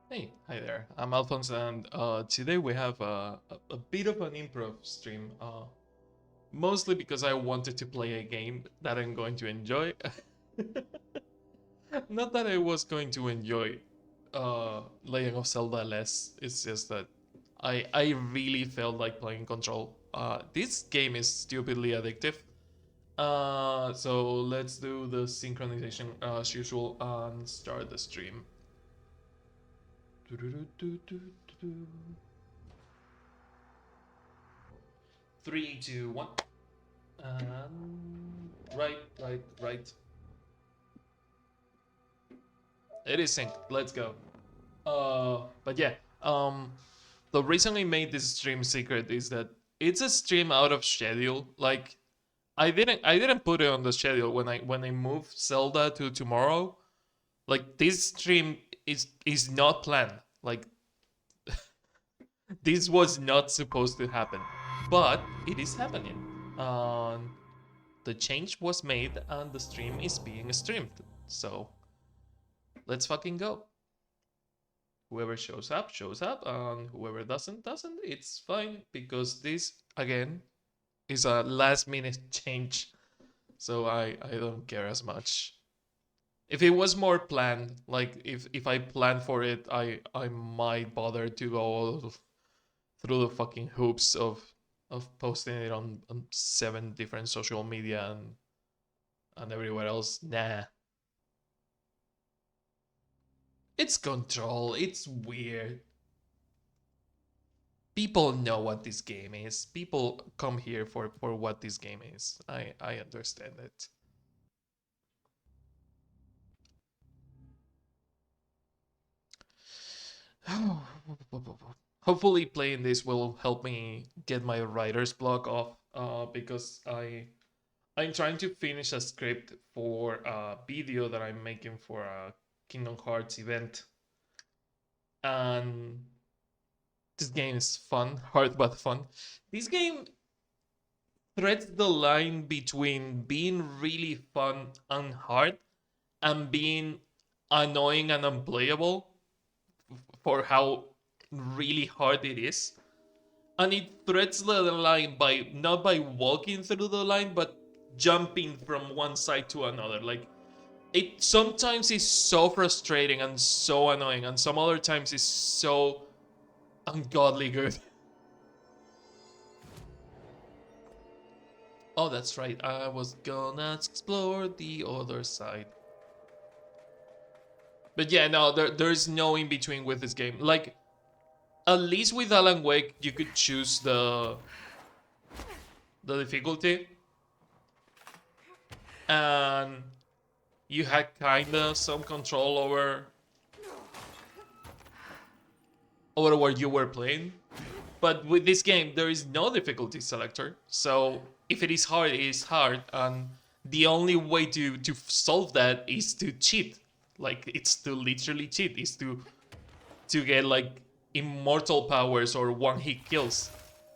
Hey, hi there. I'm Alphonse, and today we have a bit of an improv stream. Mostly because I wanted to play a game that I'm going to enjoy. Not that I was going to enjoy Legend of Zelda less. It's just that I really felt like playing Control. This game is stupidly addictive. So let's do the synchronization as usual and start the stream. Three, two, one. Right. It is synced. Let's go. But yeah. The reason I made this stream secret is that it's a stream out of schedule. Like, I didn't put it on the schedule when I moved Zelda to tomorrow. Like, this stream is not planned. Like, this was not supposed to happen, but it is happening. The change was made and the stream is being streamed. So let's fucking go. Whoever shows up, and whoever doesn't. It's fine because this again is a last minute change. So I don't care as much. If it was more planned, like if I planned for it, I might bother to go through the fucking hoops of posting it on 7 different social media and everywhere else. Nah. It's Control. It's weird. People know what this game is. People come here for what this game is. I understand it. Hopefully playing this will help me get my writer's block off because I'm trying to finish a script for a video that I'm making for a Kingdom Hearts event. And this game is fun, hard but fun. This game threads the line between being really fun and hard and being annoying and unplayable for how really hard it is. And it threads the line by not by walking through the line but jumping from one side to another. Like, it sometimes is so frustrating and so annoying, and some other times is so ungodly good. Oh, that's right. I was gonna explore the other side. But yeah, no, there's no in between with this game. Like, at least with Alan Wake, you could choose the difficulty, and you had kinda some control over what you were playing. But with this game, there is no difficulty selector. So if it is hard, it is hard, and the only way to solve that is to cheat. Like, it's to literally cheat. Is to get like immortal powers or one hit kills.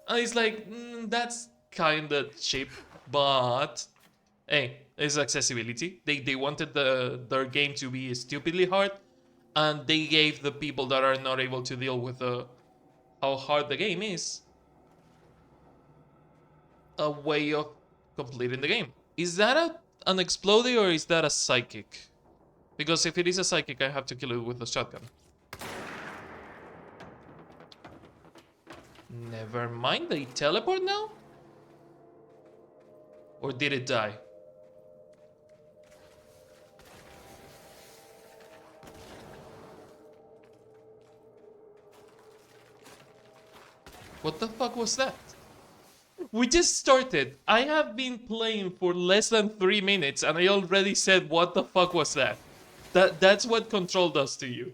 And it's like, that's kind of cheap, but hey, it's accessibility. They wanted their game to be stupidly hard, and they gave the people that are not able to deal with how hard the game is a way of completing the game. Is that an explodey or is that a psychic? Because if it is a psychic, I have to kill it with a shotgun. Never mind, they teleport now? Or did it die? What the fuck was that? We just started. I have been playing for less than 3 minutes and I already said what the fuck was that? That's what Control does to you.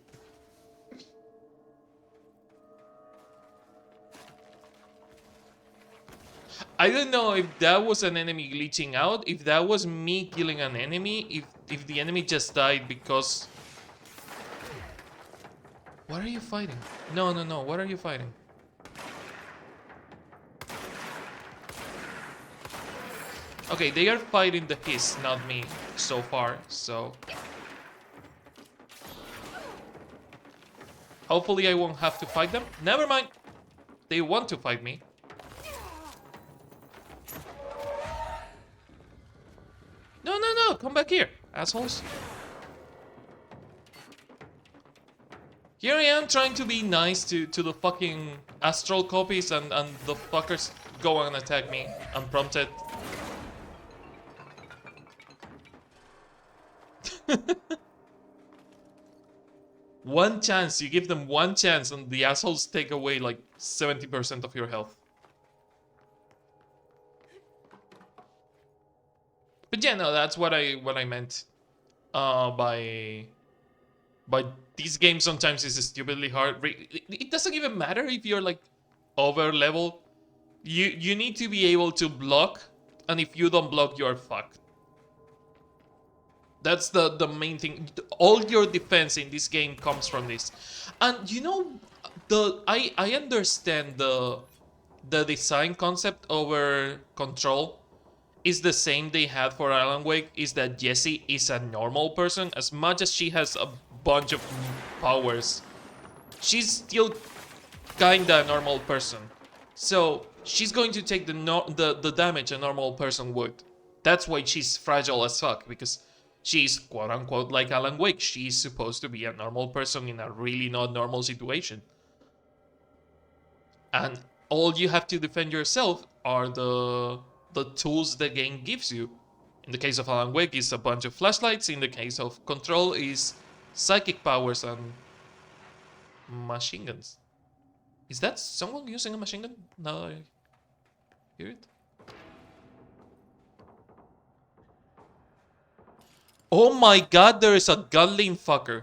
I don't know if that was an enemy glitching out, if that was me killing an enemy, if the enemy just died because... What are you fighting? No, what are you fighting? Okay, they are fighting the Hiss, not me, so far, so... Hopefully I won't have to fight them. Never mind. They want to fight me. No, no, no. Come back here, assholes. Here I am trying to be nice to the fucking astral copies and the fuckers go and attack me unprompted. One chance, you give them one chance and the assholes take away like 70% of your health. But yeah, no, that's what I meant by this game sometimes is stupidly hard. It doesn't even matter if you're like over level. You need to be able to block, and if you don't block, you're fucked. That's the main thing. All your defense in this game comes from this. And you know, I understand the design concept over Control is the same they had for Alan Wake, is that Jessie is a normal person. As much as she has a bunch of powers, she's still kinda a normal person. So she's going to take the damage a normal person would. That's why she's fragile as fuck, because she's quote-unquote like Alan Wake. She's supposed to be a normal person in a really not normal situation. And all you have to defend yourself are the tools the game gives you. In the case of Alan Wake, is a bunch of flashlights. In the case of Control, is psychic powers and machine guns. Is that someone using a machine gun? Now I hear it. Oh my god, there is a Gunlin fucker.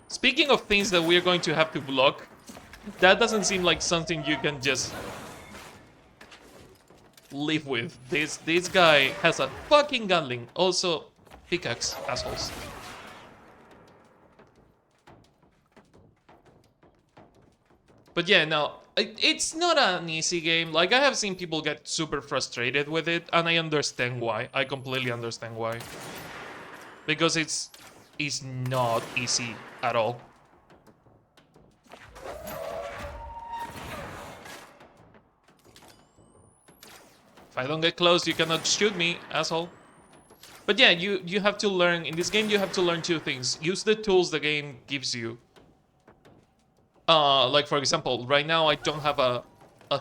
Speaking of things that we're going to have to block, that doesn't seem like something you can just live with. This guy has a fucking Gunlin. Also, pickaxe, assholes. But yeah, no, it's not an easy game. Like, I have seen people get super frustrated with it, and I understand why. I completely understand why. Because it's not easy at all. If I don't get close, you cannot shoot me, asshole. But yeah, you have to learn, in this game you have to learn two things. Use the tools the game gives you. Like for example, right now I don't have a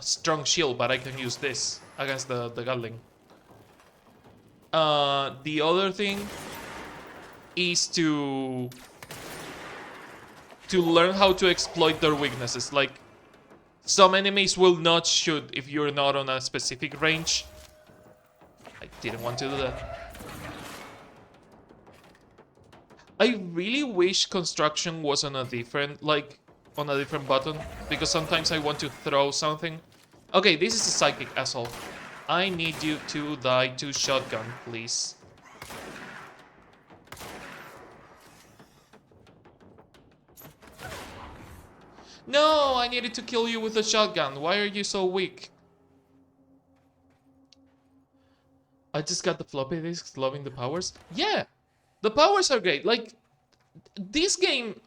strong shield, but I can use this against the Gatling. The other thing is to learn how to exploit their weaknesses. Like, some enemies will not shoot if you're not on a specific range. I didn't want to do that. I really wish construction was on a different, like, on a different button, because sometimes I want to throw something. Okay, this is a psychic, asshole. I need you to die to shotgun, please. No, I needed to kill you with a shotgun. Why are you so weak? I just got the floppy disks, loving the powers. Yeah, the powers are great. Like, this game,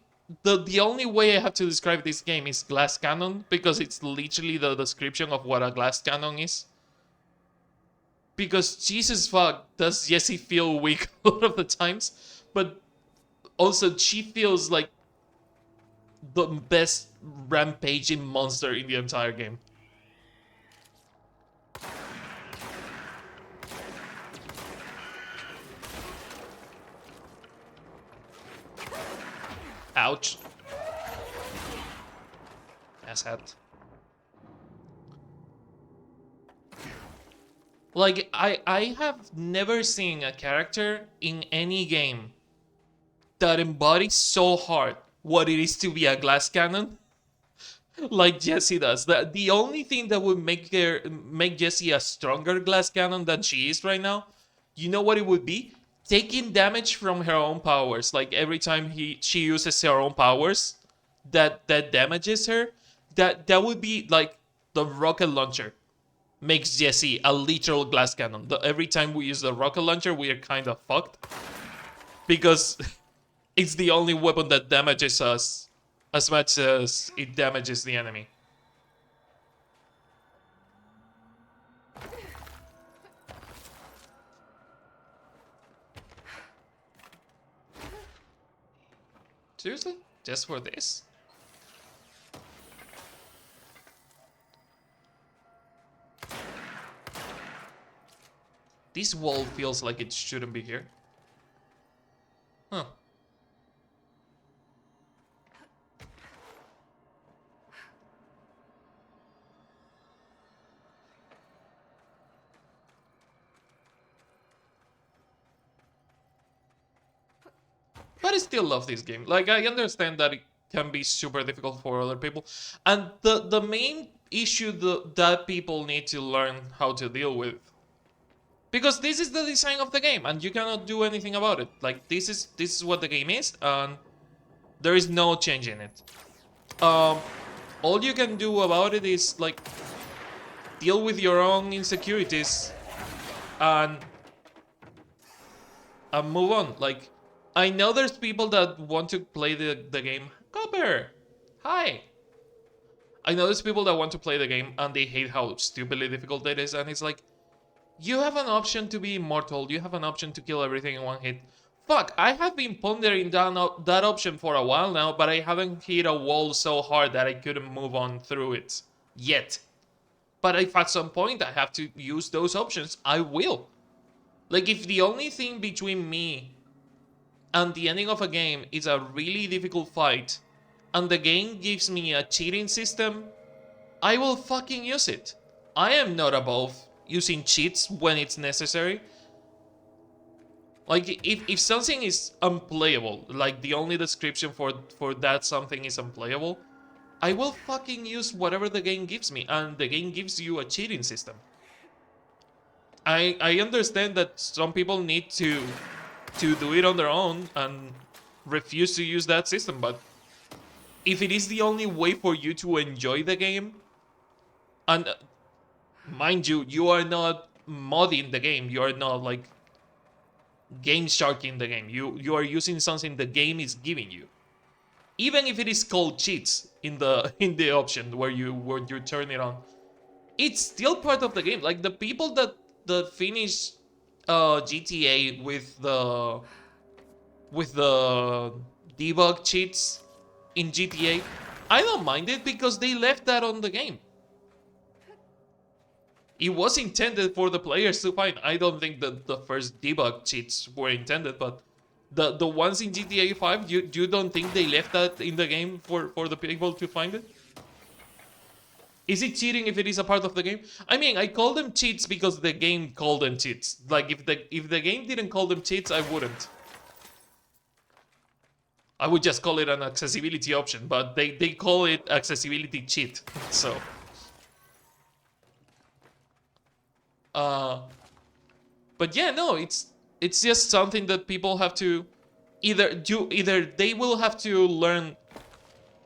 the only way I have to describe this game is glass cannon, because it's literally the description of what a glass cannon is. Because Jesus fuck, does Jessie feel weak a lot of the times, but also she feels like the best rampaging monster in the entire game. Ouch. Asshat. Like, I have never seen a character in any game that embodies so hard what it is to be a glass cannon like Jessie does. The only thing that would make Jessie a stronger glass cannon than she is right now, you know what it would be? Taking damage from her own powers. Like, every time she uses her own powers that damages her, that would be like the rocket launcher makes Jesse a literal glass cannon. Every time we use the rocket launcher, we are kind of fucked. Because it's the only weapon that damages us as much as it damages the enemy. Seriously? Just for this? This wall feels like it shouldn't be here. Huh. But I still love this game. Like, I understand that it can be super difficult for other people. And the main issue that people need to learn how to deal with. Because this is the design of the game, and you cannot do anything about it. Like, this is what the game is, and there is no change in it. All you can do about it is, like, deal with your own insecurities and move on. Like, I know there's people that want to play the game. Copper! Hi! I know there's people that want to play the game and they hate how stupidly difficult it is, and it's like, you have an option to be immortal, you have an option to kill everything in one hit. Fuck, I have been pondering that option for a while now, but I haven't hit a wall so hard that I couldn't move on through it. Yet. But if at some point I have to use those options, I will. Like, if the only thing between me and the ending of a game is a really difficult fight, and the game gives me a cheating system, I will fucking use it. I am not above using cheats when it's necessary. Like, if something is unplayable, like the only description for that something is unplayable, I will fucking use whatever the game gives me, and the game gives you a cheating system. I understand that some people need to do it on their own and refuse to use that system, but if it is the only way for you to enjoy the game, and mind you, you are not modding the game, you are not like game sharking the game, you are using something the game is giving you. Even if it is called cheats in the option where you turn it on, it's still part of the game. Like, the people that finish GTA with the debug cheats in GTA, I don't mind it because they left that on the game. It was intended for the players to find. I don't think that the first debug cheats were intended, but the ones in GTA 5, you don't think they left that in the game for the people to find it? Is it cheating if it is a part of the game? I mean, I call them cheats because the game called them cheats. Like, if the game didn't call them cheats, I wouldn't. I would just call it an accessibility option, but they call it accessibility cheat. So, but yeah, no, it's just something that people have to either they will have to learn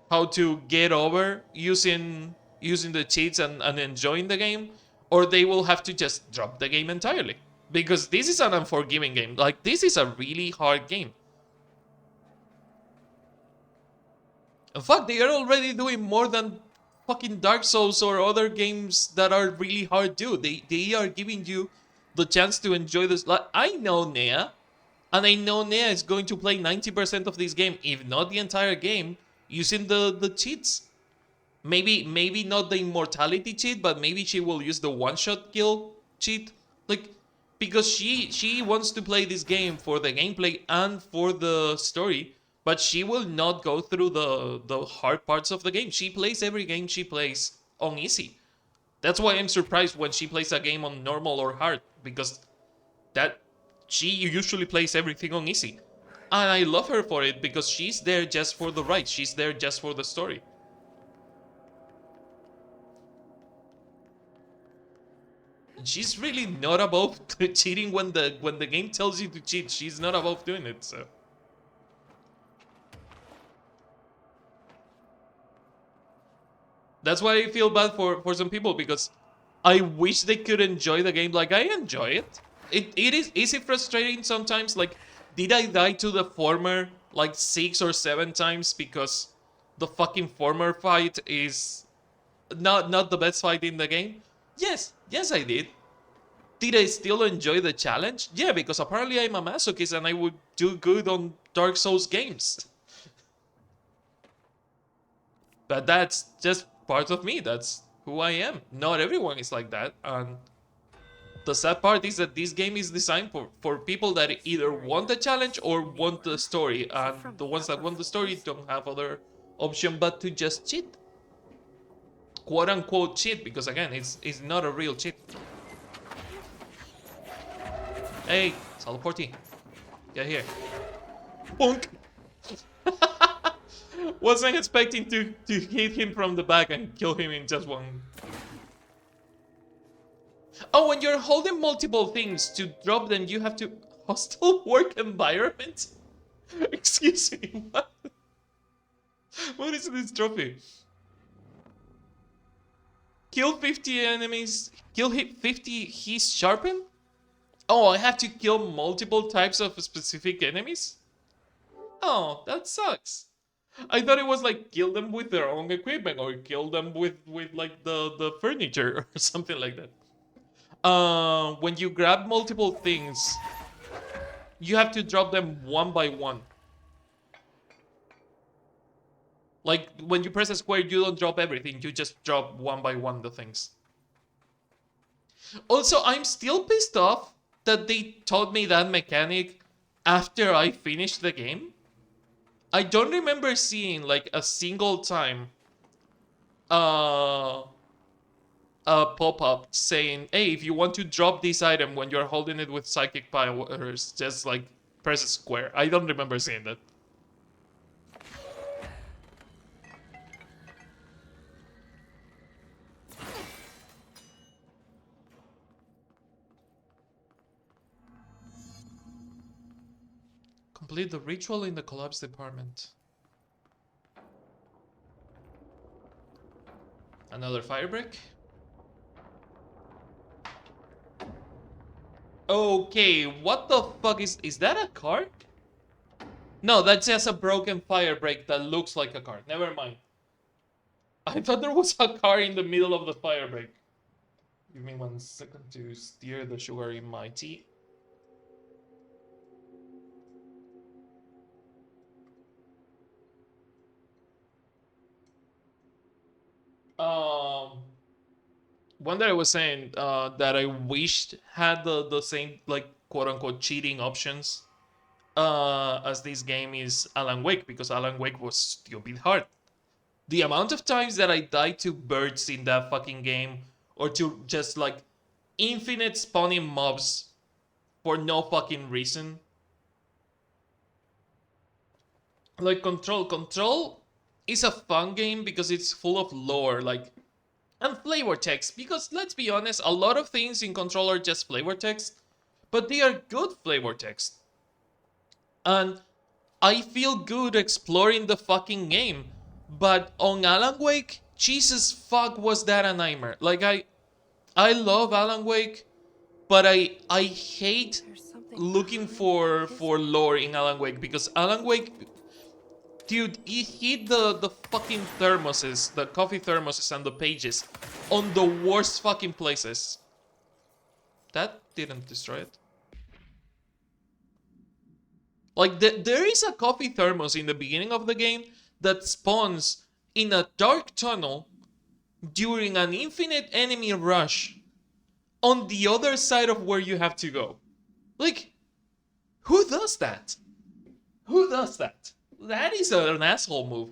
how to get over using the cheats and enjoying the game, or they will have to just drop the game entirely. Because this is an unforgiving game. Like, this is a really hard game. In fact, they are already doing more than fucking Dark Souls or other games that are really hard to do. They are giving you the chance to enjoy this. Like, I know Nea, and I know Nea is going to play 90% of this game, if not the entire game, using the cheats. Maybe not the immortality cheat, but maybe she will use the one-shot kill cheat. Like, because she wants to play this game for the gameplay and for the story, but she will not go through the hard parts of the game. She plays every game she plays on easy. That's why I'm surprised when she plays a game on normal or hard, because that she usually plays everything on easy. And I love her for it, because she's there just for the ride. She's there just for the story. She's really not above cheating when the game tells you to cheat. She's not above doing it, so. That's why I feel bad for some people, because I wish they could enjoy the game like I enjoy it. Is it frustrating sometimes? Like, did I die to the former like 6 or 7 times because the fucking former fight is not the best fight in the game? Yes, I did. Did I still enjoy the challenge? Yeah, because apparently I'm a masochist and I would do good on Dark Souls games. But that's just part of me. That's who I am. Not everyone is like that. And the sad part is that this game is designed for people that either want the challenge or want the story. And the ones that want the story don't have other option but to just cheat. Quote unquote cheat, because again, it's not a real cheat. Hey, Salaporti. Get here. Bonk! Wasn't expecting to hit him from the back and kill him in just one. Oh, when you're holding multiple things to drop them, you have to... Hostile work environment? Excuse me, what? What is this trophy? Kill 50 enemies, kill 50 he's sharpened? Oh, I have to kill multiple types of specific enemies? Oh, that sucks. I thought it was like kill them with their own equipment or kill them with like the furniture or something like that. When you grab multiple things, you have to drop them one by one. Like when you press a square, you don't drop everything, you just drop one by one the things. Also, I'm still pissed off that they taught me that mechanic after I finished the game. I don't remember seeing like a single time a pop-up saying, hey, if you want to drop this item when you're holding it with psychic powers, just like press a square. I don't remember seeing that. Complete the ritual in the collapse department. Another fire break. Okay, what the fuck is that a card? No, that's just a broken fire break that looks like a card. Never mind. I thought there was a car in the middle of the fire break. Give me 1 second to steer the sugar in my tea. One that I was saying that I wished had the same like quote unquote cheating options as this game is Alan Wake, because Alan Wake was stupid hard. The amount of times that I died to birds in that fucking game, or to just like infinite spawning mobs for no fucking reason. Like Control is a fun game because it's full of lore, like, and flavor text, because let's be honest, a lot of things in Control are just flavor text, but they are good flavor text. And I feel good exploring the fucking game, but on Alan Wake, Jesus fuck was that a nightmare. Like I love Alan Wake, but I hate looking for lore in Alan Wake, because Alan Wake, dude, it hit the fucking thermoses, the coffee thermoses and the pages on the worst fucking places. That didn't destroy it. Like, there is a coffee thermos in the beginning of the game that spawns in a dark tunnel during an infinite enemy rush on the other side of where you have to go. Like, who does that? Who does that? That is an asshole move.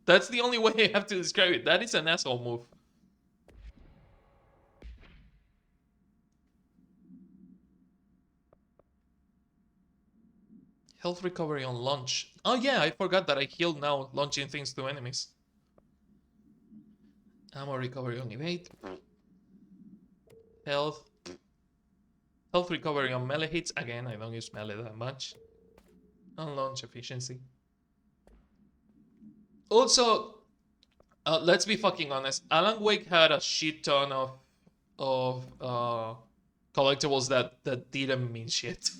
That's the only way I have to describe it. That is an asshole move. Health recovery on launch. Oh yeah, I forgot that I healed now, launching things to enemies. Ammo recovery on evade. Health. Health recovery on melee hits. Again, I don't use melee that much. On launch efficiency. Also, let's be fucking honest. Alan Wake had a shit ton of collectibles that didn't mean shit.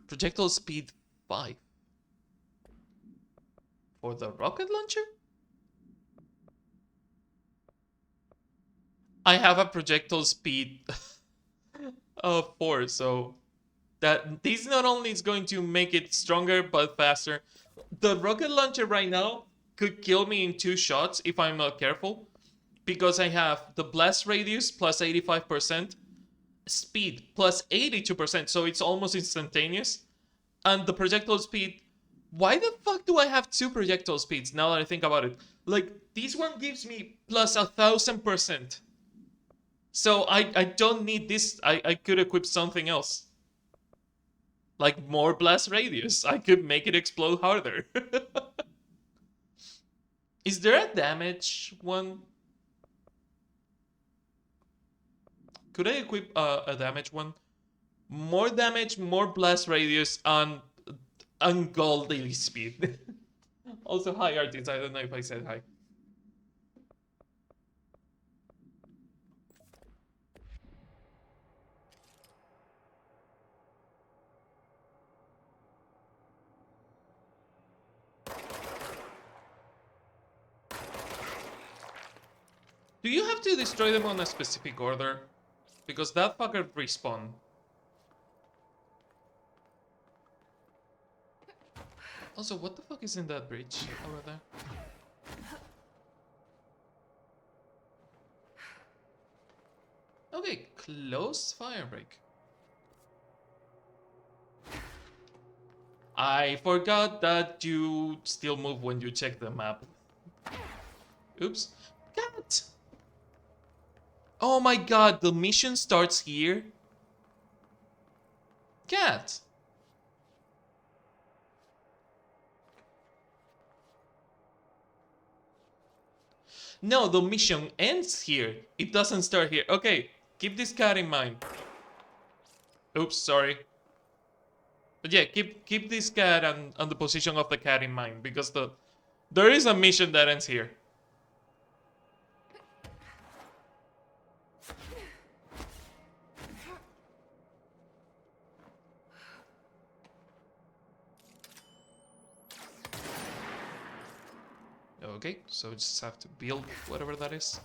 Projectile speed 5 for the rocket launcher. I have a projectile speed of 4, so that this not only is going to make it stronger but faster. The rocket launcher right now could kill me in 2 shots if I'm not careful, because I have the blast radius plus 85%, speed plus 82%, so it's almost instantaneous, and the projectile speed. Why the fuck do I have 2 projectile speeds now that I think about it? Like, this one gives me plus 1000%. So I don't need this. I could equip something else. Like more blast radius. I could make it explode harder. Is there a damage one? Could I equip a damage one? More damage, more blast radius, and ungodly speed. Also, hi artist. I don't know if I said hi. Do you have to destroy them on a specific order? Because that fucker respawn. Also, what the fuck is in that bridge over there? Okay, close fire break. I forgot that you still move when you check the map. Oops. Cat! Oh my god, the mission starts here? Cat! No, the mission ends here. It doesn't start here. Okay, keep this cat in mind. Oops, sorry. But yeah, keep this cat and the position of the cat in mind, because there is a mission that ends here. Okay, so just have to build whatever that is.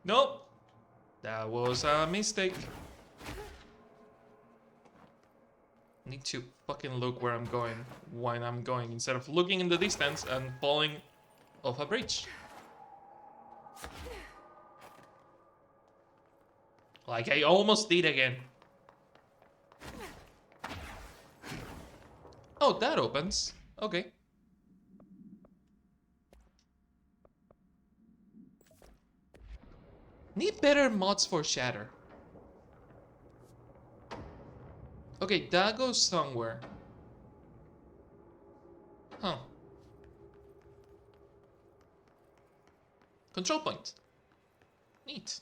Nope. That was a mistake. Need to fucking look where I'm going when I'm going, instead of looking in the distance and falling off a bridge. Like I almost did again. Oh, that opens. Okay. Need better mods for Shatter. Okay, that goes somewhere. Huh. Control point. Neat.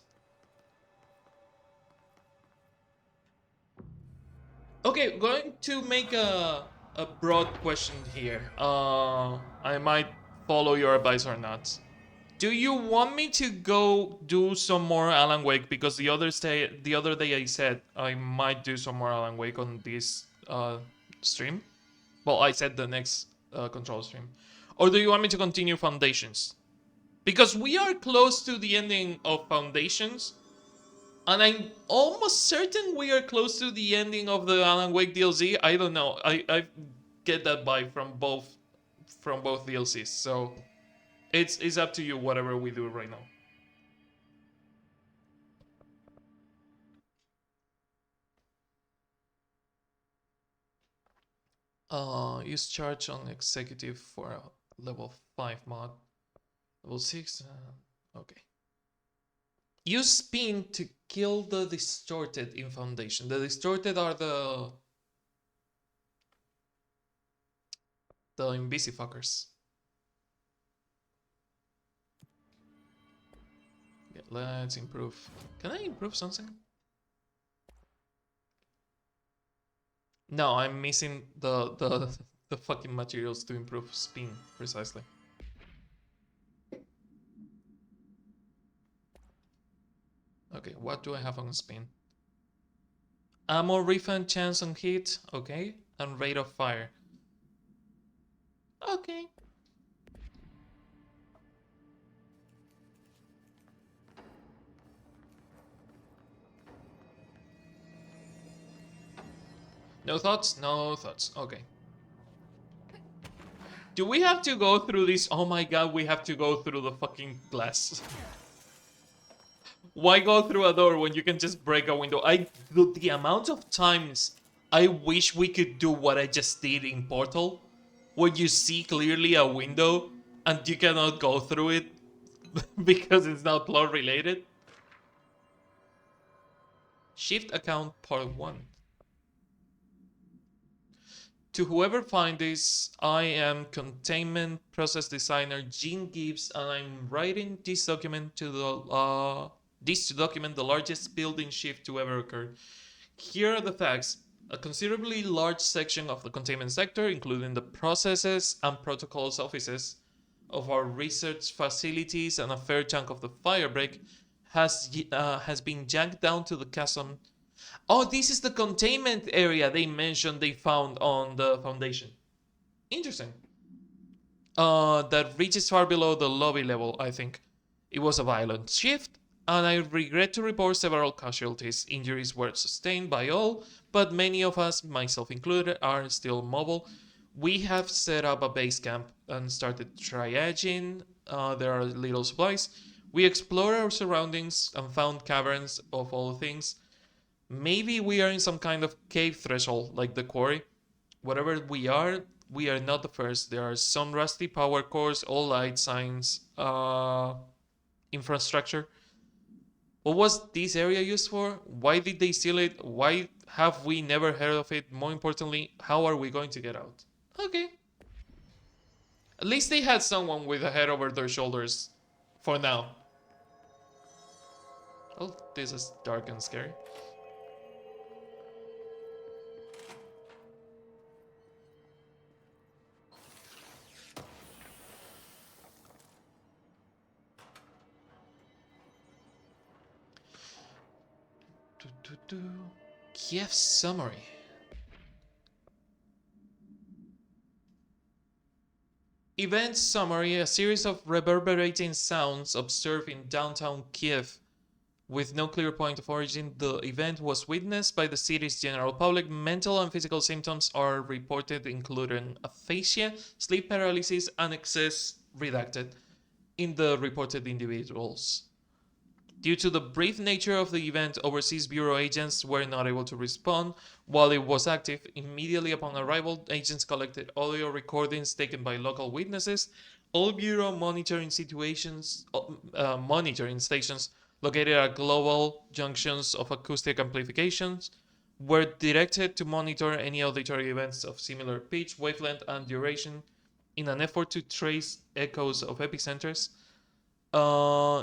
Okay, going to make a broad question here. I might follow your advice or not. Do you want me to go do some more Alan Wake? Because the other day I said I might do some more Alan Wake on this stream. Well, I said the next control stream. Or do you want me to continue Foundations? Because we are close to the ending of Foundations, and I'm almost certain we are close to the ending of the Alan Wake DLC. I don't know. I get that vibe from both DLCs. So it's up to you, whatever we do right now. Use charge on executive for a level 5 mod. Level 6, okay. Use spin to kill the distorted in Foundation. The distorted are the invisifuckers. Okay, let's improve. Can I improve something? No, I'm missing the fucking materials to improve spin precisely. Okay, what do I have on spin? Ammo refund chance on hit, okay, and rate of fire. Okay. No thoughts? No thoughts. Okay. Do we have to go through this? Oh my god, we have to go through the fucking glass. Why go through a door when you can just break a window? The amount of times I wish we could do what I just did in Portal, where you see clearly a window and you cannot go through it because it's not plot related. Shift account part 1. To whoever find this, I am containment process designer Gene Gibbs, and I'm writing this document to document the largest building shift to ever occur. Here are the facts. A considerably large section of the containment sector, including the processes and protocols offices of our research facilities and a fair chunk of the firebreak, has been yanked down to the chasm. Oh, this is the containment area they mentioned they found on the Foundation. Interesting. That reaches far below the lobby level, I think. It was a violent shift, and I regret to report several casualties. Injuries were sustained by all, but many of us, myself included, are still mobile. We have set up a base camp and started triaging. There are little supplies. We explored our surroundings and found caverns of all things. Maybe we are in some kind of cave threshold, like the quarry. Whatever we are not the first. There are some rusty power cores, all light signs, infrastructure. What was this area used for? Why did they steal it? Why have we never heard of it? More importantly, how are we going to get out? Okay. At least they had someone with a head over their shoulders for now. Oh, this is dark and scary. Kiev summary. Event summary: a series of reverberating sounds observed in downtown Kiev. With no clear point of origin, the event was witnessed by the city's general public. Mental and physical symptoms are reported, including aphasia, sleep paralysis, and excess redacted in the reported individuals. Due to the brief nature of the event, Overseas Bureau agents were not able to respond while it was active. Immediately upon arrival, agents collected audio recordings taken by local witnesses. All Bureau monitoring stations located at global junctions of acoustic amplifications were directed to monitor any auditory events of similar pitch, wavelength, and duration in an effort to trace echoes of epicenters.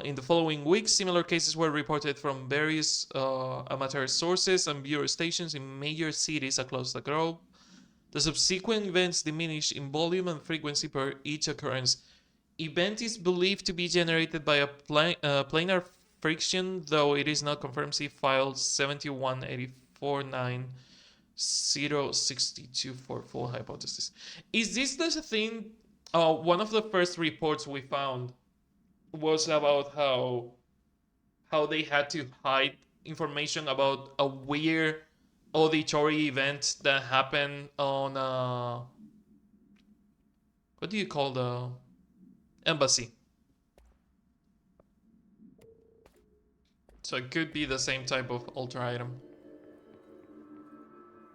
In the following weeks, similar cases were reported from various amateur sources and bureau stations in major cities across the globe. The subsequent events diminish in volume and frequency per each occurrence. Event is believed to be generated by a planar friction, though it is not confirmed. See file 71849 for full hypothesis. Is this the thing? One of the first reports we found was about how they had to hide information about a weird auditory event that happened on what do you call the embassy? So it could be the same type of ultra item.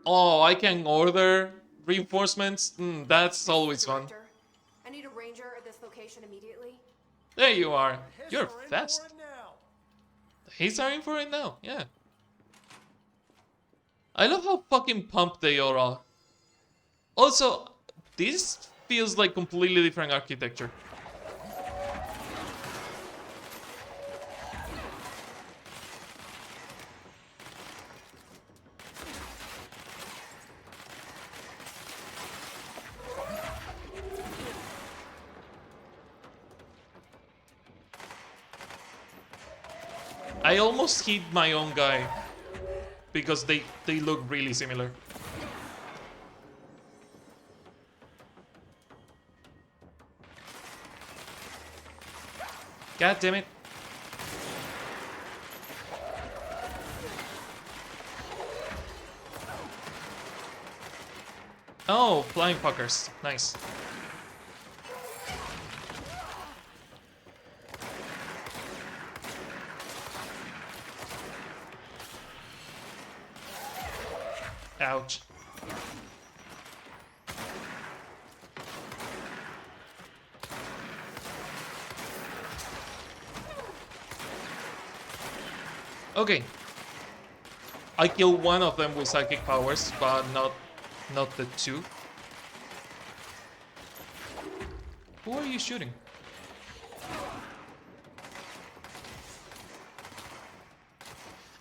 Oh, I can order reinforcements. That's always fun. I need a ranger at this location immediately. There you are. You're fast. He's are in for it now. Yeah. I love how fucking pumped they all are. Also, this feels like completely different architecture. I almost hit my own guy because they look really similar. God damn it. Oh, flying fuckers. Nice. Ouch. Okay. I killed one of them with psychic powers, but not the two. Who are you shooting?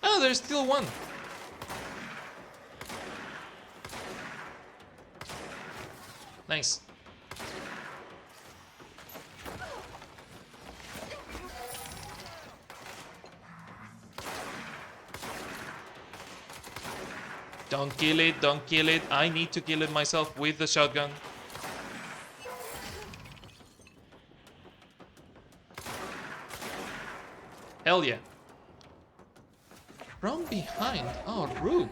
Oh, there's still one. Nice. Don't kill it, don't kill it. I need to kill it myself with the shotgun. Hell yeah. From behind? Oh, rude.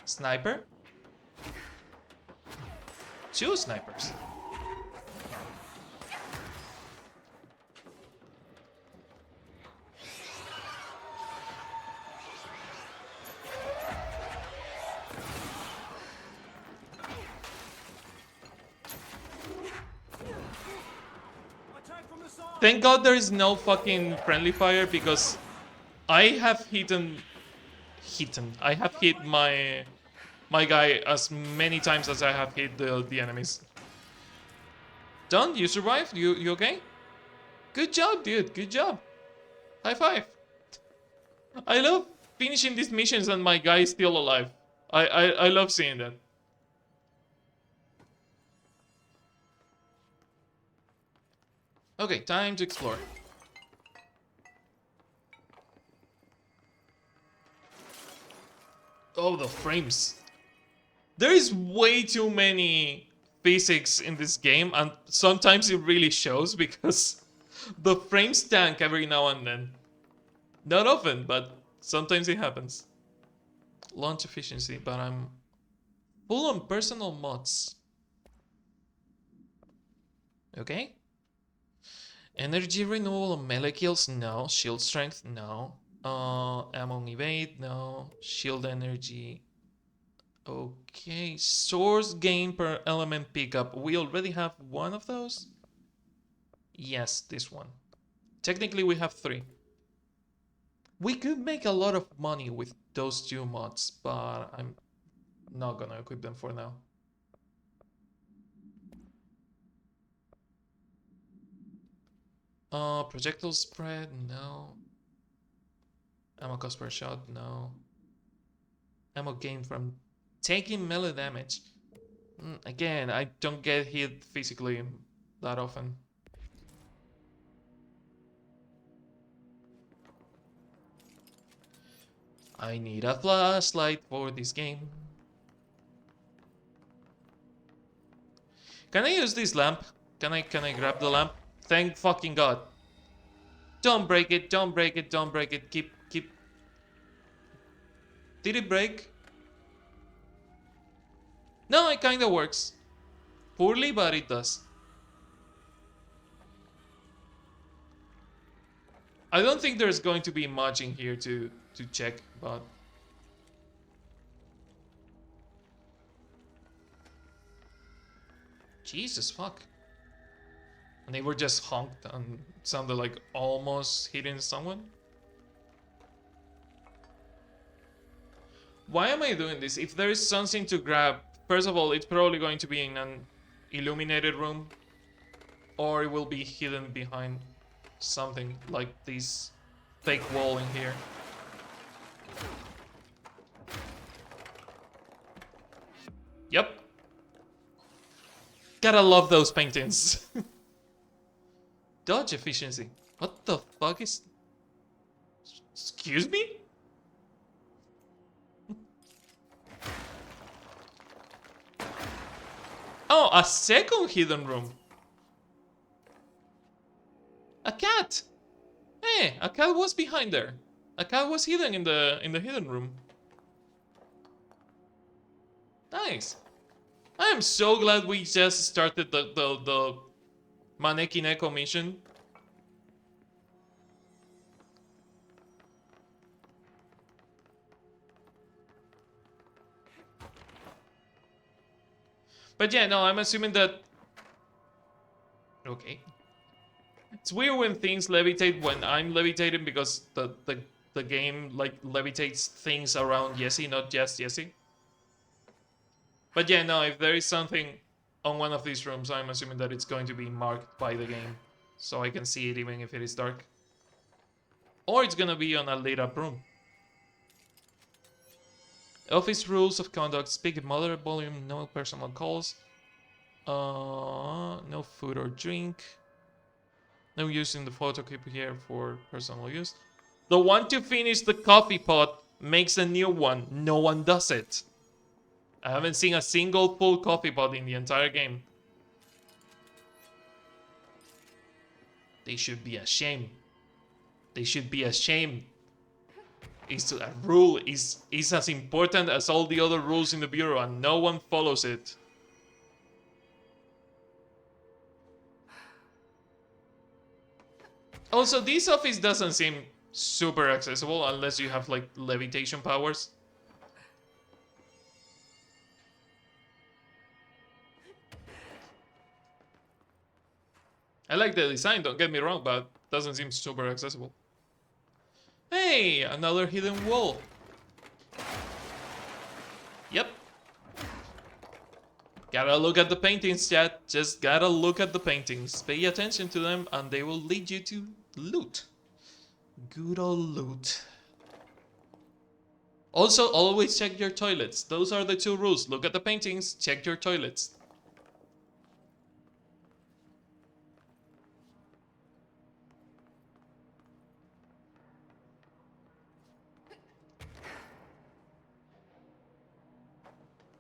Sniper? Two snipers. Thank God there is no fucking friendly fire because I have I have hit my guy as many times as I have hit the enemies. Done? You survived? You okay? Good job, dude. Good job. High five. I love finishing these missions and my guy is still alive. I love seeing that. Okay, time to explore. Oh, the frames. There is way too many physics in this game, and sometimes it really shows because the frames tank every now and then. Not often, but sometimes it happens. Launch efficiency, but I'm full on personal mods. Okay. Energy renewal on melee kills, no. Shield strength, no. Ammo on evade, no. Shield energy. Okay, source gain per element pickup. We already have one of those? Yes, this one. Technically we have 3. We could make a lot of money with those 2 mods, but I'm not gonna equip them for now. Projectile spread, no. Ammo cost per shot, no. Ammo gain from taking melee damage. Again, I don't get hit physically that often. I need a flashlight for this game. Can I use this lamp? Can I grab the lamp? Thank fucking God. Don't break it, don't break it, don't break it. Keep. Did it break? No, it kinda works. Poorly, but it does. I don't think there's going to be much in here to check, but... Jesus, fuck. And they were just honked and sounded like almost hitting someone. Why am I doing this? If there is something to grab, first of all, it's probably going to be in an illuminated room, or it will be hidden behind something like this fake wall in here. Yep. Gotta love those paintings. Dodge efficiency. What the fuck is... Excuse me? Oh, a second hidden room. A cat. Hey, a cat was behind there. A cat was hidden in the hidden room. Nice. I am so glad we just started the Maneki Neko mission. But yeah, no, I'm assuming that... Okay. It's weird when things levitate when I'm levitating because the game like levitates things around Jesse, not just Jesse. But yeah, no, if there is something on one of these rooms, I'm assuming that it's going to be marked by the game. So I can see it even if it is dark. Or it's gonna be on a lit up room. Office rules of conduct, speak at moderate volume, no personal calls. No food or drink. No use in the photo keep here for personal use. The one to finish the coffee pot makes a new one. No one does it. I haven't seen a single full coffee pot in the entire game. They should be ashamed. They should be ashamed. It's a rule is as important as all the other rules in the bureau and no one follows it. Also, this office doesn't seem super accessible unless you have like levitation powers. I like the design, don't get me wrong, but doesn't seem super accessible. Hey, another hidden wall. Yep. Gotta look at the paintings, chat. Just gotta look at the paintings. Pay attention to them and they will lead you to loot. Good old loot. Also, always check your toilets. Those are the two rules. Look at the paintings, check your toilets.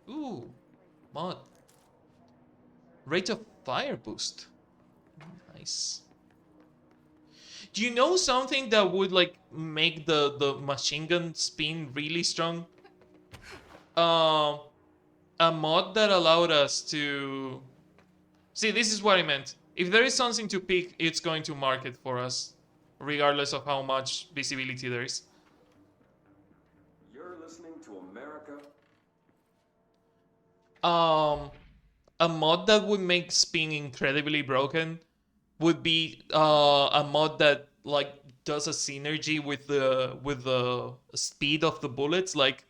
Ooh, mod. Rate of fire boost. Nice. Do you know something that would like make the machine gun spin really strong? A mod that allowed us to... See, this is what I meant. If there is something to pick, it's going to mark it for us, regardless of how much visibility there is. You're listening to America. A mod that would make spin incredibly broken would be a mod that like does a synergy with the speed of the bullets. Like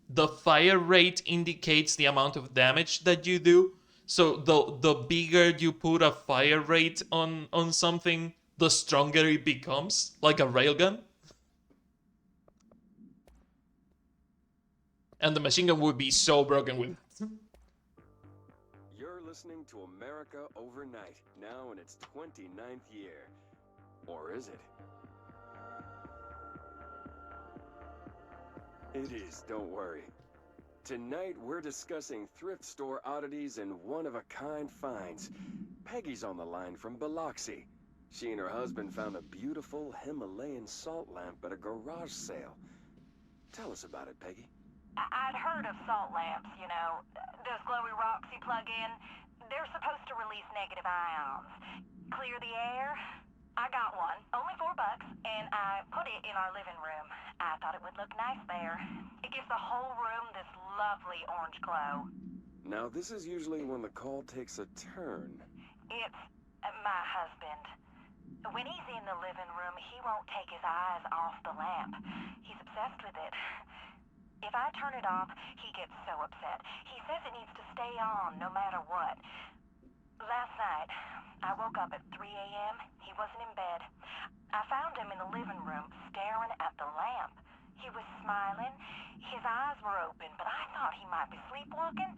the fire rate indicates the amount of damage that you do. So the bigger you put a fire rate on something, the stronger it becomes, like a railgun. And the machine gun would be so broken with it. You're listening to America Overnight, now in its 29th year. Or is it? It is, don't worry. Tonight we're discussing thrift store oddities and one-of-a-kind finds. Peggy's on the line from Biloxi. She and her husband found a beautiful Himalayan salt lamp at a garage sale. Tell us about it, Peggy. I'd heard of salt lamps, you know, those glowy rocks you plug in. They're supposed to release negative ions. Clear the air? I got one, only $4, and I put it in our living room. I thought it would look nice there. It gives the whole room this lovely orange glow. Now, this is usually when the call takes a turn. It's my husband. When he's in the living room, he won't take his eyes off the lamp. He's obsessed with it. If I turn it off, he gets so upset. He says it needs to stay on no matter what. Last night, I woke up at 3 a.m. He wasn't in bed. I found him in the living room, staring at the lamp. He was smiling. His eyes were open, but I thought he might be sleepwalking,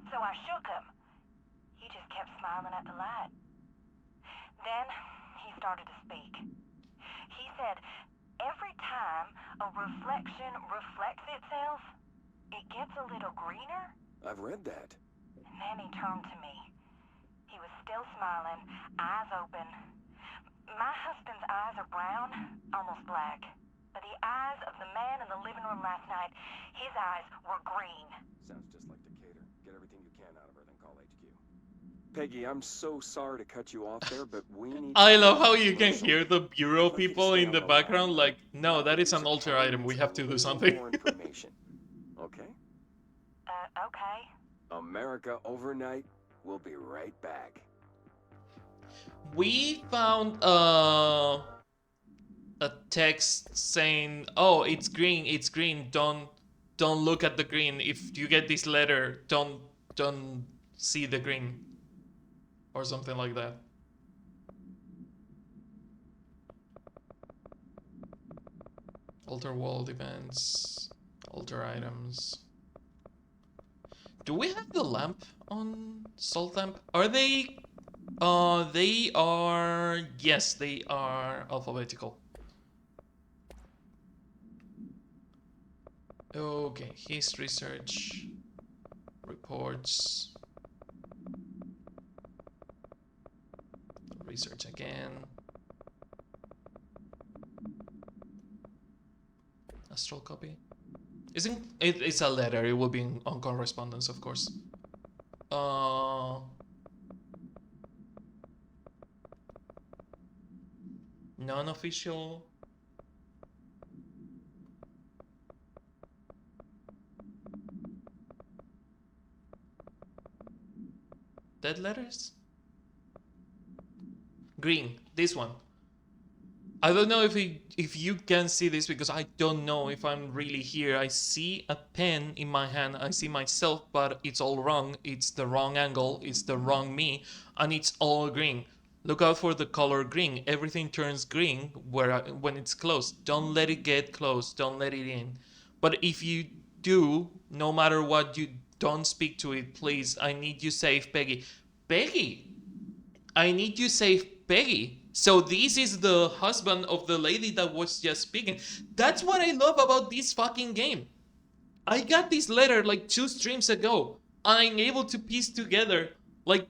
so I shook him. He just kept smiling at the light. Then, he started to speak. He said, every time a reflection reflects itself, it gets a little greener. I've read that. And then he turned to me. He was still smiling, eyes open. My husband's eyes are brown, almost black. But the eyes of the man in the living room last night, his eyes were green. Sounds just like Decatur. Get everything you can out of her, then call HQ. Peggy, I'm so sorry to cut you off there, but we need... I love how you can hear the bureau people in the background like, no, that is an alter item, we have to do something. More information. Okay? Okay. America Overnight. We'll be right back. We found a text saying, "Oh, it's green. Don't look at the green. If you get this letter, don't see the green," or something like that. Alter world events, alter items. Do we have the lamp on Salt Lamp? Are they? They are. Yes, they are alphabetical. Okay, history search, reports, research again, astral copy. Isn't it? It's a letter. It will be on correspondence, of course. Non-official. Dead letters? Green, this one. I don't know if you can see this because I don't know if I'm really here. I see a pen in my hand. I see myself, but it's all wrong. It's the wrong angle. It's the wrong me, and it's all green. Look out for the color green. Everything turns green when it's close. Don't let it get close. Don't let it in. But if you do, no matter what, you don't speak to it, please. I need you safe, Peggy. Peggy! I need you safe, Peggy. So this is the husband of the lady that was just speaking. That's what I love about this fucking game. I got this letter like 2 streams ago. I'm able to piece together like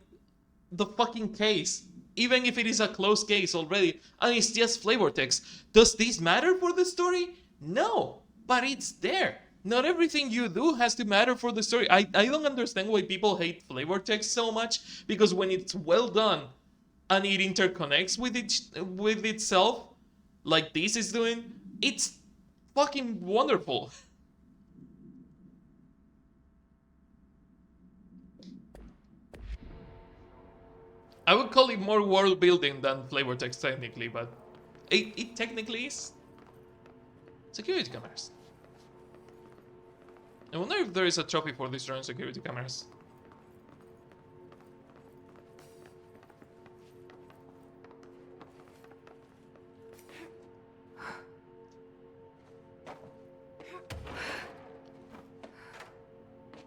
the fucking case. Even if it is a closed case already. And it's just flavor text. Does this matter for the story? No. But it's there. Not everything you do has to matter for the story. I don't understand why people hate flavor text so much. Because when it's well done and it interconnects with itself, like this is doing, it's fucking wonderful. I would call it more world building than flavor text technically, but it technically is. Security cameras. I wonder if there is a trophy for destroying security cameras.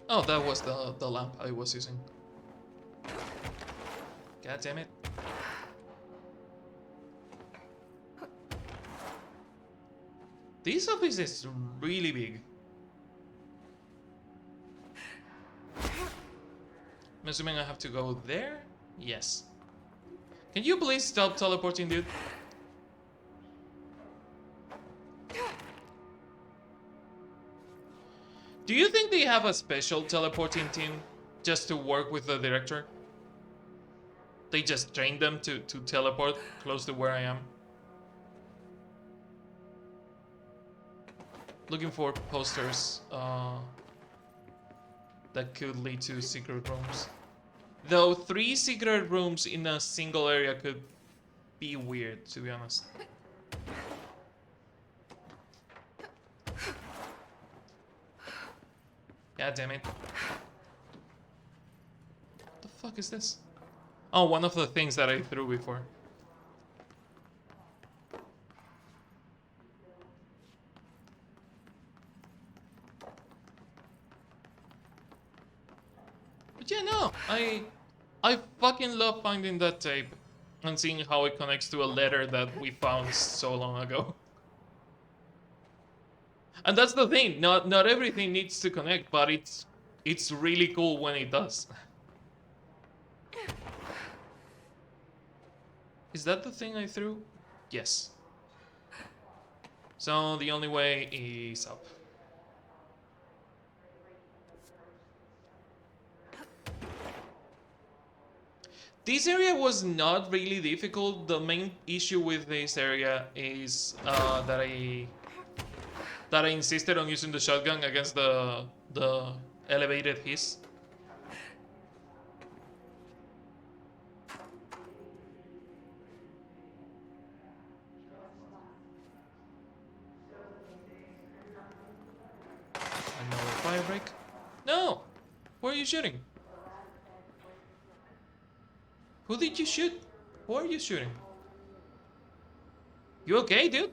Oh, that was the lamp I was using. God damn it. This office is really big. I'm assuming I have to go there? Yes. Can you please stop teleporting, dude? Do you think they have a special teleporting team just to work with the director? They just train them to teleport close to where I am. Looking for posters that could lead to secret rooms. Though 3 secret rooms in a single area could be weird, to be honest. God damn it. What the fuck is this? Oh, one of the things that I threw before. But yeah, no, I fucking love finding that tape and seeing how it connects to a letter that we found so long ago. And that's the thing. Not everything needs to connect, but it's really cool when it does. Is that the thing I threw? Yes. So the only way is up. This area was not really difficult. The main issue with this area is that I insisted on using the shotgun against the elevated hiss. Another fire break. No! Where are you shooting? Who did you shoot? Who are you shooting? You okay, dude?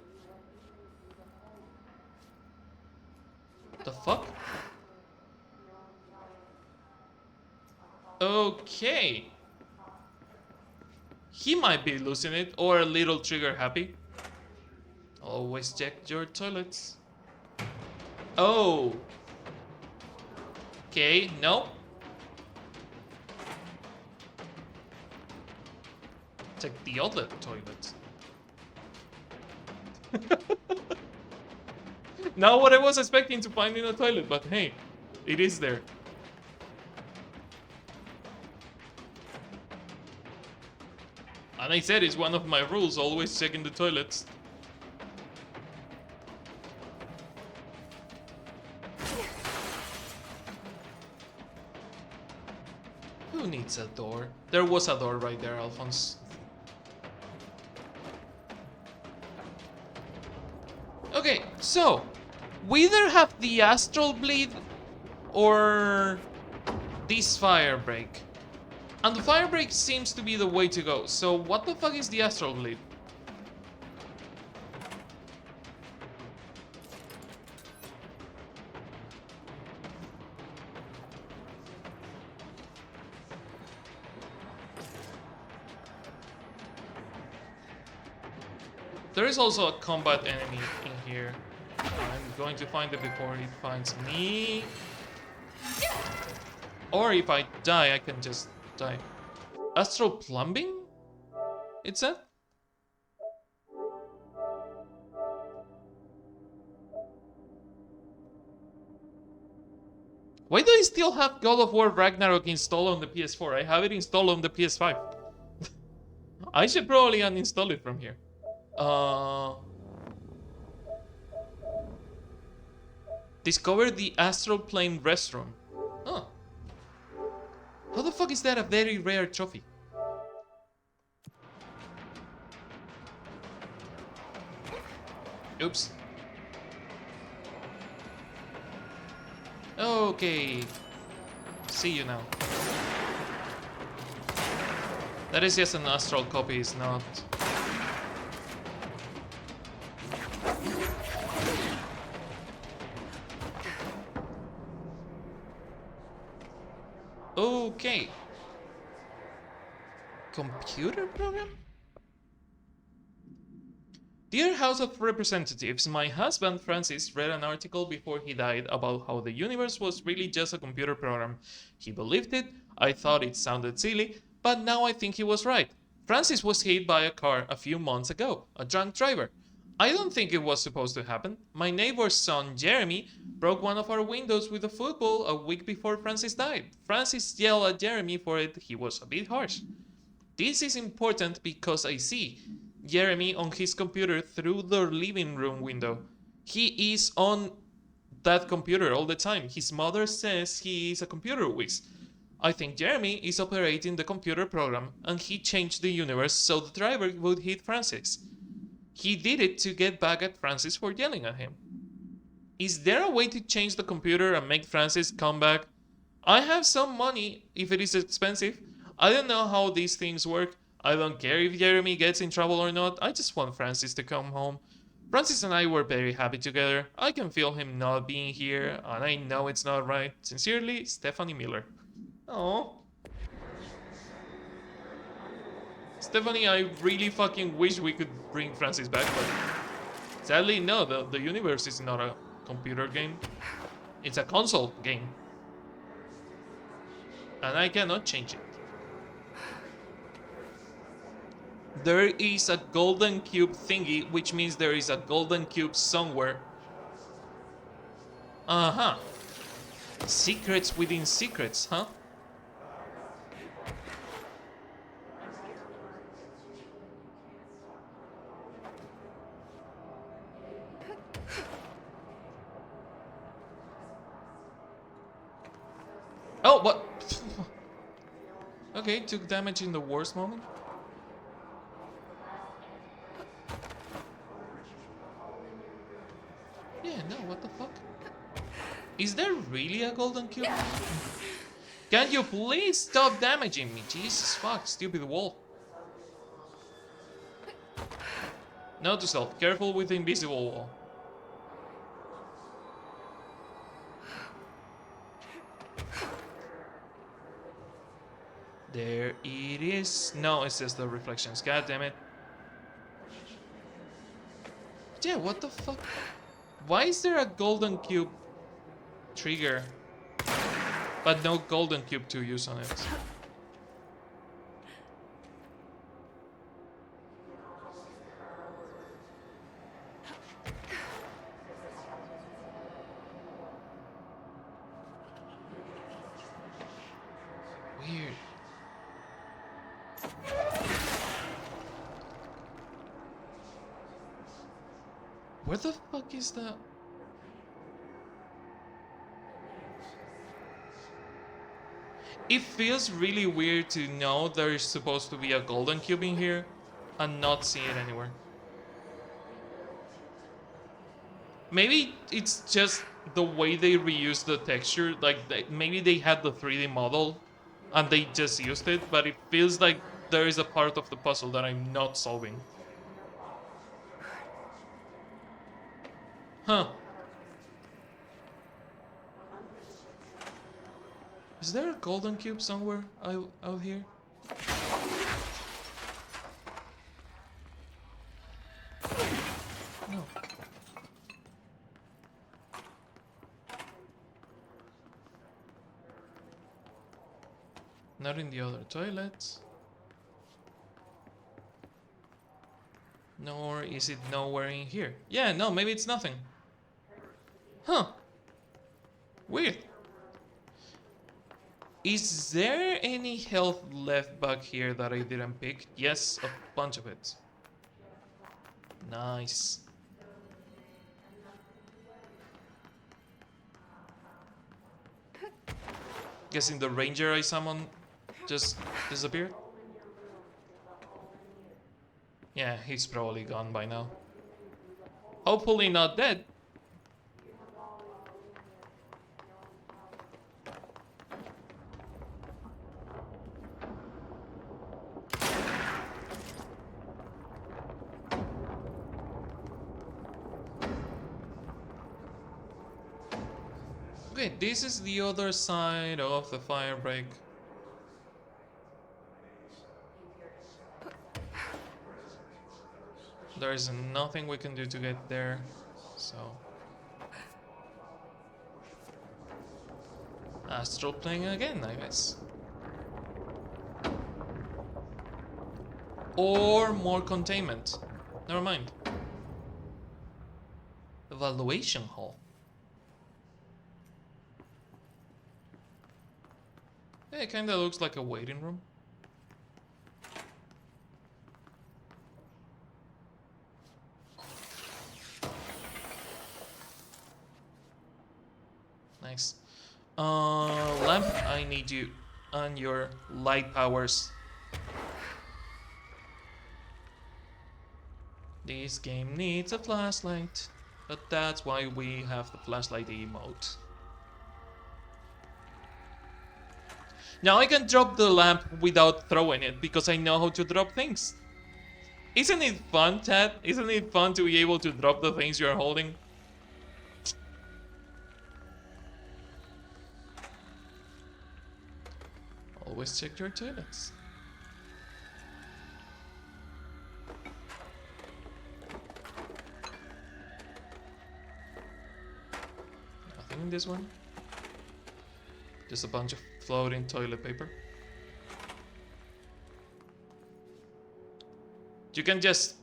The fuck? Okay. He might be losing it or a little trigger happy. Always check your toilets. Oh. Okay, no. Check the other toilet. Not what I was expecting to find in a toilet, but hey, it is there. And I said it's one of my rules, always checking the toilets. Who needs a door? There was a door right there, Alphonse. Okay, so we either have the astral bleed or this fire break. And the fire break seems to be the way to go. So what the fuck is the astral bleed? There is also a combat enemy in here. I'm going to find it before it finds me. Or if I die, I can just die. Astral plumbing? It said? Why do I still have God of War Ragnarok installed on the PS4? I have it installed on the PS5. I should probably uninstall it from here. Discover the astral plane restroom. Oh. How the fuck is that a very rare trophy? Oops. Okay. See you now. That is just an astral copy, it's not... Okay. Computer program? Dear House of Representatives, my husband Francis read an article before he died about how the universe was really just a computer program. He believed it, I thought it sounded silly, but now I think he was right. Francis was hit by a car a few months ago, a drunk driver. I don't think it was supposed to happen. My neighbor's son, Jeremy, broke one of our windows with a football a week before Francis died. Francis yelled at Jeremy for it. He was a bit harsh. This is important because I see Jeremy on his computer through the living room window. He is on that computer all the time. His mother says he is a computer whiz. I think Jeremy is operating the computer program and he changed the universe so the driver would hit Francis. He did it to get back at Francis for yelling at him. Is there a way to change the computer and make Francis come back? I have some money if it is expensive. I don't know how these things work. I don't care if Jeremy gets in trouble or not. I just want Francis to come home. Francis and I were very happy together. I can feel him not being here, and I know it's not right. Sincerely, Stephanie Miller. Oh. Stephanie, I really fucking wish we could bring Francis back, but sadly, no, the universe is not computer game. It's a console game. And I cannot change it. There is a golden cube thingy, which means there is a golden cube somewhere. Uh-huh. Secrets within secrets, huh? Oh, what? Okay, took damage in the worst moment. Yeah, no, what the fuck? Is there really a golden cube? Can you please stop damaging me? Jesus fuck, stupid wall. Note to self, careful with the invisible wall. There it is. No, it's just the reflections. God damn it. Yeah, what the fuck? Why is there a golden cube trigger, but no golden cube to use on it? Weird. Where the fuck is that? It feels really weird to know there is supposed to be a golden cube in here and not see it anywhere. Maybe it's just the way they reuse the texture, like maybe they had the 3D model and they just used it, but it feels like there is a part of the puzzle that I'm not solving. Huh. Is there a golden cube somewhere out here? No. Not in the other toilets. Nor is it nowhere in here. Yeah, no, maybe it's nothing. Huh. Weird. Is there any health left back here that I didn't pick? Yes, a bunch of it. Nice. Guessing the ranger I summoned just disappeared? Yeah, he's probably gone by now. Hopefully not dead. Okay, this is the other side of the fire break. There is nothing we can do to get there, so... Astral playing again, I guess. Or more containment. Never mind. Evaluation hall. Yeah, it kinda looks like a waiting room. Nice. Lamp, I need you and your light powers. This game needs a flashlight, but that's why we have the flashlight emote. Now I can drop the lamp without throwing it because I know how to drop things. Isn't it fun, chat? Isn't it fun to be able to drop the things you're holding? Always check your toilets. in this one. Just a bunch of floating toilet paper. You can just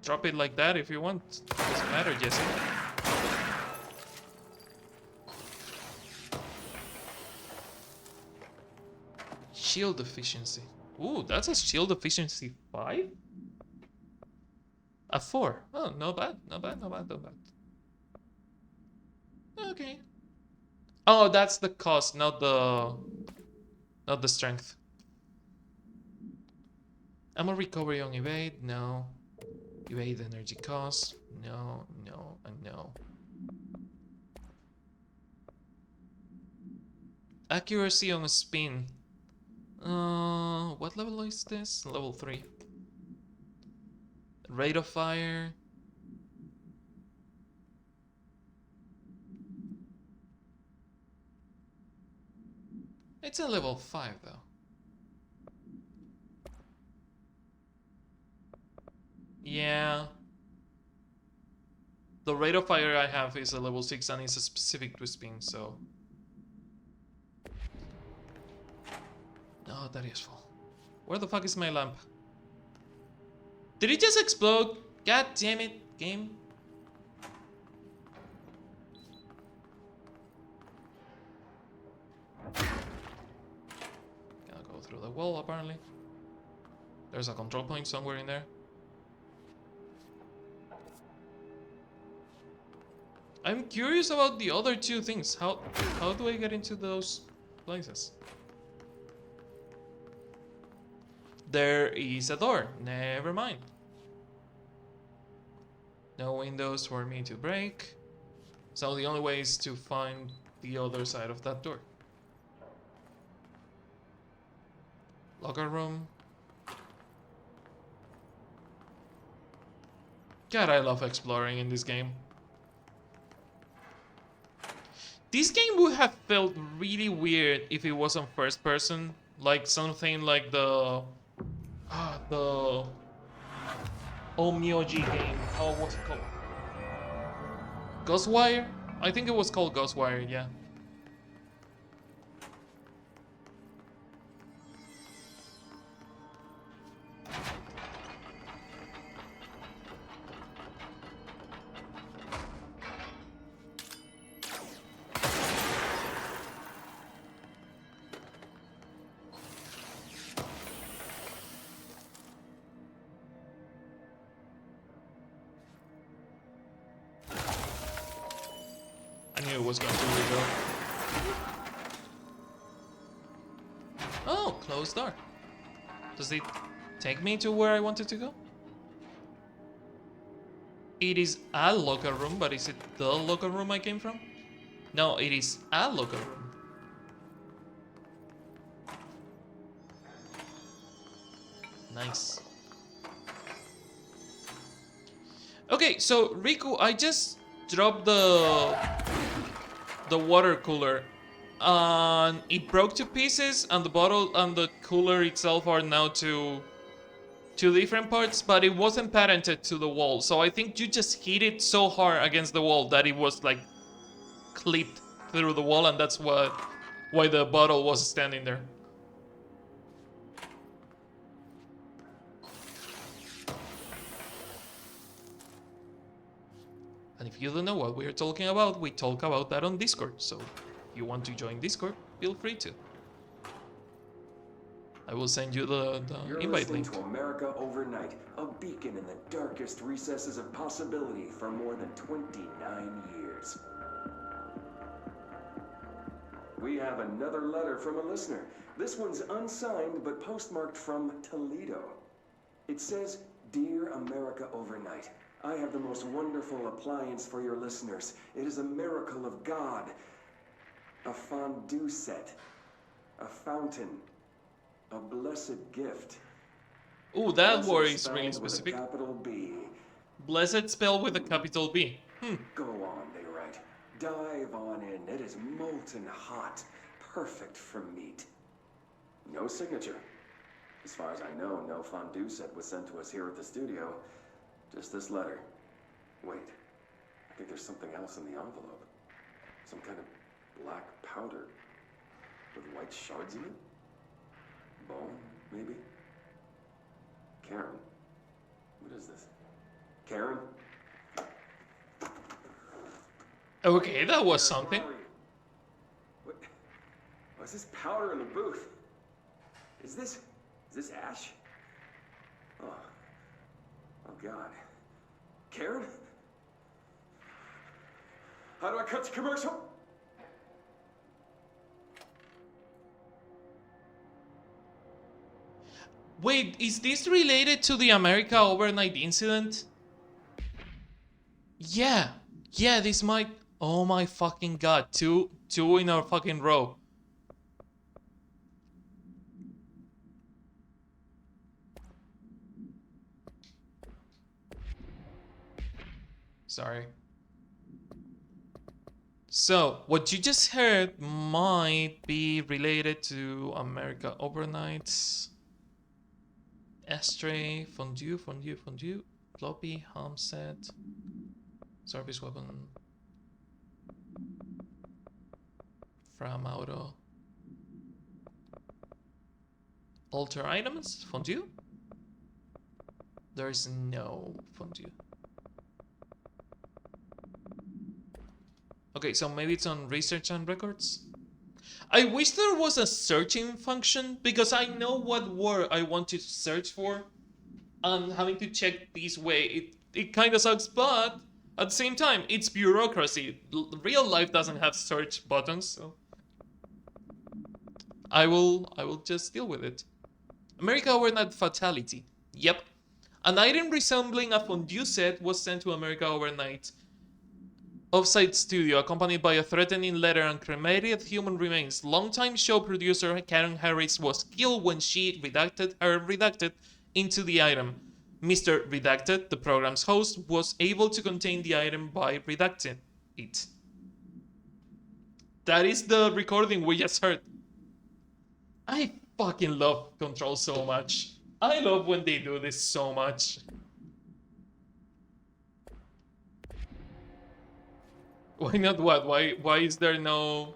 drop it like that if you want. Doesn't matter, Jesse. Shield efficiency. Ooh, that's a shield efficiency 5? A 4. Oh, not bad, not bad, not bad, not bad. Okay. Oh, that's the cost, not the strength. Ammo recovery on evade, no. Evade energy cost, no, no, and no. Accuracy on a spin. What level is this? Level 3. Rate of fire. It's a level 5 though. Yeah. The rate of fire I have is a level 6 and it's specific to spin, so... Oh, that is full. Where the fuck is my lamp? Did it just explode? God damn it, game. Gotta go through the wall, apparently. There's a control point somewhere in there. I'm curious about the other two things. How do I get into those places? There is a door. Never mind. No windows for me to break. So the only way is to find the other side of that door. Locker room. God, I love exploring in this game. This game would have felt really weird if it wasn't first person. Like something like the Omyoji game. How was it called? Ghostwire? I think it was called Ghostwire, yeah. I knew it was going to reveal. Oh, closed door. Does it take me to where I wanted to go? It is a locker room, but is it the locker room I came from? No, it is a locker room. Nice. Okay, so Riku, I just dropped the water cooler and it broke to pieces, and the bottle and the cooler itself are now two different parts, but it wasn't patented to the wall. So I think you just hit it so hard against the wall that it was like clipped through the wall, and that's why the bottle was standing there. And if you don't know what we're talking about, we talk about that on Discord. So if you want to join Discord, feel free to. I will send you the You're invite listening link. to America Overnight, a beacon in the darkest recesses of possibility for more than 29 years. We have another letter from a listener. This one's unsigned, but postmarked from Toledo. It says, "Dear America Overnight, I have the most wonderful appliance for your listeners. It is a miracle of God. A fondue set. A fountain. A blessed gift." Ooh, that Blessed word is spelled really with a specific. capital B. Blessed spelled with a capital B. Go on, they write. Dive on in. It is molten hot. Perfect for meat. No signature. As far as I know, no fondue set was sent to us here at the studio. Just this letter. Wait. I think there's something else in the envelope. Some kind of black powder with white shards in it? Bone, maybe? Karen, what is this? Karen? Okay, that was Karen, something. where are you? What? What's this powder in the booth? Is this ash? Oh God. Karen? How do I cut to commercial? Wait, is this related to the America overnight incident? Yeah, yeah, this might. Oh my fucking god, two in a fucking row. Sorry. So, what you just heard might be related to America overnights. Ashtray, fondue, floppy, ham set, service weapon, from auto. Alter items, fondue? There's no fondue. Okay, so maybe it's on research and records? I wish there was a searching function because I know what word I want to search for, and having to check this way, it kind of sucks, but at the same time, it's bureaucracy. Real life doesn't have search buttons, so I will just deal with it. America overnight fatality. Yep. An item resembling a fondue set was sent to America overnight offsite studio, accompanied by a threatening letter and cremated human remains. Longtime show producer Karen Harris was killed when she redacted into the item. Mr. Redacted, the program's host, was able to contain the item by redacting it. That is the recording we just heard. I fucking love Control so much. I love when they do this so much. Why not what? Why is there no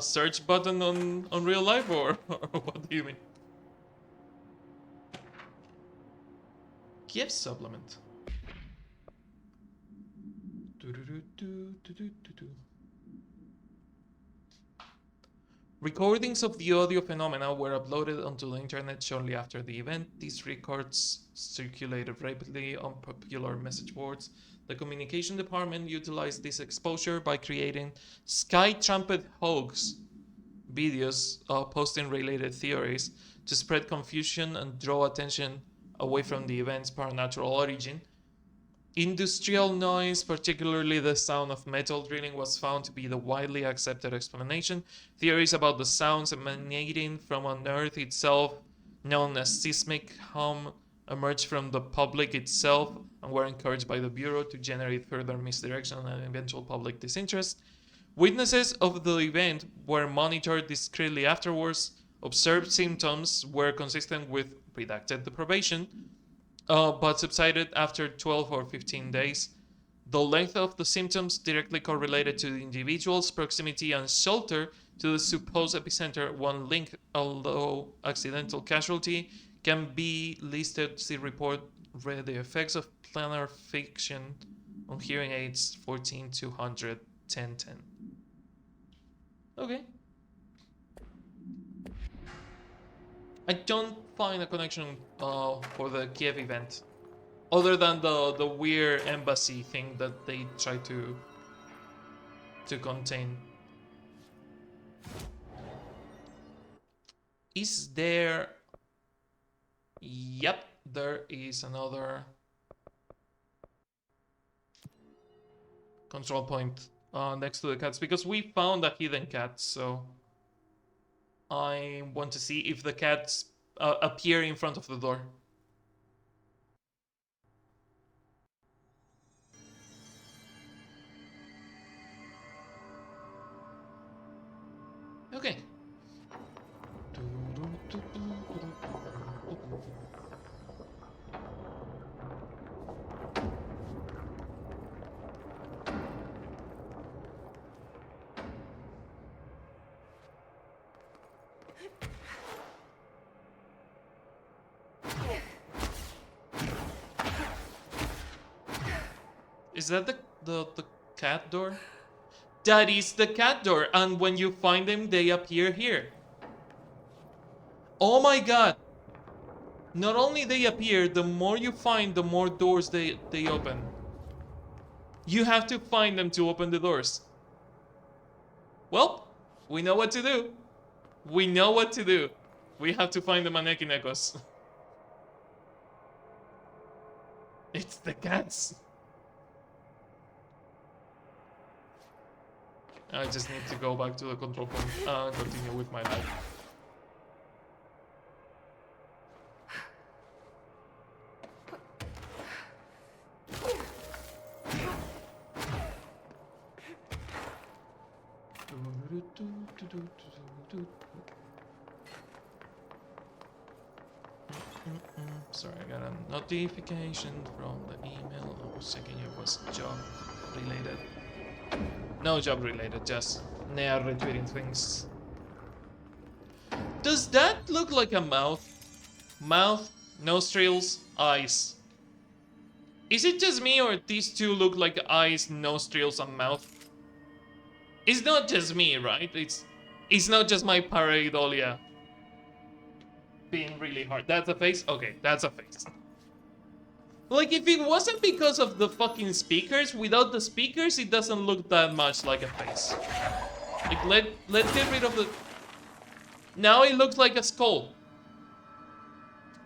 search button on real life, or what do you mean? Gift supplement. Recordings of the audio phenomena were uploaded onto the internet shortly after the event. These records circulated rapidly on popular message boards. The communication department utilized this exposure by creating Sky Trumpet hoax videos posting related theories to spread confusion and draw attention away from the event's supernatural origin. Industrial noise, particularly the sound of metal drilling, was found to be the widely accepted explanation. Theories about the sounds emanating from on Earth itself, known as seismic hum, emerged from the public itself and were encouraged by the Bureau to generate further misdirection and eventual public disinterest. Witnesses of the event were monitored discreetly afterwards. Observed symptoms were consistent with redacted deprivation, but subsided after 12 or 15 days. The length of the symptoms directly correlated to the individual's proximity and shelter to the supposed epicenter. One link, although accidental casualty, can be listed. See report read the effects of planar fiction on hearing aids 14200 1010. Okay. I don't find a connection for the Kiev event, other than the weird embassy thing that they try to contain. Is there? Yep, there is another control point next to the cats, because we found a hidden cat, so I want to see if the cats appear in front of the door. Okay. Is that the cat door? That is the cat door, and when you find them, they appear here. Oh my god! Not only they appear, the more you find, the more doors they open. You have to find them to open the doors. Well, we know what to do. We know what to do. We have to find the Maneki Nekos. It's the cats. I just need to go back to the control point and continue with my life. Sorry, I got a notification from the email. I was checking it was job related. No job related, just Nea retweeting things. Does that look like a mouth? Mouth, nostrils, eyes. Is it just me or these two look like eyes, nostrils, and mouth? It's not just me, right? It's not just my pareidolia being really hard. That's a face? Okay, that's a face. Like, if it wasn't because of the fucking speakers, without the speakers, it doesn't look that much like a face. Like, let's get rid of the... Now it looks like a skull.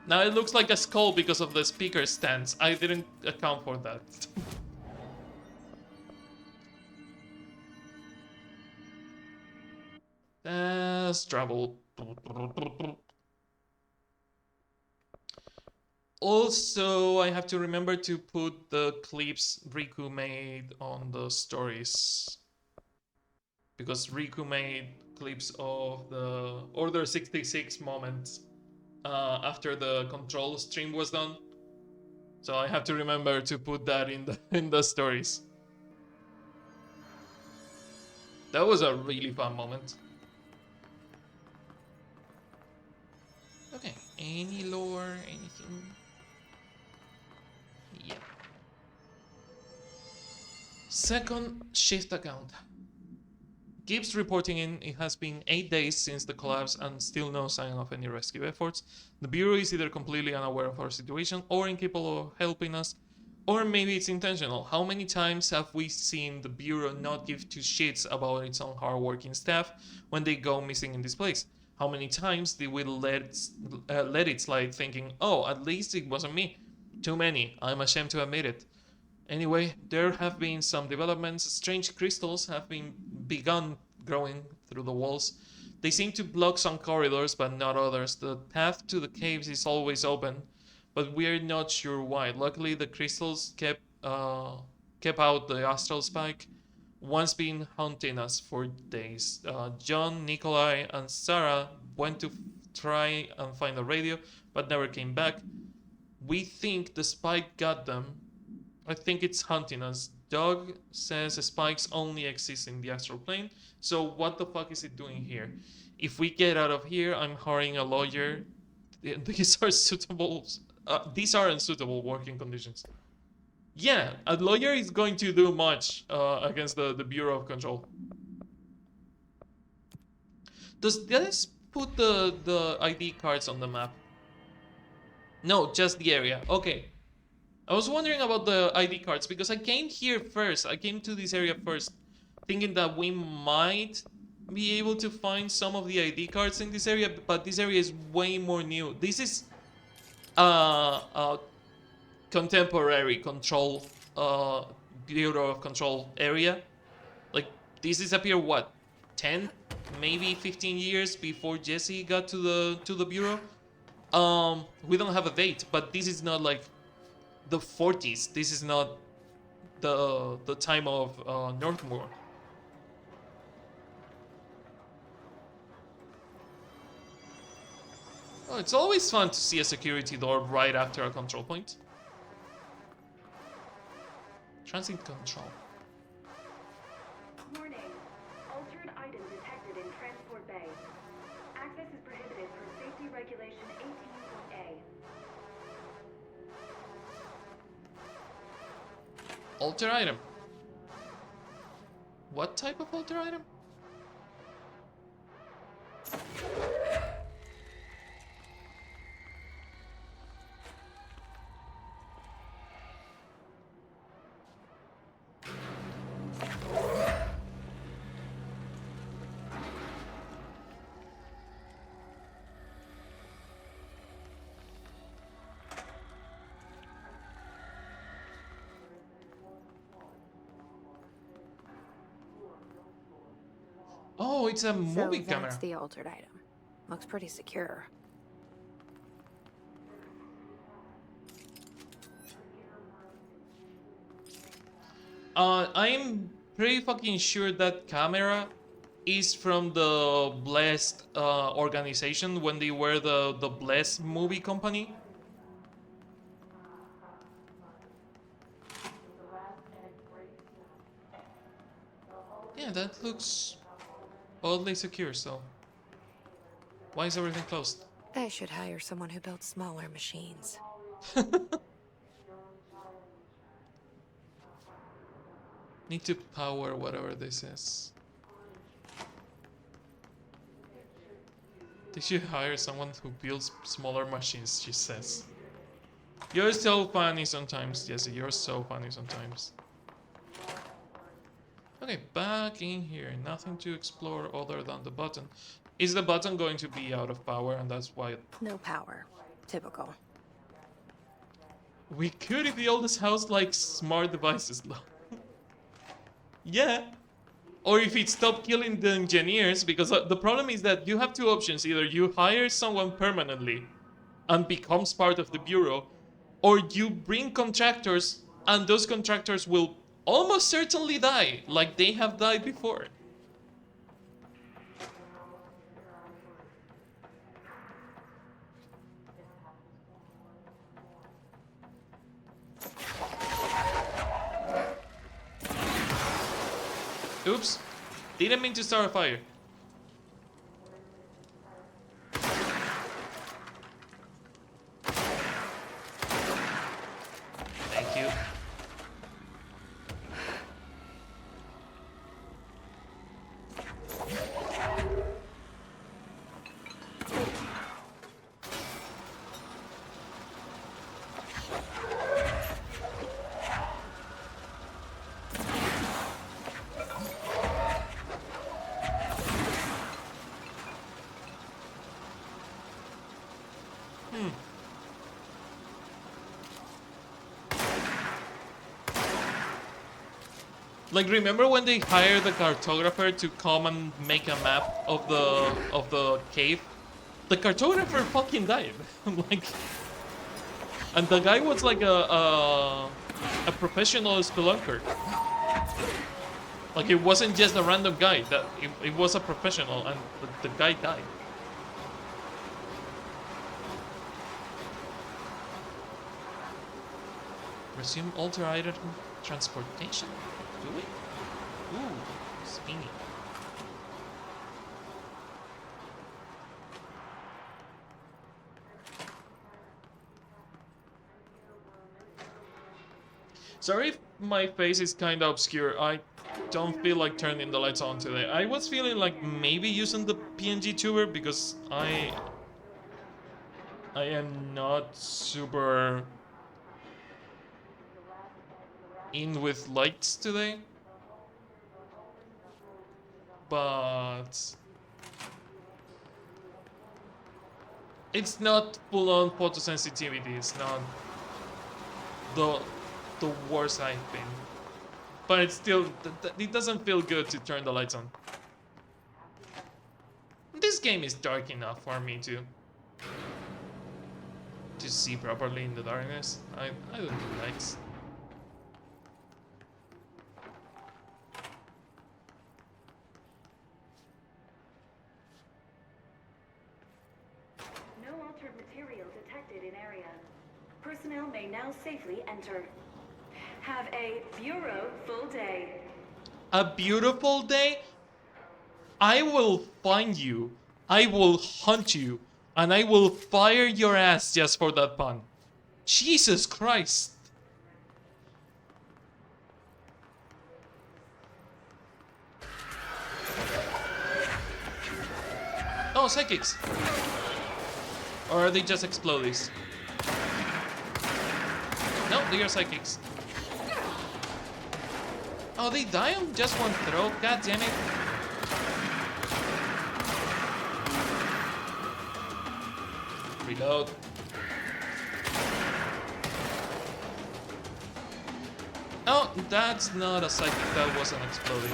Now it looks like a skull because of the speaker stands. I didn't account for that. Travel. Also, I have to remember to put the clips Riku made on the stories. Because Riku made clips of the Order 66 moment after the control stream was done. So I have to remember to put that in the stories. That was a really fun moment. Okay, any lore, anything? Yeah. Second shift account. Gibbs reporting in, it has been 8 days since the collapse and still no sign of any rescue efforts. The Bureau is either completely unaware of our situation or incapable of helping us, or maybe it's intentional. How many times have we seen the Bureau not give two shits about its own hard-working staff when they go missing in this place? How many times did we let it slide thinking, oh, at least it wasn't me? Too many. I'm ashamed to admit it. Anyway, there have been some developments. Strange crystals have begun growing through the walls. They seem to block some corridors, but not others. The path to the caves is always open, but we're not sure why. Luckily, the crystals kept out the astral spike. Once been haunting us for days. John, Nikolai, and Sarah went to try and find the radio, but never came back. We think the spike got them. I think it's hunting us. Doug says spikes only exist in the astral plane, so what the fuck is it doing here? If we get out of here, I'm hiring a lawyer. These are unsuitable working conditions. Yeah, a lawyer is going to do much against the Bureau of Control. Does this put the ID cards on the map? No, just the area. Okay. I was wondering about the ID cards because I came here first. I came to this area first, thinking that we might be able to find some of the ID cards in this area, but this area is way more new. This is contemporary control Bureau of Control area. Like, this disappeared what, 10 maybe 15 years before Jesse got to the Bureau. We don't have a date, but this is not like the 40s. This is not the time of Northmoor. Oh, it's always fun to see a security door right after a control point. Transit control. Warning. Altered item detected in Transport Bay. Access is prohibited per Safety Regulation 18.A. Alter item. What type of alter item? Oh, it's a movie So camera. that's the altered item. Looks pretty secure. I'm pretty fucking sure that camera is from the Blessed organization when they were the Blessed movie company. Yeah, that looks oddly secure, so why is everything closed? I should hire someone who builds smaller machines. Need to power whatever this is. They should hire someone who builds smaller machines, she says. You're so funny sometimes, Jesse. You're so funny sometimes. Okay, back in here. Nothing to explore other than the button. Is the button going to be out of power and that's why... No power. Typical. We could if the oldest house like smart devices. Yeah. Or if it stopped killing the engineers, because the problem is that you have two options. Either you hire someone permanently and becomes part of the bureau, or you bring contractors and those contractors will almost certainly die, like they have died before. Oops. Didn't mean to start a fire. Thank you. Like, remember when they hired the cartographer to come and make a map of the cave? The cartographer fucking died. Like, and the guy was like a professional spelunker. Like, it wasn't just a random guy. That it was a professional, and the guy died. Resume alter item transportation. Do we? Ooh, spinny. Sorry if my face is kind of obscure. I don't feel like turning the lights on today. I was feeling like maybe using the PNG tuber because I am not super in with lights today, but it's not full-on photosensitivity. It's not the worst I've been, but it's still it doesn't feel good to turn the lights on. This game is dark enough for me to see properly in the darkness. I don't do lights. Personnel may now safely enter. Have a bureau full day. A beautiful day? I will find you, I will hunt you, and I will fire your ass just for that pun. Jesus Christ. Oh, psychics! Or are they just explodies? No, they are psychics. Oh, they die on just one throw? God damn it. Reload. Oh, that's not a psychic, that was an exploding.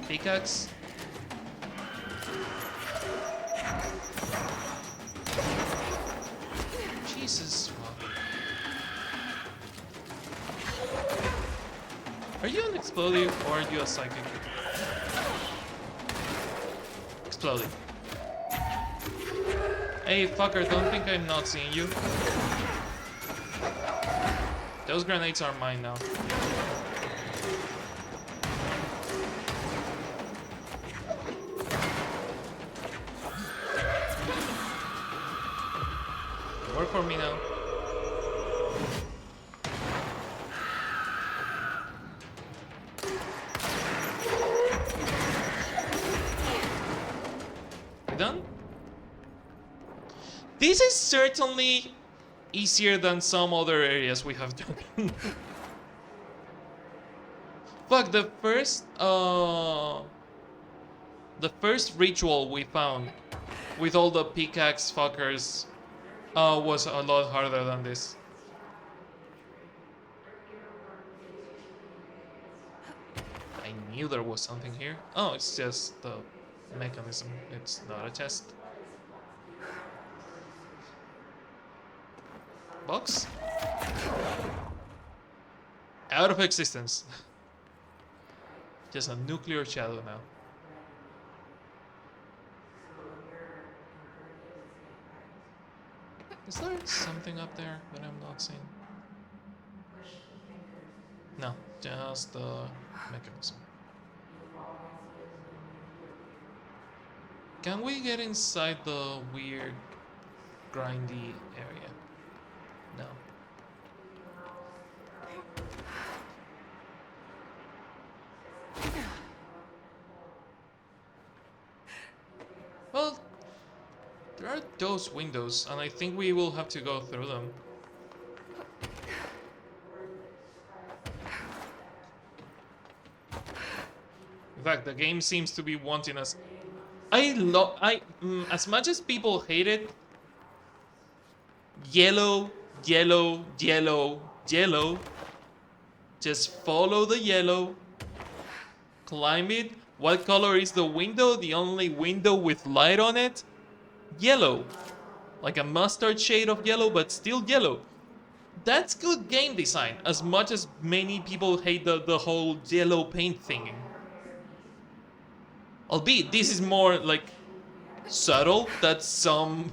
Pickaxe. Jesus. Are you an explosive or are you a psychic? Exploding. Hey fucker, don't think I'm not seeing you. Those grenades are mine now. Work for me now. We done? This is certainly easier than some other areas we have done. Fuck, the first ritual we found with all the pickaxe fuckers was a lot harder than this. I knew there was something here. Oh, it's just the mechanism. It's not a test. Box? Out of existence. Just a nuclear shadow now. Is there something up there that I'm not seeing? No, just the mechanism. Can we get inside the weird grindy area? No. Well, there are those windows, and I think we will have to go through them. In fact, the game seems to be wanting us. As much as people hate it, yellow, yellow, yellow, yellow. Just follow the yellow. Climb it. What color is the window? The only window with light on it? Yellow. Like a mustard shade of yellow, but still yellow. That's good game design, as much as many people hate the whole yellow paint thing. Albeit, this is more like subtle than some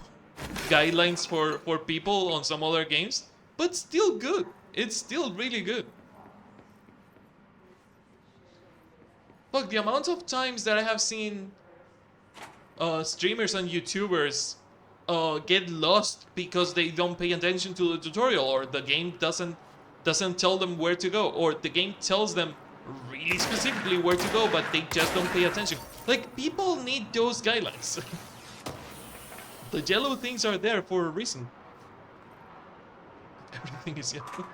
guidelines for people on some other games, but still good. It's still really good. Look, the amount of times that I have seen streamers and YouTubers get lost because they don't pay attention to the tutorial, or the game doesn't tell them where to go, or the game tells them really specifically where to go, but they just don't pay attention. Like, people need those guidelines. The yellow things are there for a reason. Everything is yellow.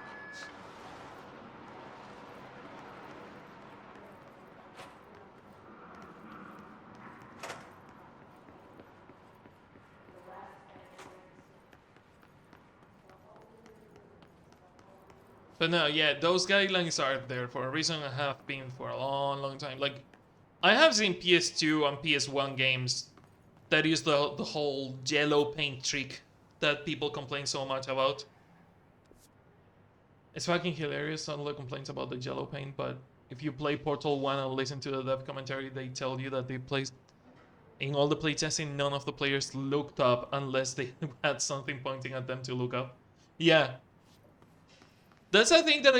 But no, yeah, those guidelines are there for a reason and have been for a long, long time. Like, I have seen PS2 and PS1 games that use the whole yellow paint trick that people complain so much about. It's fucking hilarious, all the complaints about the yellow paint, but if you play Portal 1 and listen to the dev commentary, they tell you that they placed... In all the playtesting, none of the players looked up unless they had something pointing at them to look up. Yeah. That's a thing that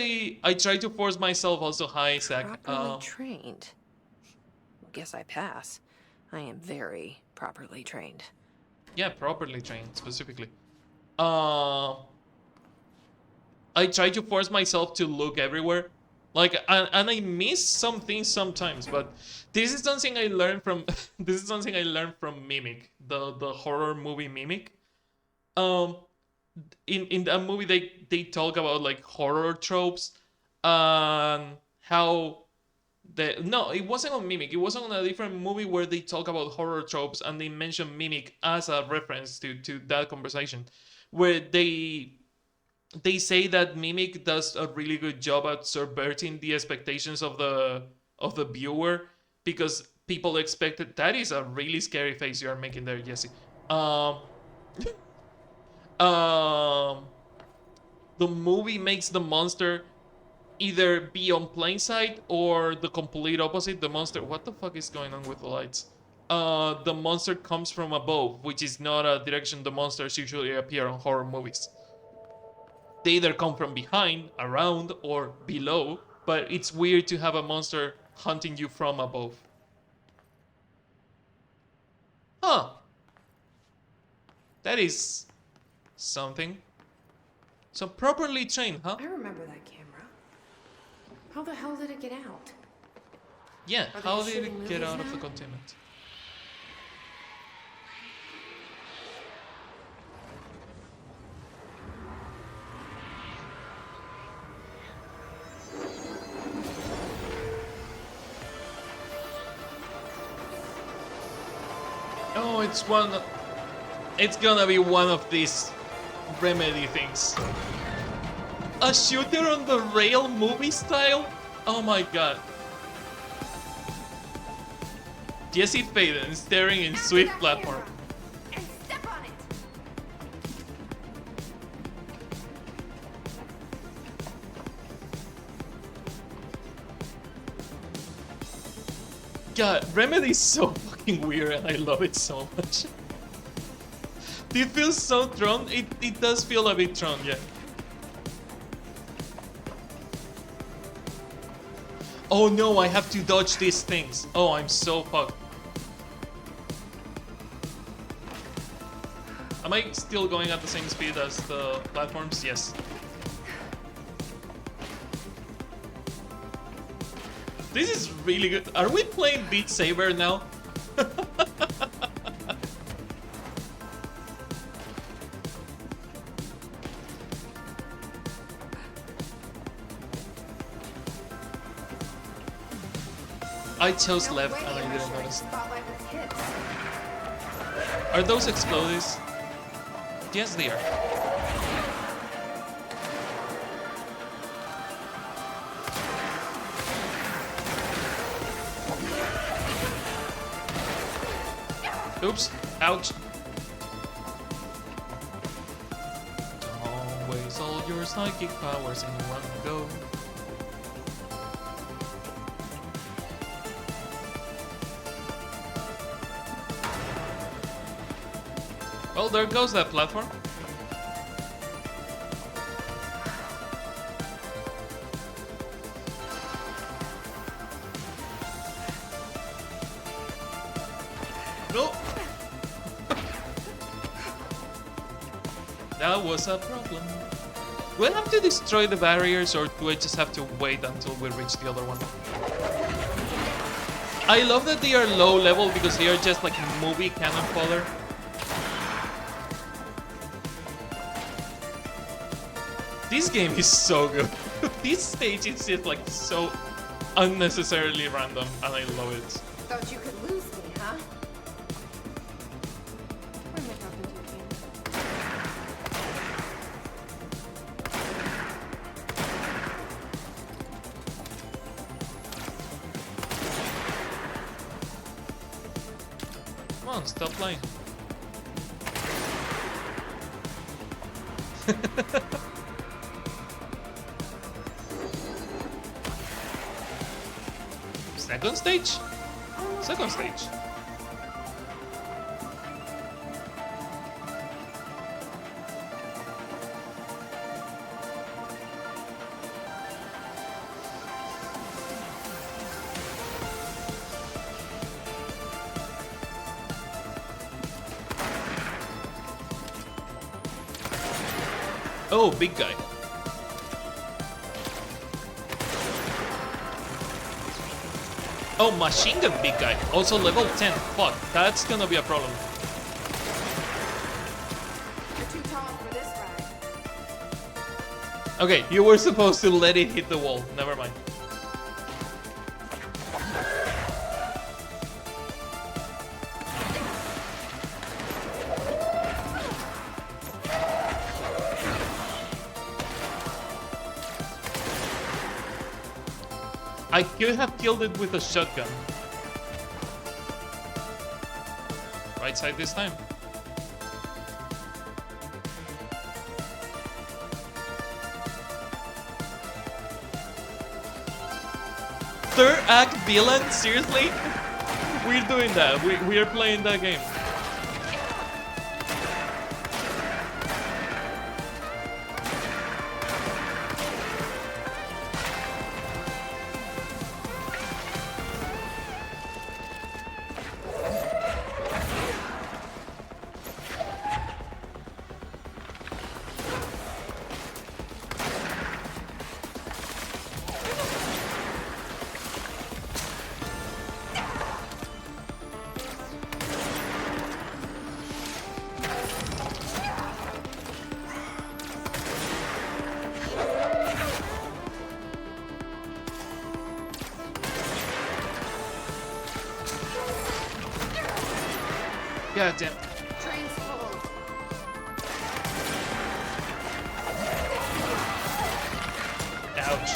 I try to force myself also. Hi, Zach. Properly trained. Guess I pass. I am very properly trained. Yeah, properly trained, specifically. I try to force myself to look everywhere, Like, and I miss some things sometimes, but this is something I learned from this is something I learned from Mimic, the horror movie Mimic. Um, in that movie they talk about like horror tropes and how no, it wasn't on Mimic. It was on a different movie where they talk about horror tropes and they mention Mimic as a reference to that conversation, where they say that Mimic does a really good job at subverting the expectations of the viewer because people expected that is a really scary face you are making there, Jesse. Um, the movie makes the monster either be on plain sight or the complete opposite. The monster, what the fuck is going on with the lights? The monster comes from above, which is not a direction the monsters usually appear on horror movies. They either come from behind, around, or below, but it's weird to have a monster hunting you from above. Huh. That is something. So properly trained, huh? I remember that camera. How the hell did it get out? Yeah, Are they how just did shooting it get movies out of the now? containment? Oh, it's gonna be one of these Remedy things. A shooter on the rail movie style? Oh my god. Jesse Faden staring in swift platform. And step on it! God, Remedy is so fucking weird and I love it so much. It feels so Tron. It does feel a bit Tron, yeah. Oh no, I have to dodge these things. Oh, I'm so fucked. Am I still going at the same speed as the platforms? Yes. This is really good. Are we playing Beat Saber now? I chose left and I didn't notice. Are those explosives? Yes, they are. Oops. Ouch. Don't waste all your psychic powers in one go. Well, there goes that platform. No! That was a problem. We'll have to destroy the barriers, or do I just have to wait until we reach the other one? I love that they are low level because they are just like movie cannon fodder. This game is so good. This stage is just like so unnecessarily random and I love it. Thought you could lose me, huh? What am I talking to again? Come on, stop playing. Second stage? Second stage. Oh, big guy. Oh, machine gun big guy. Also level 10. Fuck, that's gonna be a problem. You're too tall for this ride. Okay, you were supposed to let it hit the wall. Never mind. I could have killed it with a shotgun. Right side this time. Third act villain? Seriously? We're doing that. We are playing that game. God damn. Train's full. Ouch.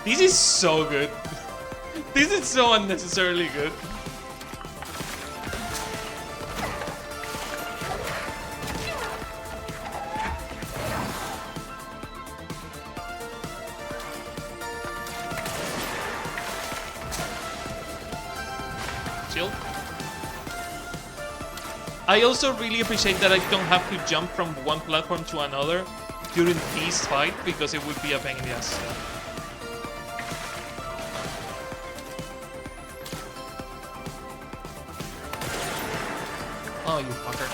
This is so good. This is so unnecessarily good. Chill. I also really appreciate that I don't have to jump from one platform to another during this fight because it would be a pain in the ass. Oh, you fucker.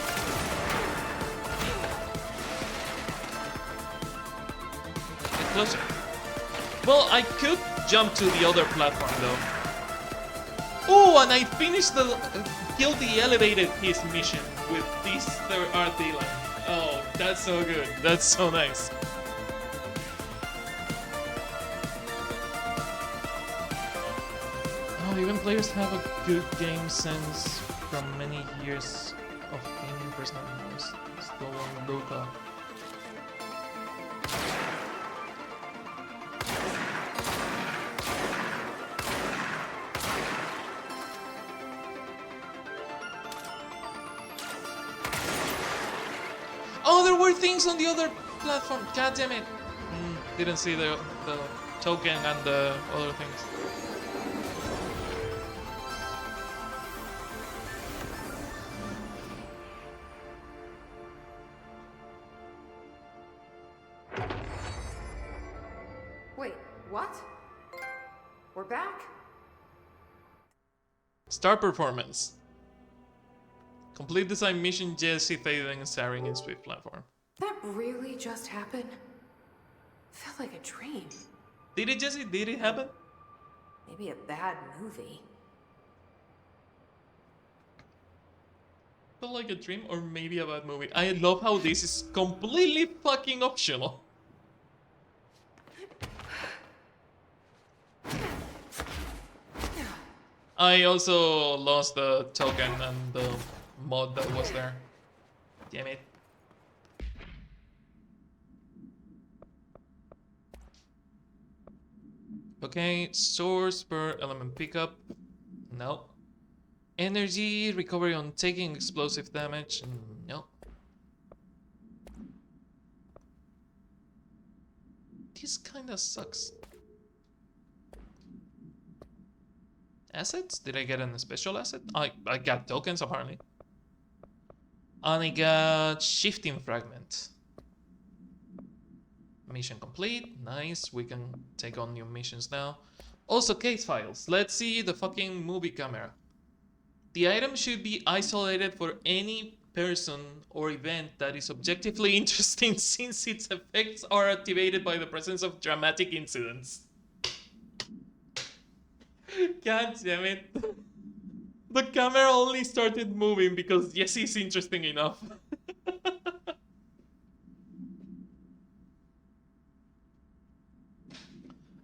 Get closer. Well, I could jump to the other platform though. Oh, and I finished the kill the elevated his mission with this third RT line. Oh, that's so good. That's so nice. Oh, even players have a good game sense from many years of gaming personalities. Still on Luca. Oh, there were things on the other platform. God damn it. Didn't see the token and the other things. Wait, what? We're back? Star performance. Complete design mission Jesse Faden starring in Swift platform. That really just happened? Felt like a dream. Did it, Jesse? Did it happen? Maybe a bad movie. Felt like a dream or maybe a bad movie. I love how this is completely fucking optional. I also lost the token and the mod that was there. Damn it. Okay, source per element pickup. No. Energy recovery on taking explosive damage. No. This kinda sucks. Assets? Did I get a special asset? I got tokens apparently. And I got shifting fragment. Mission complete. Nice. We can take on new missions now. Also case files. Let's see the fucking movie camera. The item should be isolated for any person or event that is objectively interesting since its effects are activated by the presence of dramatic incidents. God damn it. The camera only started moving because Jesse's interesting enough.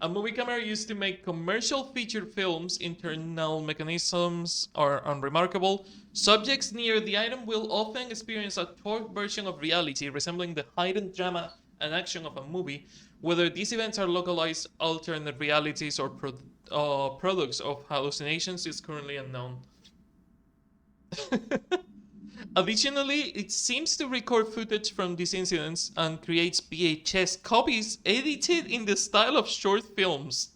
A movie camera used to make commercial feature films. Internal mechanisms are unremarkable. Subjects near the item will often experience a torqued version of reality, resembling the heightened drama and action of a movie. Whether these events are localized alternate realities or products of hallucinations is currently unknown. Additionally, it seems to record footage from these incidents and creates VHS copies edited in the style of short films.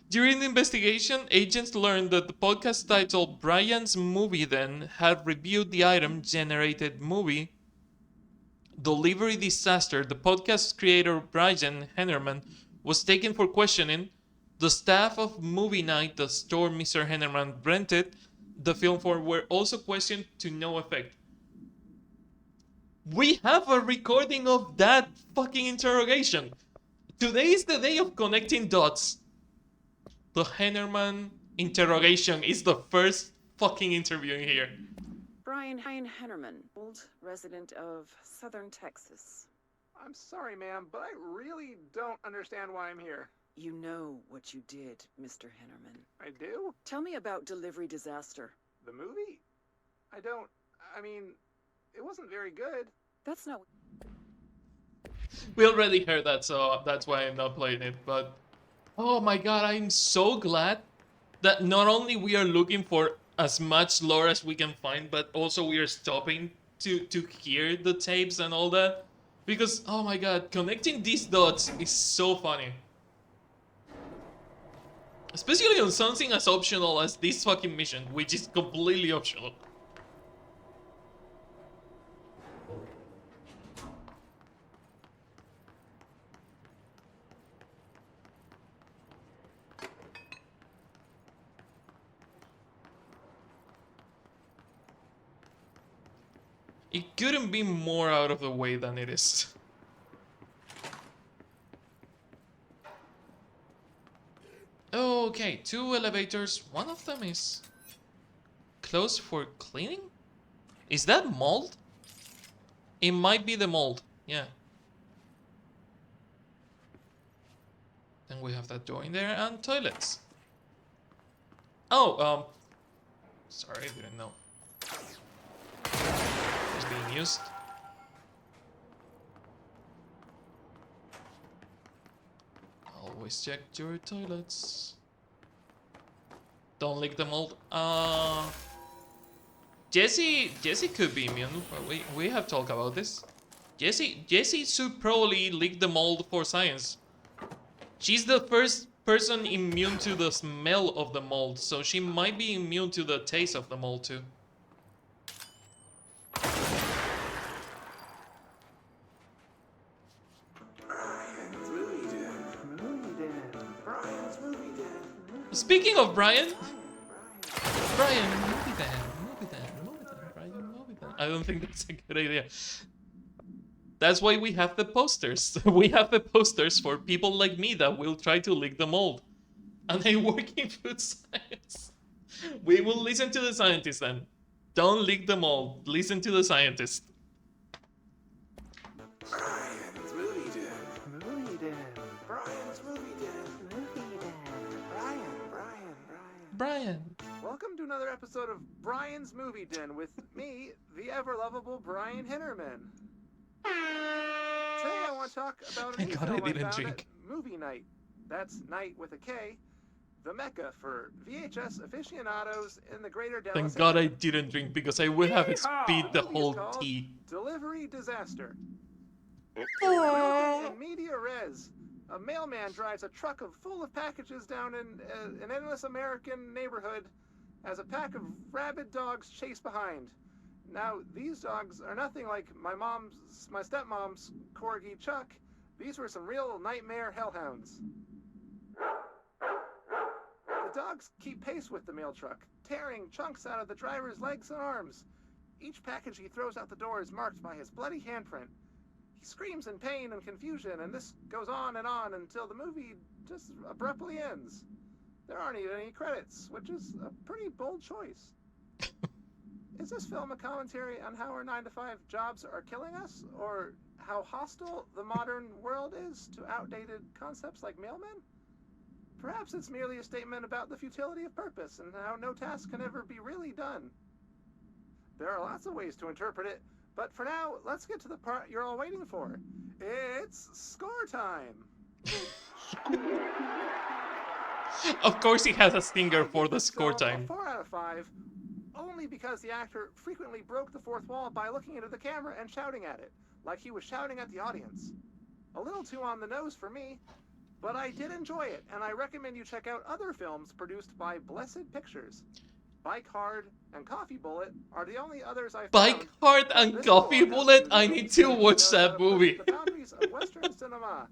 During the investigation, agents learned that the podcast title Brian's Movie Den had reviewed the item generated movie Delivery Disaster. The podcast creator Brian Hennerman was taken for questioning. The staff of Movie Night, the store Mr. Hennerman rented the film for, were also questioned to no effect. We have a recording of that fucking interrogation. Today is the day of connecting dots. The Hennerman interrogation is the first fucking interview here. Brian Hennerman, old resident of southern Texas. I'm sorry, ma'am, but I really don't understand why I'm here. You know what you did, Mr. Hennerman. I do? Tell me about Delivery Disaster. The movie? I mean, it wasn't very good. That's not... We already heard that, so that's why I'm not playing it, but... Oh my god, I'm so glad that not only we are looking for as much lore as we can find, but also we are stopping to hear the tapes and all that. Because, oh my god, connecting these dots is so funny. Especially on something as optional as this fucking mission, which is completely optional. It couldn't be more out of the way than it is. Okay, 2 elevators. One of them is closed for cleaning? Is that mold? It might be the mold, yeah. Then we have that door in there and toilets. Oh, sorry, didn't know. It's being used. Always check your toilets. Don't lick the mold. Jesse could be immune, but we have talked about this. Jesse should probably lick the mold for science. She's the first person immune to the smell of the mold, so she might be immune to the taste of the mold too. Speaking of Brian, Brian, movie then. Brian, movie then. I don't think that's a good idea. That's why we have the posters. We have the posters for people like me that will try to lick the mold. And I work in food science. We will listen to the scientist then. Don't lick the mold. Listen to the scientist. Brian's Movie Den. Movie Den. Brian's Movie Den. Movie Den. Brian. Welcome to another episode of Brian's Movie Den with me, the ever-lovable Brian Hennerman. Today I want to talk about a Thank new God I film I didn't found drink. at Movie Night. That's night with a K. The mecca for VHS aficionados in the greater Dallas Thank God I area. didn't drink because I would have speed the Movie is whole called tea. Delivery Disaster. In media res, a mailman drives a truck full of packages down in an endless American neighborhood as a pack of rabid dogs chase behind. Now, these dogs are nothing like my stepmom's corgi Chuck. These were some real nightmare hellhounds. The dogs keep pace with the mail truck, tearing chunks out of the driver's legs and arms. Each package he throws out the door is marked by his bloody handprint. He screams in pain and confusion, and this goes on until the movie just abruptly ends. There aren't even any credits, which is a pretty bold choice. Is this film a commentary on how our 9-to-5 jobs are killing us, or how hostile the modern world is to outdated concepts like mailmen? Perhaps it's merely a statement about the futility of purpose and how no task can ever be really done. There are lots of ways to interpret it, but for now, let's get to the part you're all waiting for. It's score time! Of course he has a stinger for the This score film a time. 4 out of 5, only because the actor frequently broke the fourth wall by looking into the camera and shouting at it, like he was shouting at the audience. A little too on the nose for me, but I did enjoy it, and I recommend you check out other films produced by Blessed Pictures. Bike Hard and Coffee Bullet are the only others I've Bike found. Hard and This Coffee film has Bullet, I studios need to that watch know how that to push movie. The boundaries of Western cinema.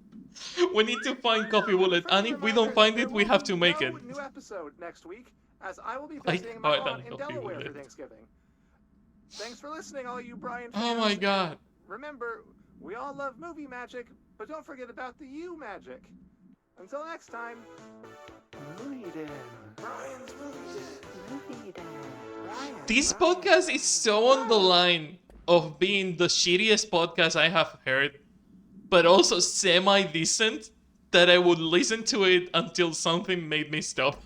We need to find Coffee Bullet, and if we don't find it, we have to make it. New episode next week, as I will be Bike visiting my Hard aunt and in Coffee Delaware for Bullet. Thanksgiving. Thanks for listening, all you Brian Oh fans. my god. Remember, we all love movie magic, but don't forget about the you magic. Until next time, Movie Den. Brian's Movie Den. This podcast is so on the line of being the shittiest podcast I have heard, but also semi-decent, that I would listen to it until something made me stop.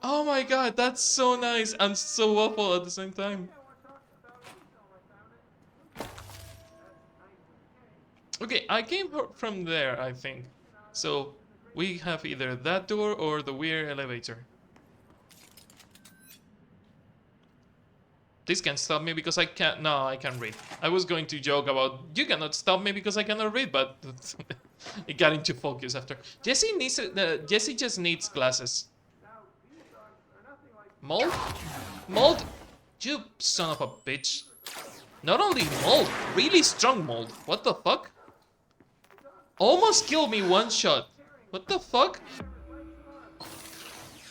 Oh my god, that's so nice and so awful at the same time. Okay, I came from there, I think. So, we have either that door or the weird elevator. This can stop me because I can't. No, I can read. I was going to joke about you cannot stop me because I cannot read, but it got into focus after. Jesse needs. Jesse just needs glasses. Mold? Mold? You son of a bitch. Not only mold, really strong mold. What the fuck? Almost killed me one shot. What the fuck?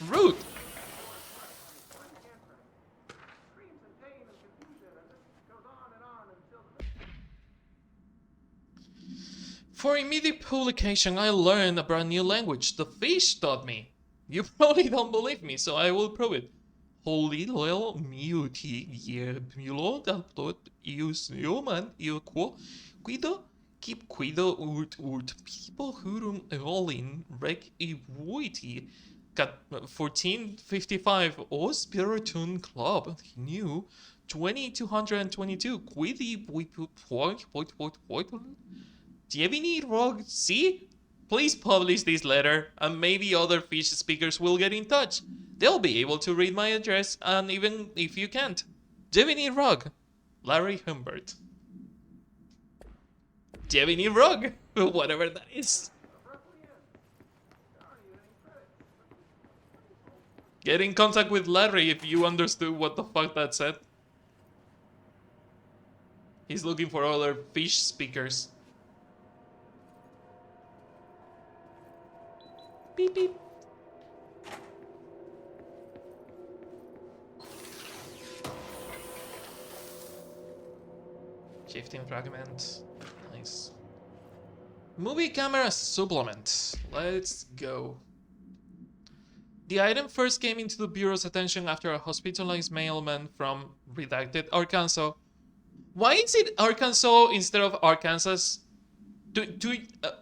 Rude. For immediate publication, I learned a brand new language. The fish taught me. You probably don't believe me, so I will prove it. Holy loyal muti yemulo daltot ius human iuquo quido keep quido urt people hurum eolin rec ivuiti cat 1455 o spiritun club new 2222 quidi point Jevini Rog, see? Please publish this letter, and maybe other fish speakers will get in touch. They'll be able to read my address, and even if you can't. Jevini Rog, Larry Humbert. Jevini Rog, whatever that is. Get in contact with Larry if you understood what the fuck that said. He's looking for other fish speakers. Beep beep. Shifting fragment. Nice. Movie camera supplement. Let's go. The item first came into the Bureau's attention after a hospitalized mailman from redacted Arkansas. Why is it Arkansas instead of Arkansas?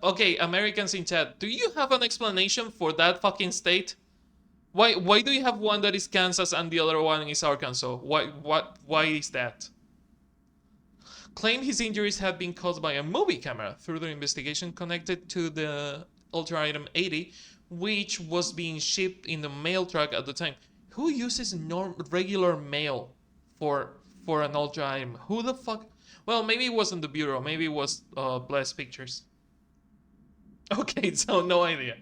Okay, Americans in chat, do you have an explanation for that fucking state? Why do you have one that is Kansas and the other one is Arkansas? Why is that? Claimed his injuries had been caused by a movie camera. Further investigation connected to the Ultra Item 80, which was being shipped in the mail truck at the time. Who uses regular mail for an Ultra Item? Who the fuck? Well, maybe it wasn't the Bureau. Maybe it was Blessed Pictures. Okay, so no idea.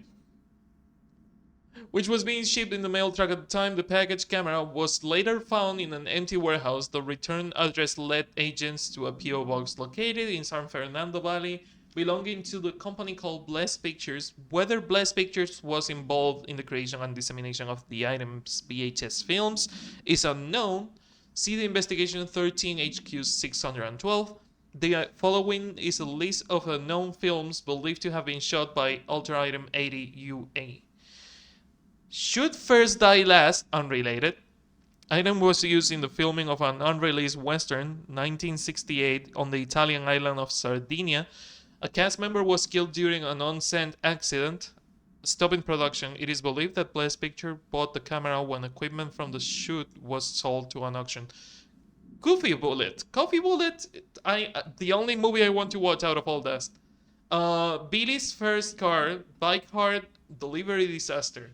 Which was being shipped in the mail truck at the time. The package camera was later found in an empty warehouse. The return address led agents to a P.O. box located in San Fernando Valley, belonging to the company called Bless Pictures. Whether Bless Pictures was involved in the creation and dissemination of the items VHS films is unknown. See the investigation 13 HQ 612. The following is a list of unknown films believed to have been shot by Alter Item 80 UA. Shoot First Die Last, unrelated. Item was used in the filming of an unreleased western, 1968, on the Italian island of Sardinia. A cast member was killed during an on-set accident. Stopping production, it is believed that Bless Picture bought the camera when equipment from the shoot was sold to an auction. Coffee Bullet, the only movie I want to watch out of all that. Billy's first car, bike hard, delivery disaster.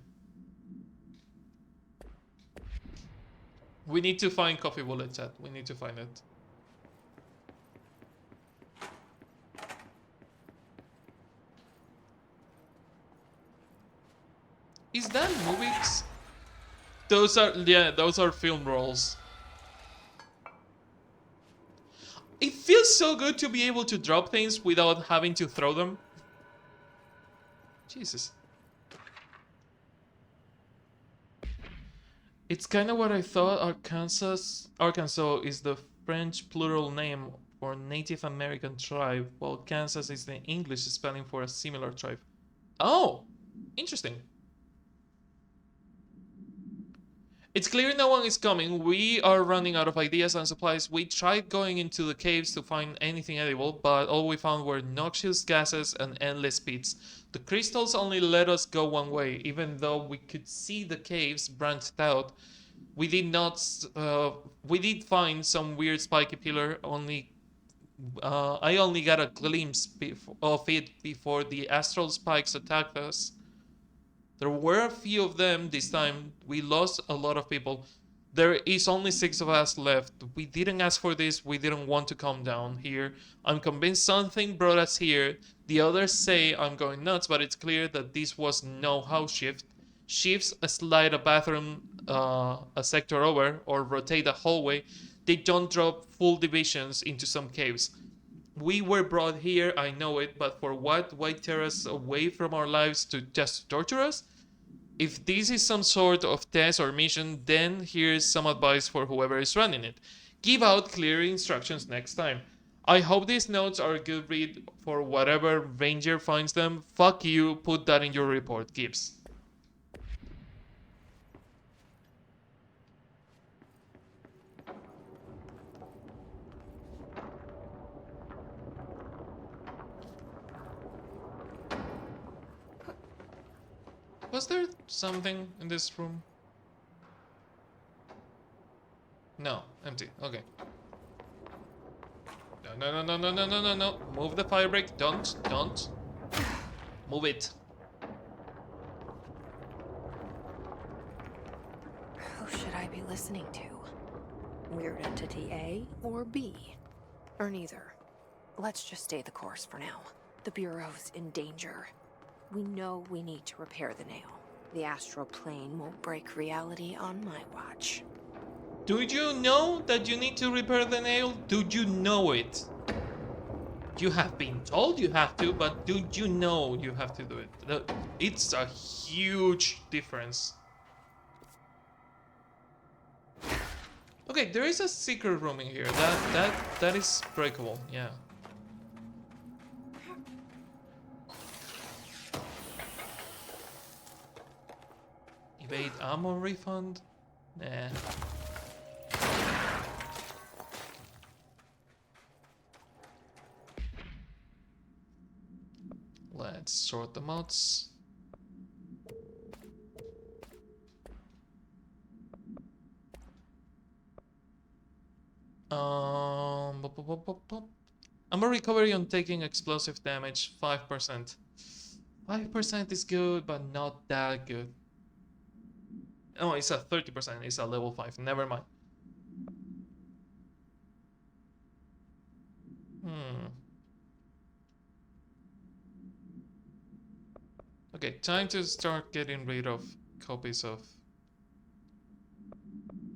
We need to find Coffee Bullet, chat. We need to find it. Is that movies? Those are film rolls. It feels so good to be able to drop things without having to throw them. Jesus. It's kind of what I thought. Arkansas is the French plural name for Native American tribe, while Kansas is the English spelling for a similar tribe. Oh, interesting. It's clear no one is coming. We are running out of ideas and supplies. We tried going into the caves to find anything edible, but all we found were noxious gases and endless pits. The crystals only let us go one way, even though we could see the caves branched out. We did find some weird spiky pillar. I only got a glimpse of it before the astral spikes attacked us. There were a few of them this time. We lost a lot of people. There is only 6 of us left. We didn't ask for this. We didn't want to come down here. I'm convinced something brought us here. The others say I'm going nuts, but it's clear that this was no house shift. Shifts slide a bathroom a sector over or rotate a hallway. They don't drop full divisions into some caves. We were brought here, I know it, but for what? Why tear us away from our lives to just torture us? If this is some sort of test or mission, then here's some advice for whoever is running it. Give out clear instructions next time. I hope these notes are a good read for whatever ranger finds them. Fuck you, put that in your report, Gibbs. Was there something in this room? No, empty. Okay. No. Move the fire break. Don't. Move it. Who should I be listening to? Weird Entity A or B? Or neither? Let's just stay the course for now. The Bureau's in danger. We know we need to repair the nail. The astral plane won't break reality on my watch. Do you know that you need to repair the nail? Do you know it? You have been told you have to, but do you know you have to do it? It's a huge difference. Okay, there is a secret room in here. That is breakable, yeah. Evade ammo refund? Nah. Let's sort the mods. Ammo recovery on taking explosive damage, 5%. 5% is good, but not that good. Oh, it's a 30%. It's a level 5. Never mind. Okay, time to start getting rid of copies of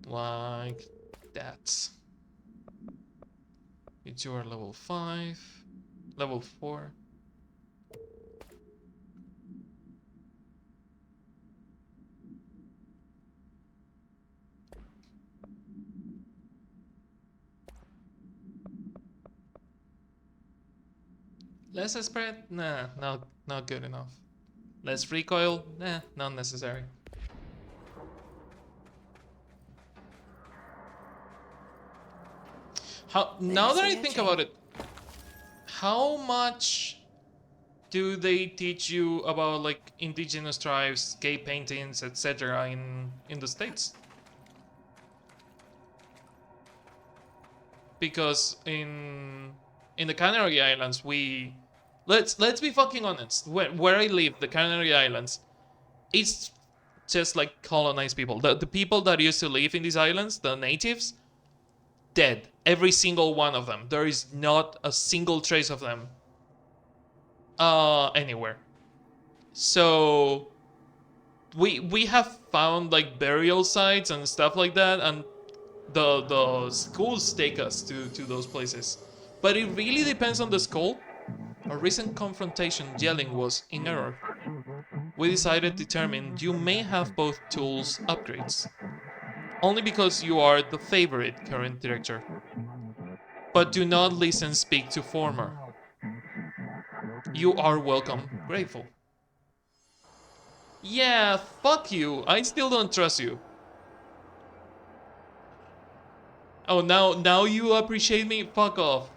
like that. You two are level 5, level 4. Less spread? Nah, not good enough. Less recoil? Nah, not necessary. Now that I think about it, how much do they teach you about like indigenous tribes, gay paintings, etc. in the States? Because in the Canary Islands, let's be fucking honest. Where I live, the Canary Islands, it's just like colonized people. The people that used to live in these islands, the natives, dead. Every single one of them. There is not a single trace of them anywhere. So we have found like burial sites and stuff like that, and the schools take us to those places. But it really depends on the school. A recent confrontation yelling was in error. We decided determined you may have both tools upgrades. Only because you are the favorite current director. But do not listen speak to former. You are welcome, grateful. Yeah, fuck you. I still don't trust you. Oh, now you appreciate me? Fuck off.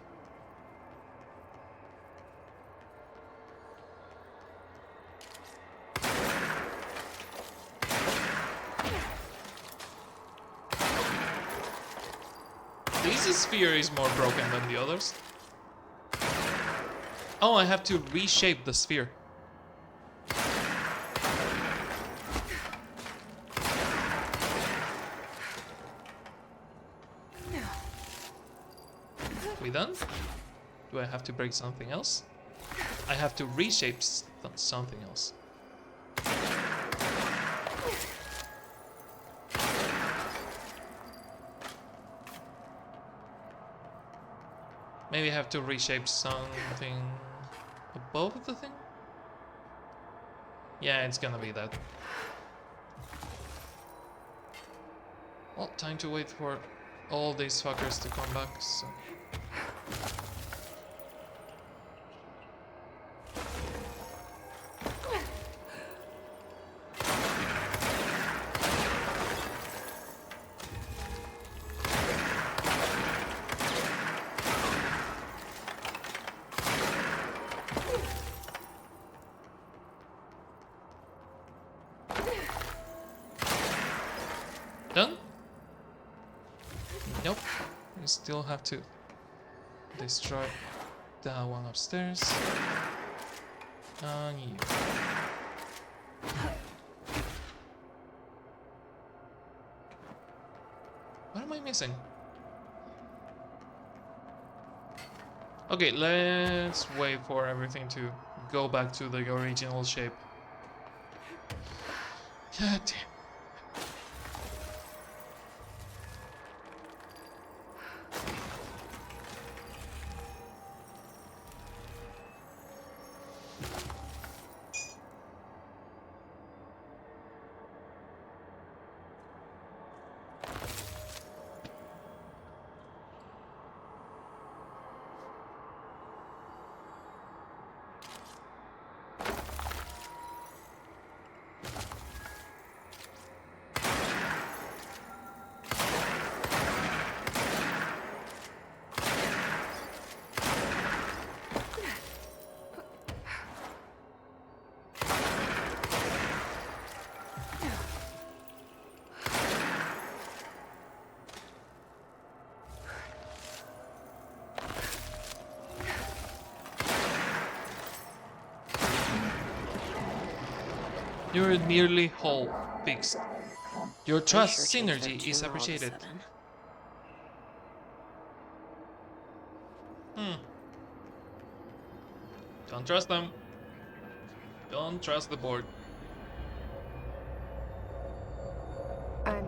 This sphere is more broken than the others. Oh, I have to reshape the sphere. We done? Do I have to break something else? I have to reshape something else. Maybe I have to reshape something above the thing? Yeah, it's gonna be that. Well, time to wait for all these fuckers to come back, so... Done? Nope. We still have to destroy that one upstairs. And you. What am I missing? Okay, let's wait for everything to go back to the original shape. God damn. You're nearly whole, fixed. Your trust synergy is appreciated. Don't trust them. Don't trust the board. I'm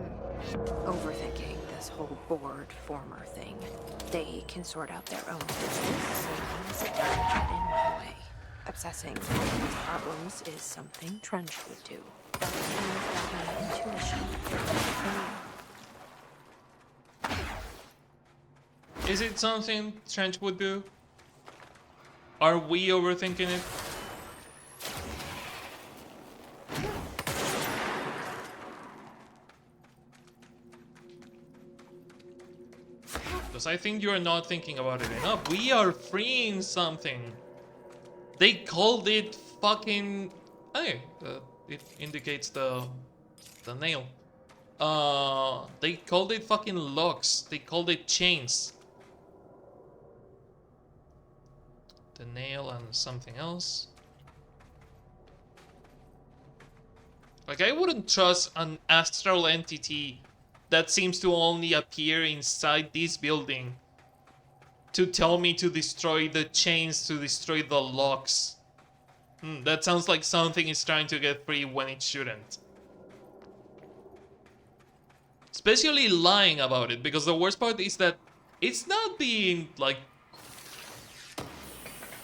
overthinking this whole board former thing. They can sort out their own business, so long as it doesn't get in my way. Obsessing over these problems is something Trench would do. That's my intuition. Is it something Trench would do? Are we overthinking it? Because I think you're not thinking about it enough. We are freeing something. They called it fucking... Hey, it indicates the nail. They called it fucking locks. They called it chains. The nail and something else. Like, I wouldn't trust an astral entity that seems to only appear inside this building to tell me to destroy the chains, to destroy the locks. That sounds like something is trying to get free when it shouldn't. Especially lying about it, because the worst part is that it's not being, like,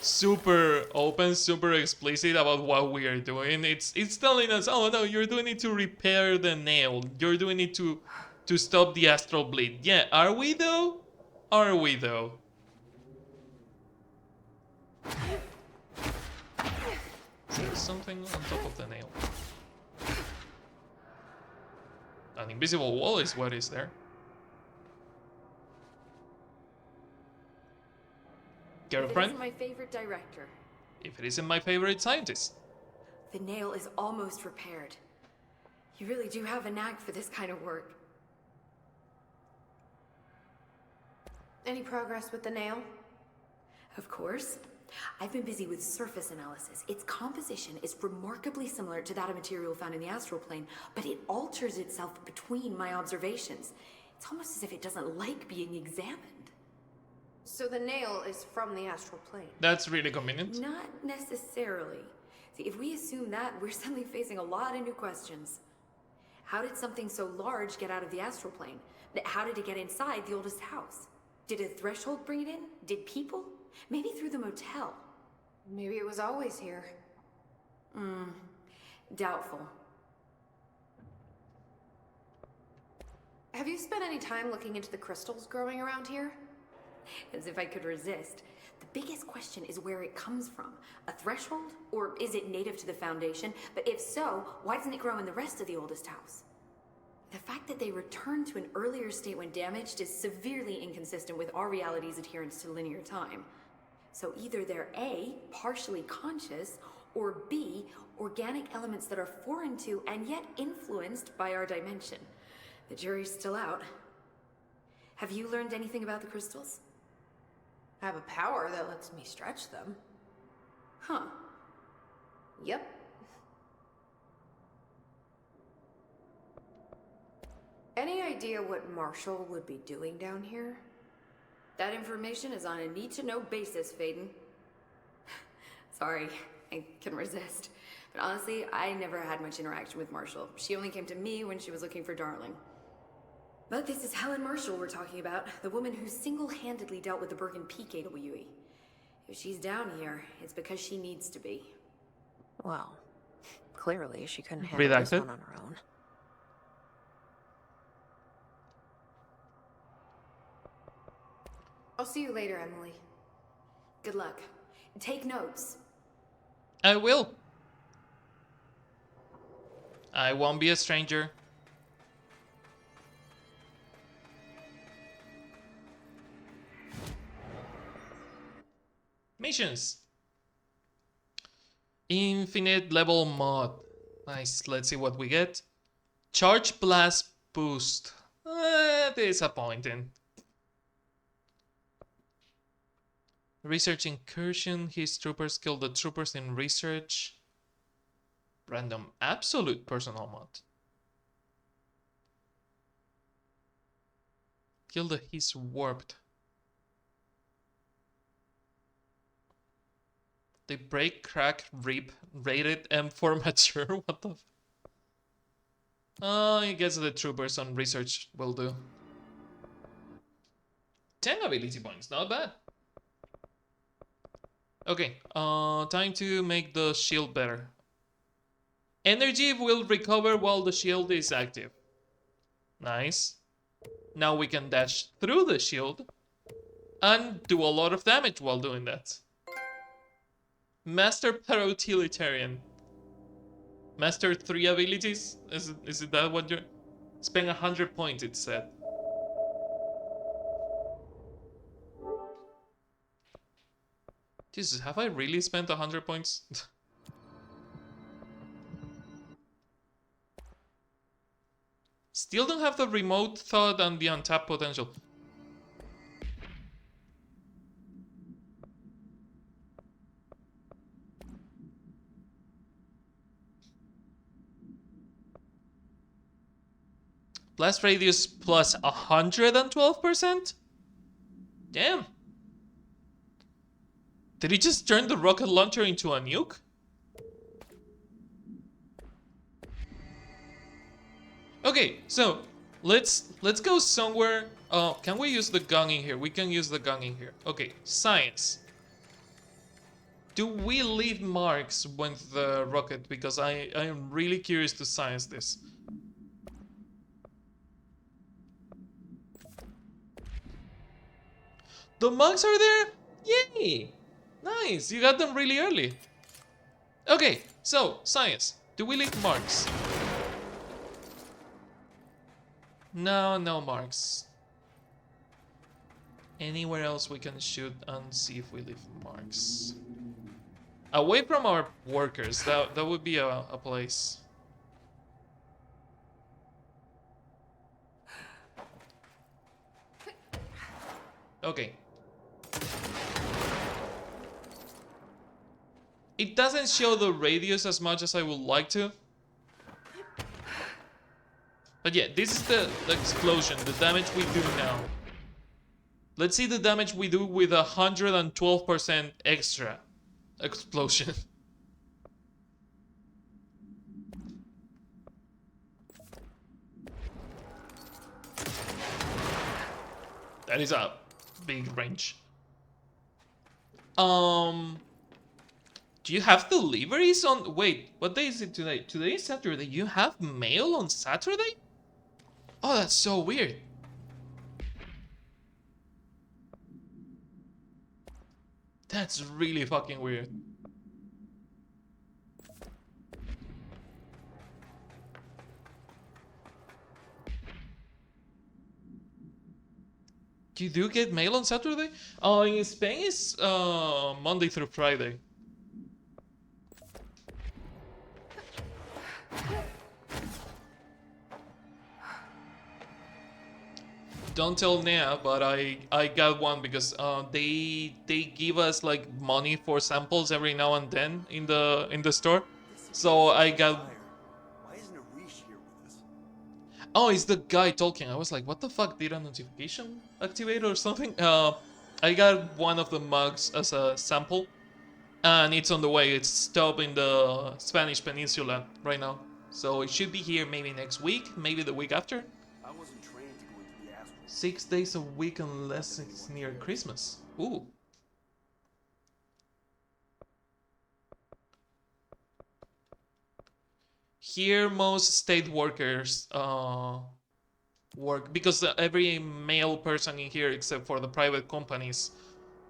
super open, super explicit about what we are doing. It's telling us, oh no, you're doing it to repair the nail. You're doing it to stop the astral bleed. Yeah, are we though? Are we though? Is there something on top of the nail? An invisible wall is what is there. Girlfriend? It isn't my favorite director. If it isn't my favorite scientist. The nail is almost repaired. You really do have a knack for this kind of work. Any progress with the nail? Of course. I've been busy with surface analysis. Its composition is remarkably similar to that of material found in the astral plane, but it alters itself between my observations. It's almost as if it doesn't like being examined. So the nail is from the astral plane? That's really convenient. Not necessarily. See, if we assume that, we're suddenly facing a lot of new questions. How did something so large get out of the astral plane? How did it get inside the oldest house? Did a threshold bring it in? Did people? Maybe through the motel. Maybe it was always here. Doubtful. Have you spent any time looking into the crystals growing around here? As if I could resist. The biggest question is where it comes from. A threshold? Or is it native to the Foundation? But if so, why doesn't it grow in the rest of the oldest house? The fact that they returned to an earlier state when damaged is severely inconsistent with our reality's adherence to linear time. So either they're A, partially conscious, or B, organic elements that are foreign to and yet influenced by our dimension. The jury's still out. Have you learned anything about the crystals? I have a power that lets me stretch them. Huh. Yep. Any idea what Marshall would be doing down here? That information is on a need-to-know basis, Faden. Sorry, I can resist. But honestly, I never had much interaction with Marshall. She only came to me when she was looking for Darling. But this is Helen Marshall we're talking about, the woman who single-handedly dealt with the Bergen Peak AWE. If she's down here, it's because she needs to be. Well, clearly she couldn't handle this one on her own. I'll see you later, Emily. Good luck. Take notes. I will. I won't be a stranger. Missions. Infinite level mod. Nice. Let's see what we get. Charge blast boost. Disappointing. Research incursion. His troopers kill the troopers in research. Random absolute personal mod. Kill the his warped. They break, crack, rip, rated M4 mature. What the? I guess the troopers on research will do. 10 ability points, not bad. Okay, time to make the shield better. Energy will recover while the shield is active. Nice. Now we can dash through the shield and do a lot of damage while doing that. Master Para-Utilitarian. Master 3 abilities? Is it that what you're... Spend 100 points, it said. Jesus, have I really spent 100 points? Still don't have the remote thought and the untapped potential. Blast radius plus 112%? Damn. Did he just turn the rocket launcher into a nuke? Okay, so let's go somewhere. Can we use the gun in here? We can use the gun in here. Okay, science. Do we leave marks with the rocket? Because I am really curious to science this. The monks are there? Yay! Nice, you got them really early. Okay, so, science. Do we leave marks? No, no marks. Anywhere else we can shoot and see if we leave marks. Away from our workers, that would be a place. Okay. It doesn't show the radius as much as I would like to. But yeah, this is the explosion, the damage we do now. Let's see the damage we do with 112% extra explosion. That is a big range. Do you have deliveries on... Wait, what day is it today? Today is Saturday. You have mail on Saturday? Oh, that's so weird. That's really fucking weird. You do get mail on Saturday? In Spain it's Monday through Friday. Don't tell Nea, but I got one because they give us like money for samples every now and then in the store. So I got... Why isn't Arish here with us? Oh, it's the guy talking. I was like, what the fuck? Did a notification activate or something? I got one of the mugs as a sample, and it's on the way. It's stopped in the Spanish Peninsula right now. So it should be here maybe next week, maybe the week after. I wasn't trained to go into the astral. 6 days a week unless it's near Christmas. Ooh. Here, most state workers work because every male person in here, except for the private companies,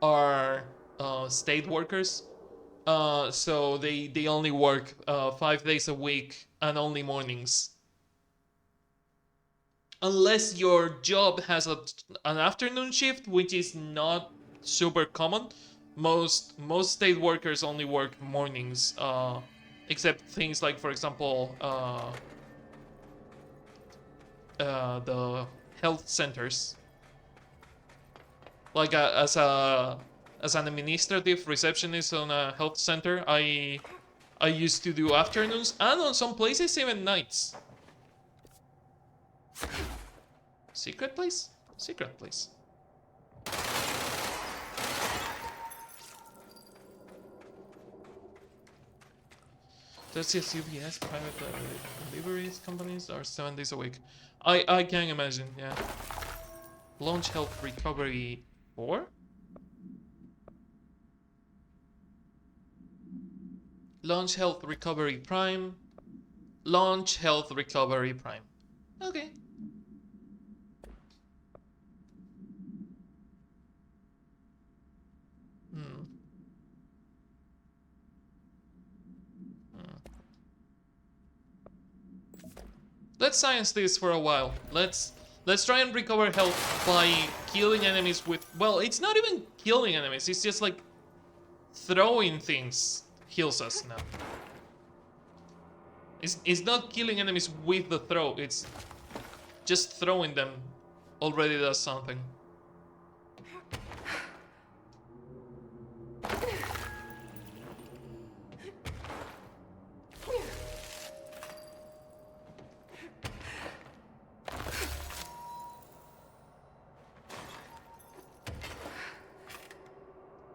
are state workers. So they only work 5 days a week and only mornings. Unless your job has an afternoon shift, which is not super common. Most state workers only work mornings. Except things like, for example, the health centers. Like as an administrative receptionist on a health center, I used to do afternoons and on some places even nights. Secret place? Secret place. Does yes, UPS private deliveries companies are 7 days a week? I can imagine, yeah. Launch Health Recovery 4? Launch Health Recovery Prime. Launch Health Recovery Prime. Okay. let's science this for a while. Let's try and recover health by killing enemies with... Well, it's not even killing enemies. It's just like throwing things heals us now. It's not killing enemies with the throw. It's just throwing them already does something.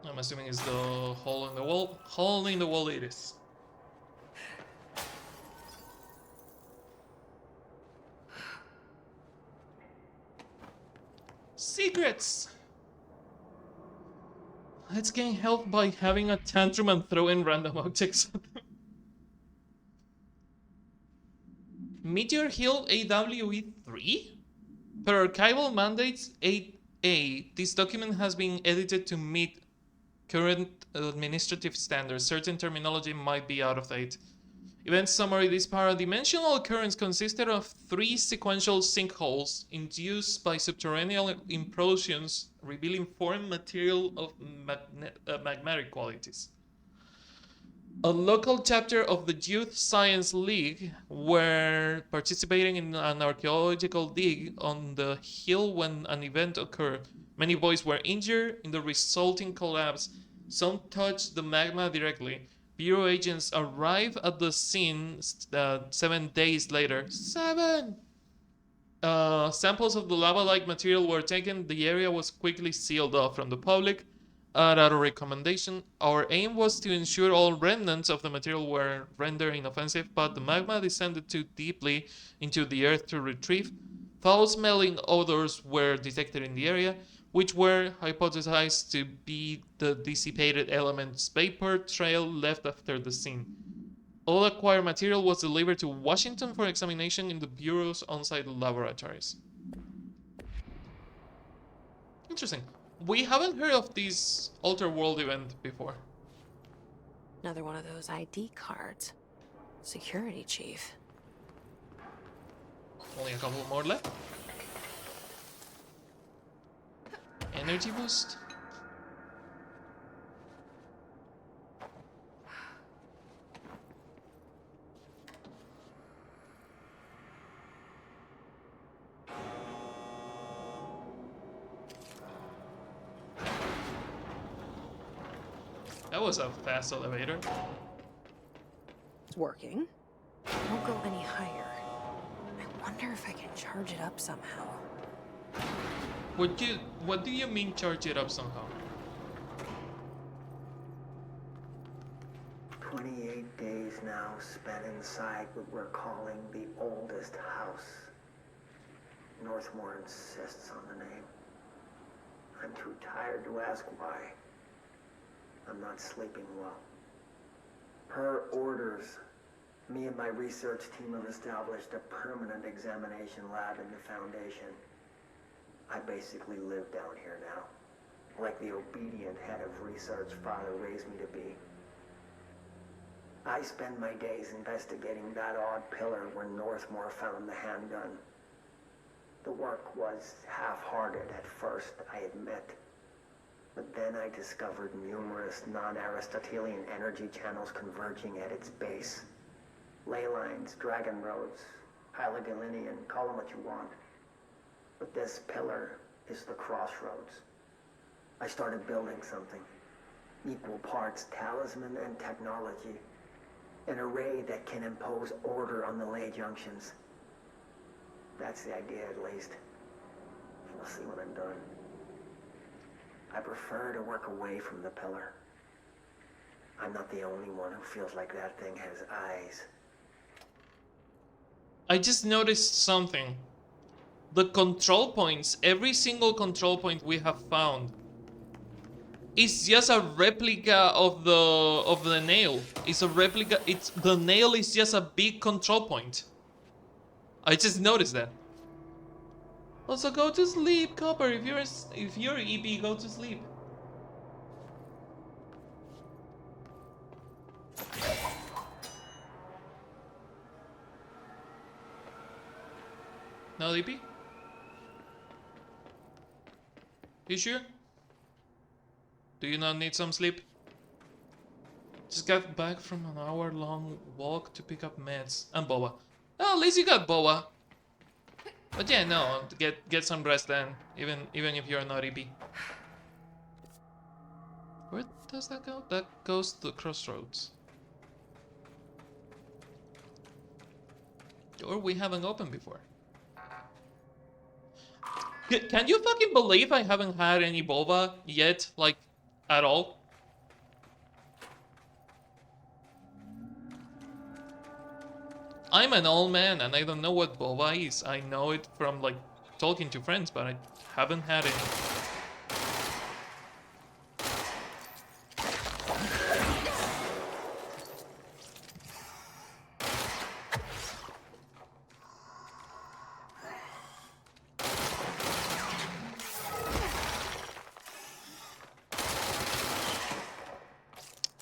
I'm assuming it's the hole in the wall. Hole in the wall it is. Secrets! Let's gain health by having a tantrum and throwing random objects at them. Meteor Hill AWE3? Per archival mandates 8A, this document has been edited to meet current administrative standards. Certain terminology might be out of date. Event summary: this paradimensional occurrence consisted of 3 sequential sinkholes induced by subterranean implosions revealing foreign material of magmatic qualities. A local chapter of the Youth Science League were participating in an archaeological dig on the hill when an event occurred. Many boys were injured in the resulting collapse. Some touched the magma directly. Bureau agents arrived at the scene 7 days later. 7! Samples of the lava-like material were taken. The area was quickly sealed off from the public. At our recommendation, our aim was to ensure all remnants of the material were rendered inoffensive, but the magma descended too deeply into the earth to retrieve. Foul-smelling odors were detected in the area, which were hypothesized to be the dissipated elements vapor trail left after the scene. All acquired material was delivered to Washington for examination in the Bureau's on-site laboratories. Interesting. We haven't heard of this Alter World event before. Another one of those ID cards. Security chief. Only a couple more left. Energy boost. That was a fast elevator. It's working. It won't go any higher. I wonder if I can charge it up somehow. What do you mean charge it up somehow? 28 days now spent inside what we're calling the oldest house. Northmore insists on the name. I'm too tired to ask why. I'm not sleeping well. Per orders, me and my research team have established a permanent examination lab in the Foundation. I basically live down here now, like the obedient head of research Father raised me to be. I spend my days investigating that odd pillar where Northmore found the handgun. The work was half-hearted at first, I admit. But then I discovered numerous non-Aristotelian energy channels converging at its base. Ley lines, dragon roads, Hyligalinian, call them what you want. But this pillar is the crossroads. I started building something. Equal parts talisman and technology. An array that can impose order on the ley junctions. That's the idea, at least. We'll see when I'm done. I prefer to work away from the pillar. I'm not the only one who feels like that thing has eyes. I just noticed something. The control points, every single control point we have found, is just a replica of the nail. It's a replica. The nail is just a big control point. I just noticed that. Also, go to sleep, Copper. If you're EP, go to sleep. No, DP? You sure? Do you not need some sleep? Just got back from an hour-long walk to pick up meds and boba. Oh, at least you got boba. But yeah, no, get some rest then, even if you're not EP. Where does that go? That goes to the crossroads. Door we haven't opened before. Can you fucking believe I haven't had any boba yet, like, at all? I'm an old man and I don't know what boba is. I know it from, like, talking to friends, but I haven't had it.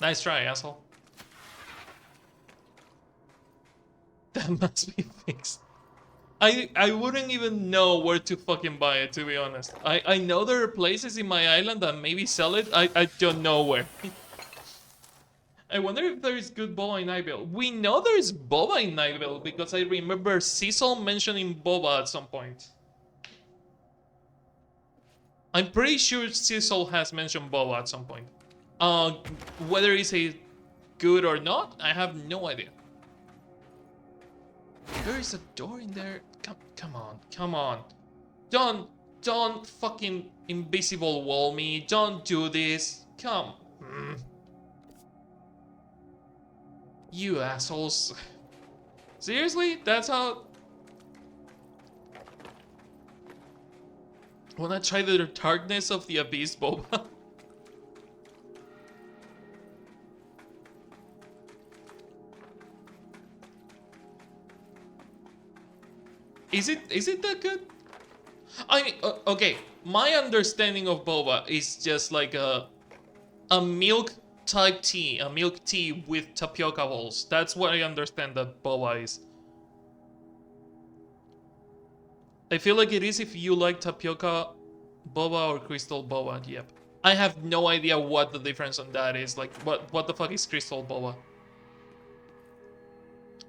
Nice try, asshole. That must be fixed. I wouldn't even know where to fucking buy it, to be honest. I know there are places in my island that maybe sell it. I don't know where. I wonder if there is good boba in Nightville. We know there is boba in Nightville because I remember Cecil mentioning boba at some point. I'm pretty sure Cecil has mentioned boba at some point. Whether it's a good or not, I have no idea. There is a door in there. Come on. Don't fucking invisible wall me. Don't do this. Come. You assholes. Seriously? That's how... Wanna try the darkness of the abyss, boba? Is it that good? I mean, okay, my understanding of boba is just like a milk type tea, a milk tea with tapioca balls. That's what I understand that boba is. I feel like it is if you like tapioca boba or crystal boba, yep. I have no idea what the difference on that is, like what the fuck is crystal boba?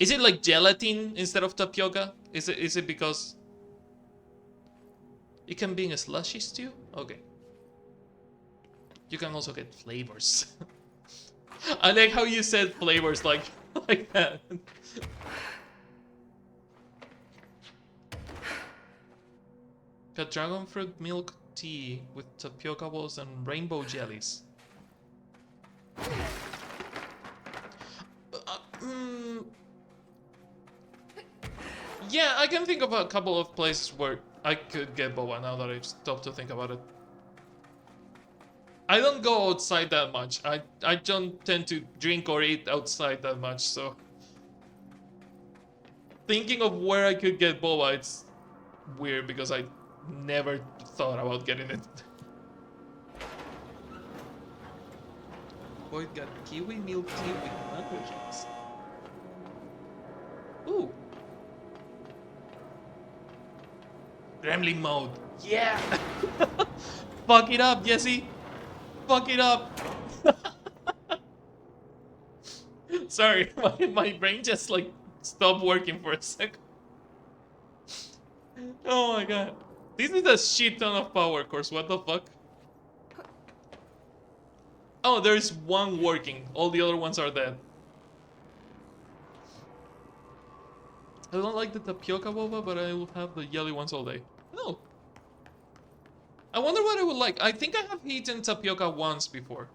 Is it like gelatin instead of tapioca? Is it because it can be in a slushy stew? Okay. You can also get flavors. I like how you said flavors like that. Got dragon fruit milk tea with tapioca balls and rainbow jellies. Yeah, I can think of a couple of places where I could get boba now that I've stopped to think about it. I don't go outside that much. I don't tend to drink or eat outside that much, so... Thinking of where I could get boba, it's weird because I never thought about getting it. Boy, got kiwi milk tea with mango juice. Ooh. Gremlin mode. Yeah! Fuck it up, Jesse! Fuck it up! Sorry, my brain just like stopped working for a second. Oh my god. This is a shit ton of power course, what the fuck? Oh, there's one working. All the other ones are dead. I don't like the tapioca boba, but I will have the yellow ones all day. No. I wonder what I would like. I think I have eaten tapioca once before.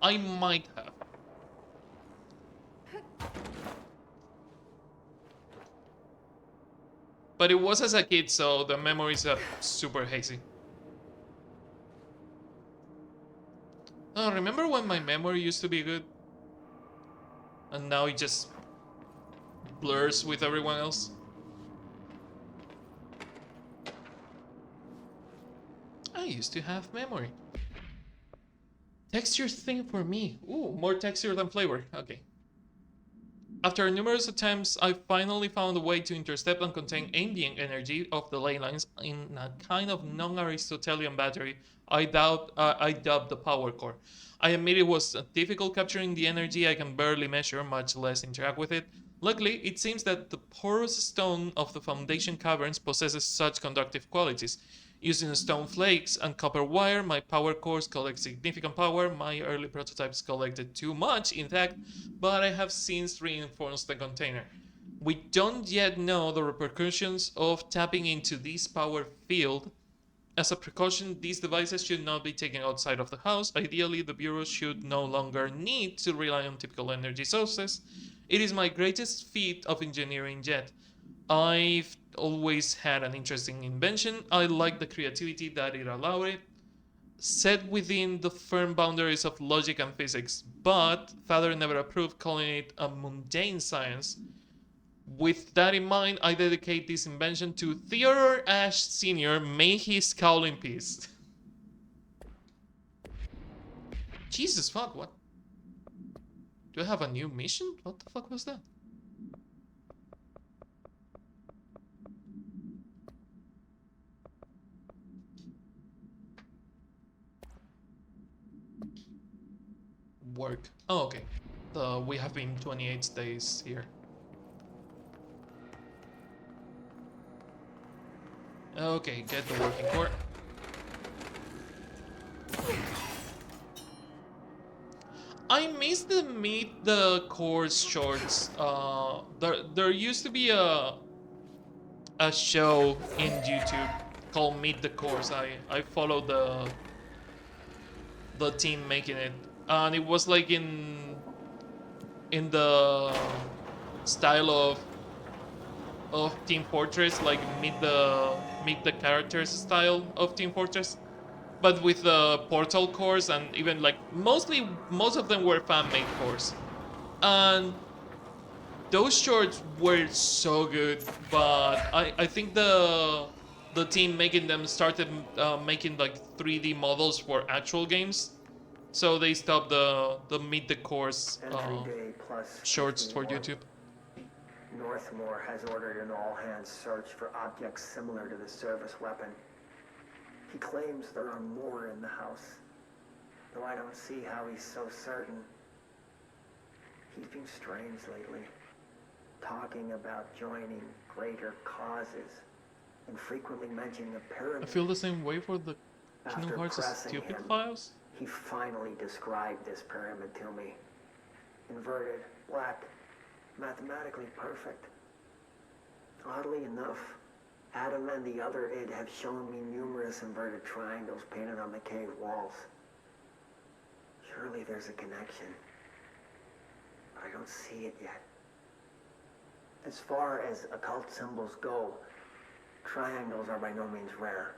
I might have. But it was as a kid, so the memories are super hazy. Oh, remember when my memory used to be good? And now it just blurs with everyone else? I used to have memory. Texture thing for me. Ooh, more texture than flavor. Okay. After numerous attempts, I finally found a way to intercept and contain ambient energy of the ley lines in a kind of non-Aristotelian battery I dubbed the power core. I admit it was difficult capturing the energy I can barely measure, much less interact with it. Luckily, it seems that the porous stone of the foundation caverns possesses such conductive qualities. Using stone flakes and copper wire, my power cores collect significant power. My early prototypes collected too much, in fact, but I have since reinforced the container. We don't yet know the repercussions of tapping into this power field. As a precaution, these devices should not be taken outside of the house. Ideally, the Bureau should no longer need to rely on typical energy sources. It is my greatest feat of engineering yet. I've always had an interesting invention. I like the creativity that it allowed it, set within the firm boundaries of logic and physics, but Father never approved calling it a mundane science. With that in mind, I dedicate this invention to Theodore Ashe Sr. May he scowl in peace. Jesus fuck, what? Do I have a new mission? What the fuck was that? Work. Oh, okay. We have been 28 days here. Okay, get the working core. I missed the Meet the Cores shorts. There used to be a show in YouTube called Meet the Cores. I followed the team making it, and it was like in the style of Team Fortress, like meet the characters style of Team Fortress, but with the Portal cores, and even like most of them were fan-made cores, and those shorts were so good. But I think the team making them started making like 3D models for actual games, so they stopped the Meet the Cores shorts for YouTube. Northmore has ordered an all-hands search for objects similar to the service weapon. He claims there are more in the house, though I don't see how he's so certain. He's been strange lately, talking about joining greater causes, and frequently mentioning a pyramid. I feel the same way for the Kingdom Hearts Stupid Files. He finally described this pyramid to me. Inverted, black, mathematically perfect. Oddly enough, Adam and the other id have shown me numerous inverted triangles painted on the cave walls. Surely there's a connection, but I don't see it yet. As far as occult symbols go, triangles are by no means rare.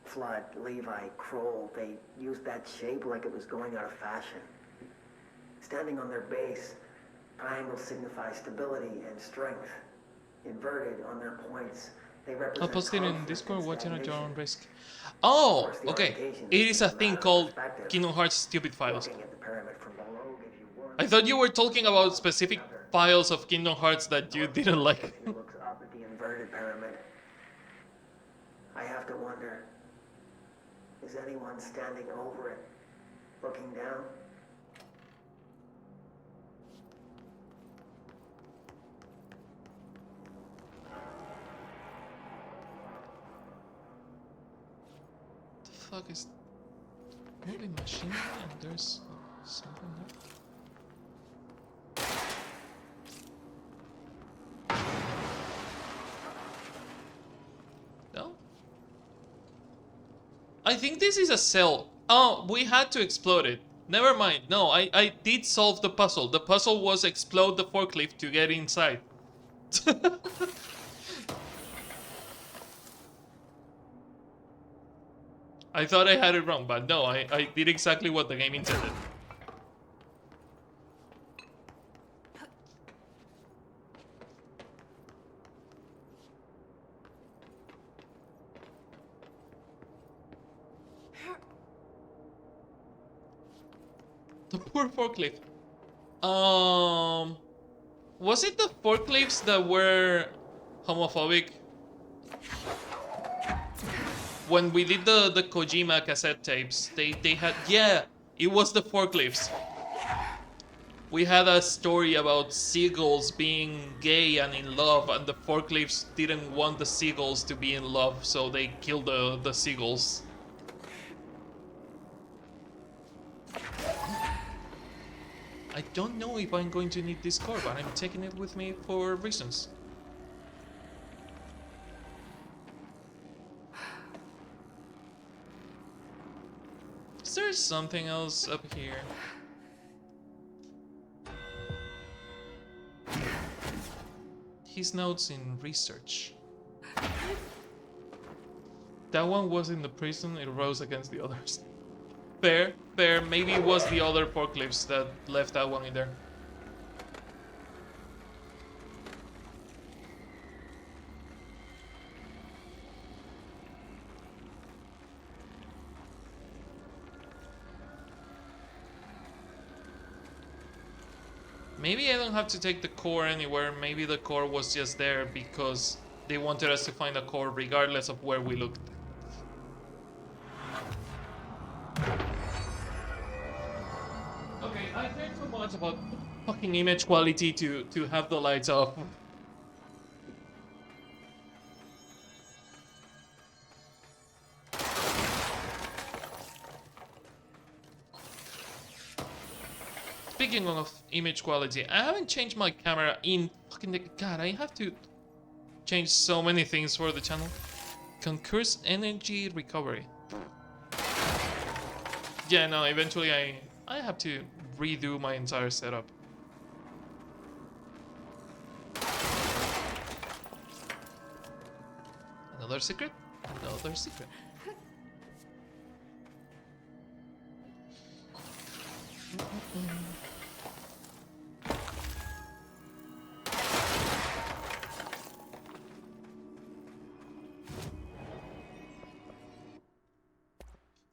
Flood, Levi, Kroll, they used that shape like it was going out of fashion. Standing on their base, triangles signify stability and strength. Inverted on their points, they represent. I'll post it in Discord, watching at your own risk. Oh, okay. It is a thing called Kingdom Hearts Stupid Files. I thought you were talking about specific files of Kingdom Hearts that you didn't like. Looks up at the inverted pyramid. I have to wonder, is anyone standing over it, looking down? The fuck is moving machine and there's something there? No? I think this is a cell. Oh, we had to explode it. Never mind. No, I did solve the puzzle. The puzzle was explode the forklift to get inside. I thought I had it wrong, but no, I did exactly what the game intended. The poor forklift. Was it the forklifts that were homophobic? When we did the Kojima cassette tapes, they had, yeah, it was the forklifts. We had a story about seagulls being gay and in love, and the forklifts didn't want the seagulls to be in love, so they killed the seagulls. I don't know if I'm going to need this core, but I'm taking it with me for reasons. Is there something else up here? His notes in research. That one was in the prison, it rose against the others. Fair, fair. Maybe it was the other forklifts that left that one in there. Maybe I don't have to take the core anywhere. Maybe the core was just there because they wanted us to find a core regardless of where we looked. Okay, I care too much about fucking image quality to have the lights off. Speaking of image quality, I haven't changed my camera in fucking God, I have to change so many things for the channel. Concurs energy recovery. Yeah, no, eventually I have to redo my entire setup. Another secret? Another secret.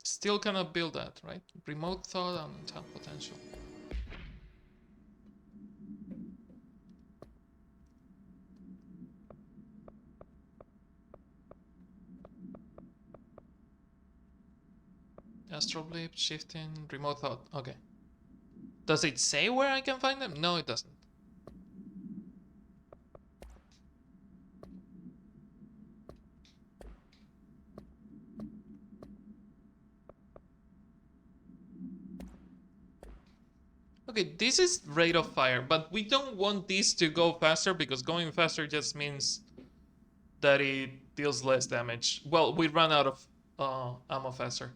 Still cannot build that, right? Remote thought and untapped potential. Astral blip, shifting, remote thought. Okay. Does it say where I can find them? No, it doesn't. Okay, this is rate of fire, but we don't want this to go faster because going faster just means that it deals less damage. Well, we run out of ammo faster.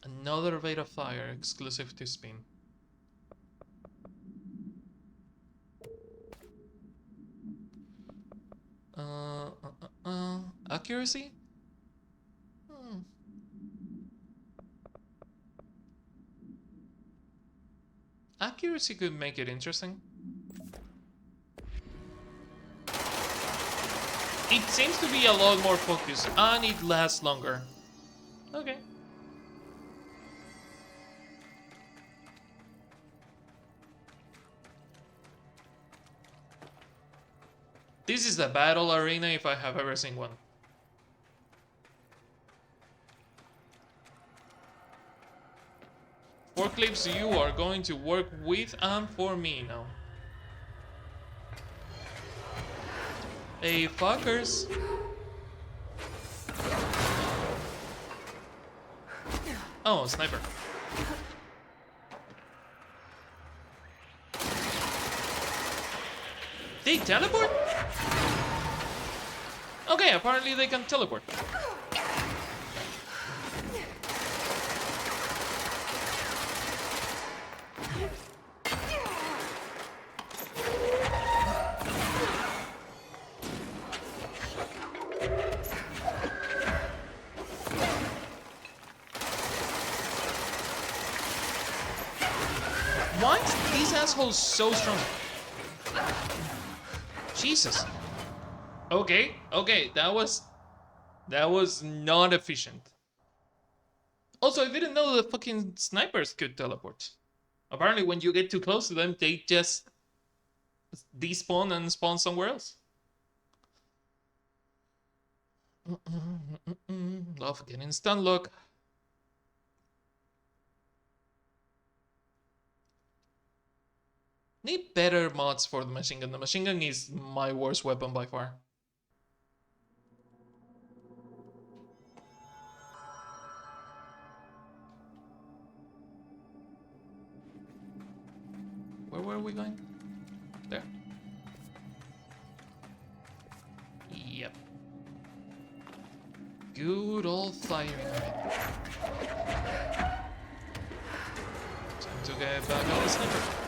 Another rate of fire exclusive to spin. Accuracy? Accuracy could make it interesting. It seems to be a lot more focused and it lasts longer. Okay. This is a battle arena if I have ever seen one. Forklifts, you are going to work with and for me now. Hey, fuckers. Oh, sniper. They teleport? Okay, apparently they can teleport. Why is these assholes so strong? Jesus. Okay, okay, that was not efficient. Also, I didn't know the fucking snipers could teleport. Apparently, when you get too close to them, they just despawn and spawn somewhere else. Love getting stun lock. Need better mods for the machine gun. The machine gun is my worst weapon by far. Where were we going? There. Yep. Good old firing. Time to get back on the sniper.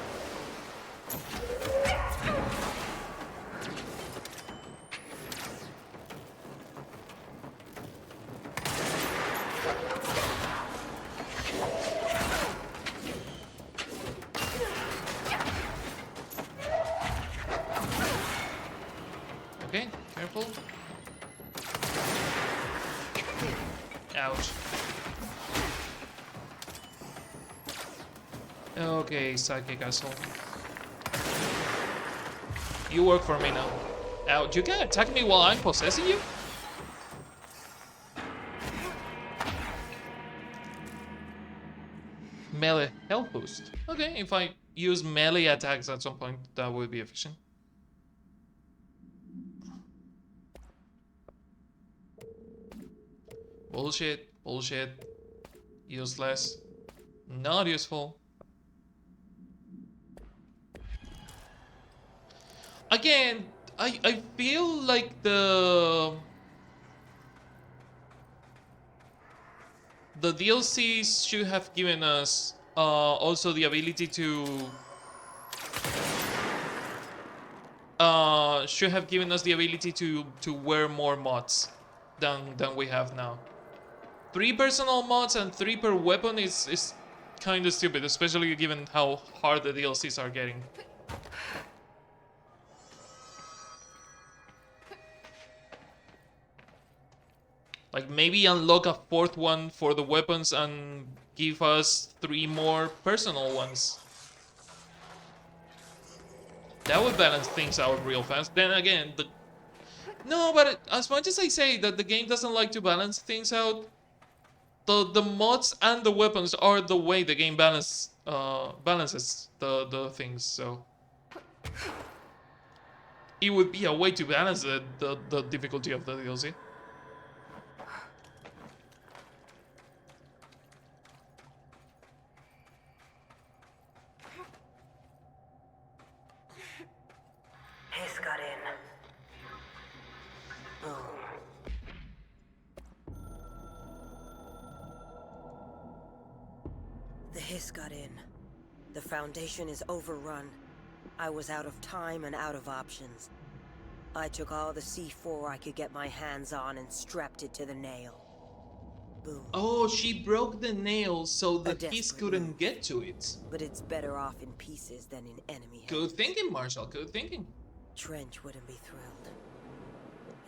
Okay, careful. Ouch. Okay, psychic asshole. You work for me now. Ouch, you can attack me while I'm possessing you? Melee health boost. Okay, if I use melee attacks at some point, that would be efficient. Bullshit, bullshit. Useless. Not useful. Again, I feel like the DLCs should have given us also the ability to wear more mods than we have now. 3 personal mods and 3 per weapon is kind of stupid, especially given how hard the DLCs are getting. Like, maybe unlock a 4th one for the weapons and give us 3 more personal ones. That would balance things out real fast. Then again, no, but as much as I say that the game doesn't like to balance things out, the mods and the weapons are the way the game balances the things, so it would be a way to balance the difficulty of the DLC. Hiss got in. The Hiss got in. The Foundation is overrun. I was out of time and out of options. I took all the C4 I could get my hands on and strapped it to the nail. Boom. Oh, she broke the nail so the desperate Hiss couldn't move. get to it. But it's better off in pieces than in enemy hands. Good thinking, Marshall, good thinking. Trench wouldn't be thrilled.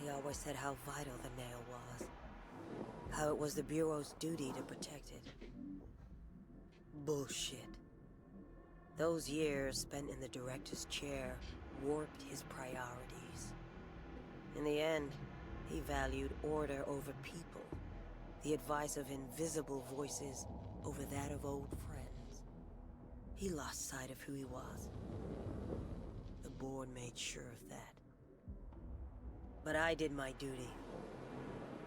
He always said how vital the nail was. How it was the Bureau's duty to protect it. Bullshit. Those years spent in the director's chair warped his priorities. In the end, he valued order over people, the advice of invisible voices over that of old friends. He lost sight of who he was. The board made sure of that. But I did my duty.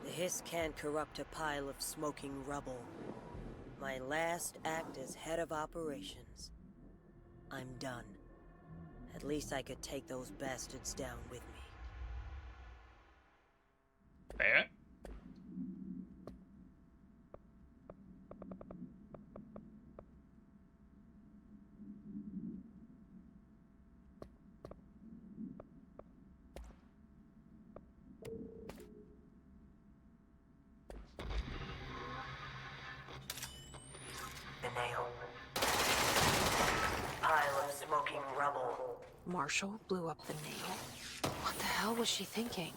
The Hiss can't corrupt a pile of smoking rubble. My last act as head of operations. I'm done. At least I could take those bastards down with me. Fair. The nail. Pile of smoking rubble. Marshall blew up the nail? What the hell was she thinking?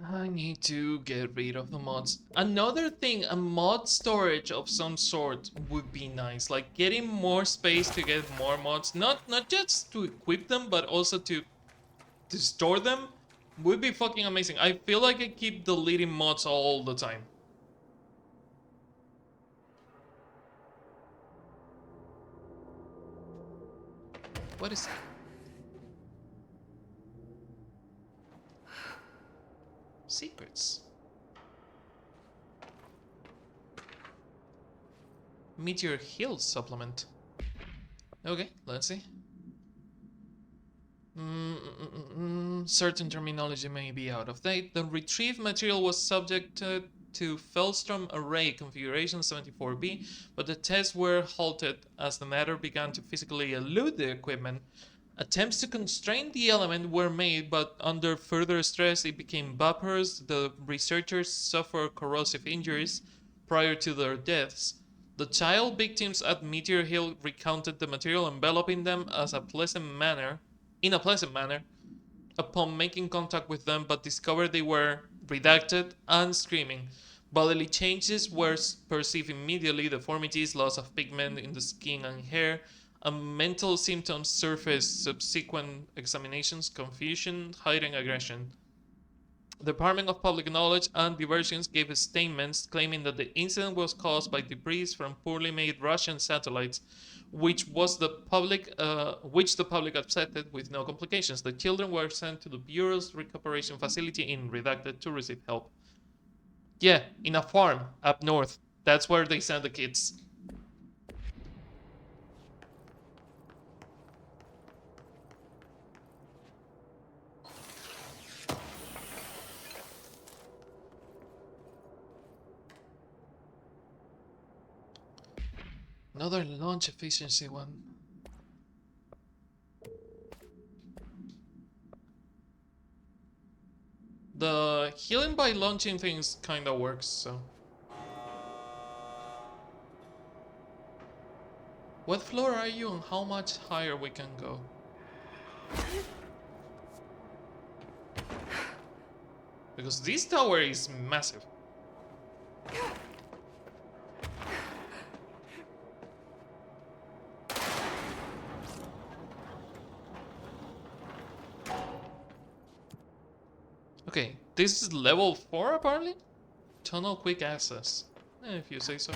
I need to get rid of the mods. Another thing, a mod storage of some sort would be nice. Like getting more space to get more mods. Not just to equip them, but also to store them would be fucking amazing. I feel like I keep deleting mods all the time. What is that? Secrets. Meteor Hill supplement. Okay, let's see. Certain terminology may be out of date. The retrieved material was subjected to Fellstrom Array Configuration 74B, but the tests were halted as the matter began to physically elude the equipment. Attempts to constrain the element were made, but under further stress it became vaporous. The researchers suffered corrosive injuries prior to their deaths. The child victims at Meteor Hill recounted the material enveloping them in a pleasant manner, upon making contact with them, but discovered they were redacted and screaming. Bodily changes were perceived immediately: deformities, loss of pigment in the skin and hair, and mental symptoms surfaced. Subsequent examinations: confusion, hiding aggression. The Department of Public Knowledge and Diversions gave statements claiming that the incident was caused by debris from poorly made Russian satellites, which the public accepted with no complications. The children were sent to the Bureau's recuperation facility in Redacted to receive help. Yeah, in a farm up north. That's where they sent the kids. Another launch efficiency one. The healing by launching things kinda works, so. What floor are you and how much higher we can go? Because this tower is massive. Okay, this is level 4 apparently? Tunnel quick access. If you say so.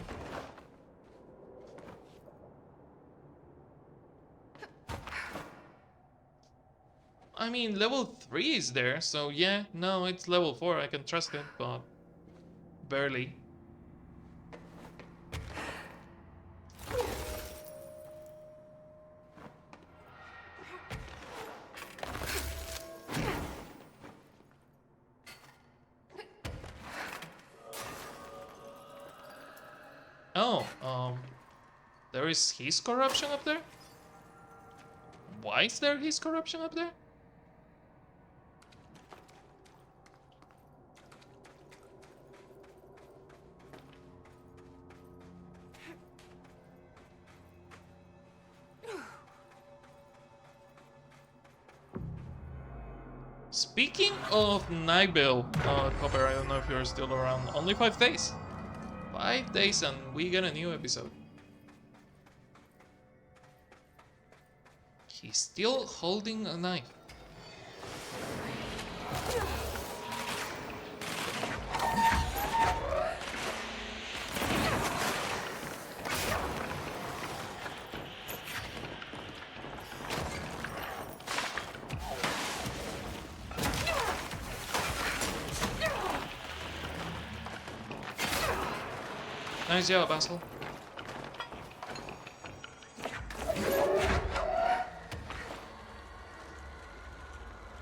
I mean, level 3 is there, so yeah, no, it's level 4, I can trust it, but barely. Oh, there is his corruption up there? Why is there his corruption up there? Speaking of Nightbell, Copper, I don't know if you're still around. Only 5 days. 5 days and we get a new episode. He's still holding a knife. Nice job, Basil.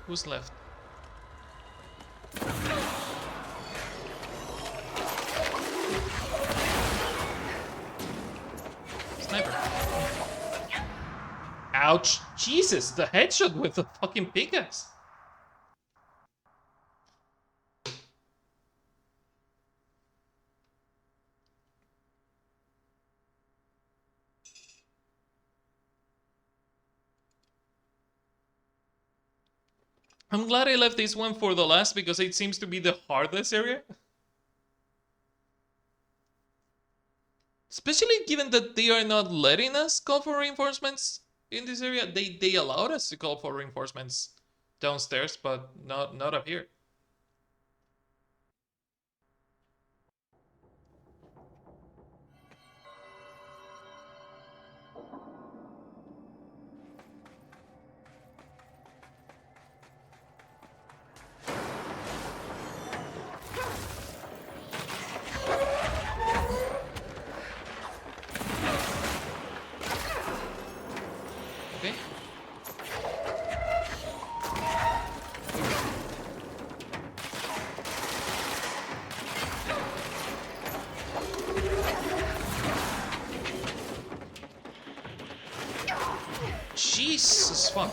Who's left? Sniper. Ouch! Jesus, the headshot with the fucking pickaxe. I'm glad I left this one for the last because it seems to be the hardest area. Especially given that they are not letting us call for reinforcements in this area. They allowed us to call for reinforcements downstairs, but not up here. Okay. Jesus fuck.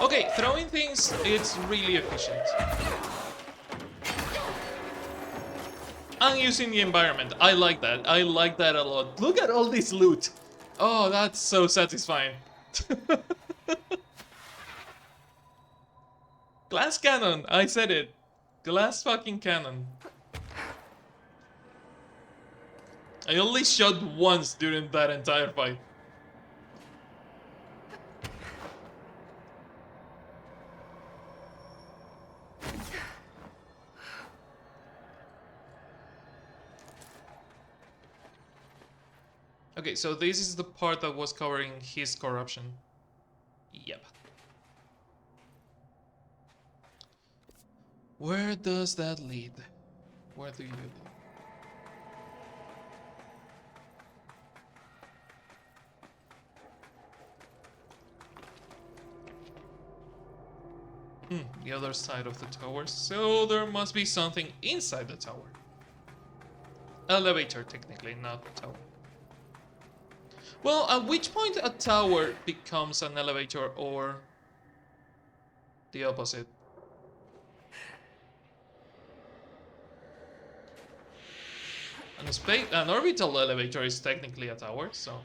Okay, throwing things, it's really efficient. And using the environment, I like that. I like that a lot. Look at all this loot. Oh, that's so satisfying. Glass cannon, I said it. Glass fucking cannon. I only shot once during that entire fight. Okay, so this is the part that was covering his corruption. Yep. Where does that lead? Where do you lead? The other side of the tower, so there must be something inside the tower. Elevator, technically, not tower. Well, at which point a tower becomes an elevator or the opposite? An orbital elevator is technically a tower, so...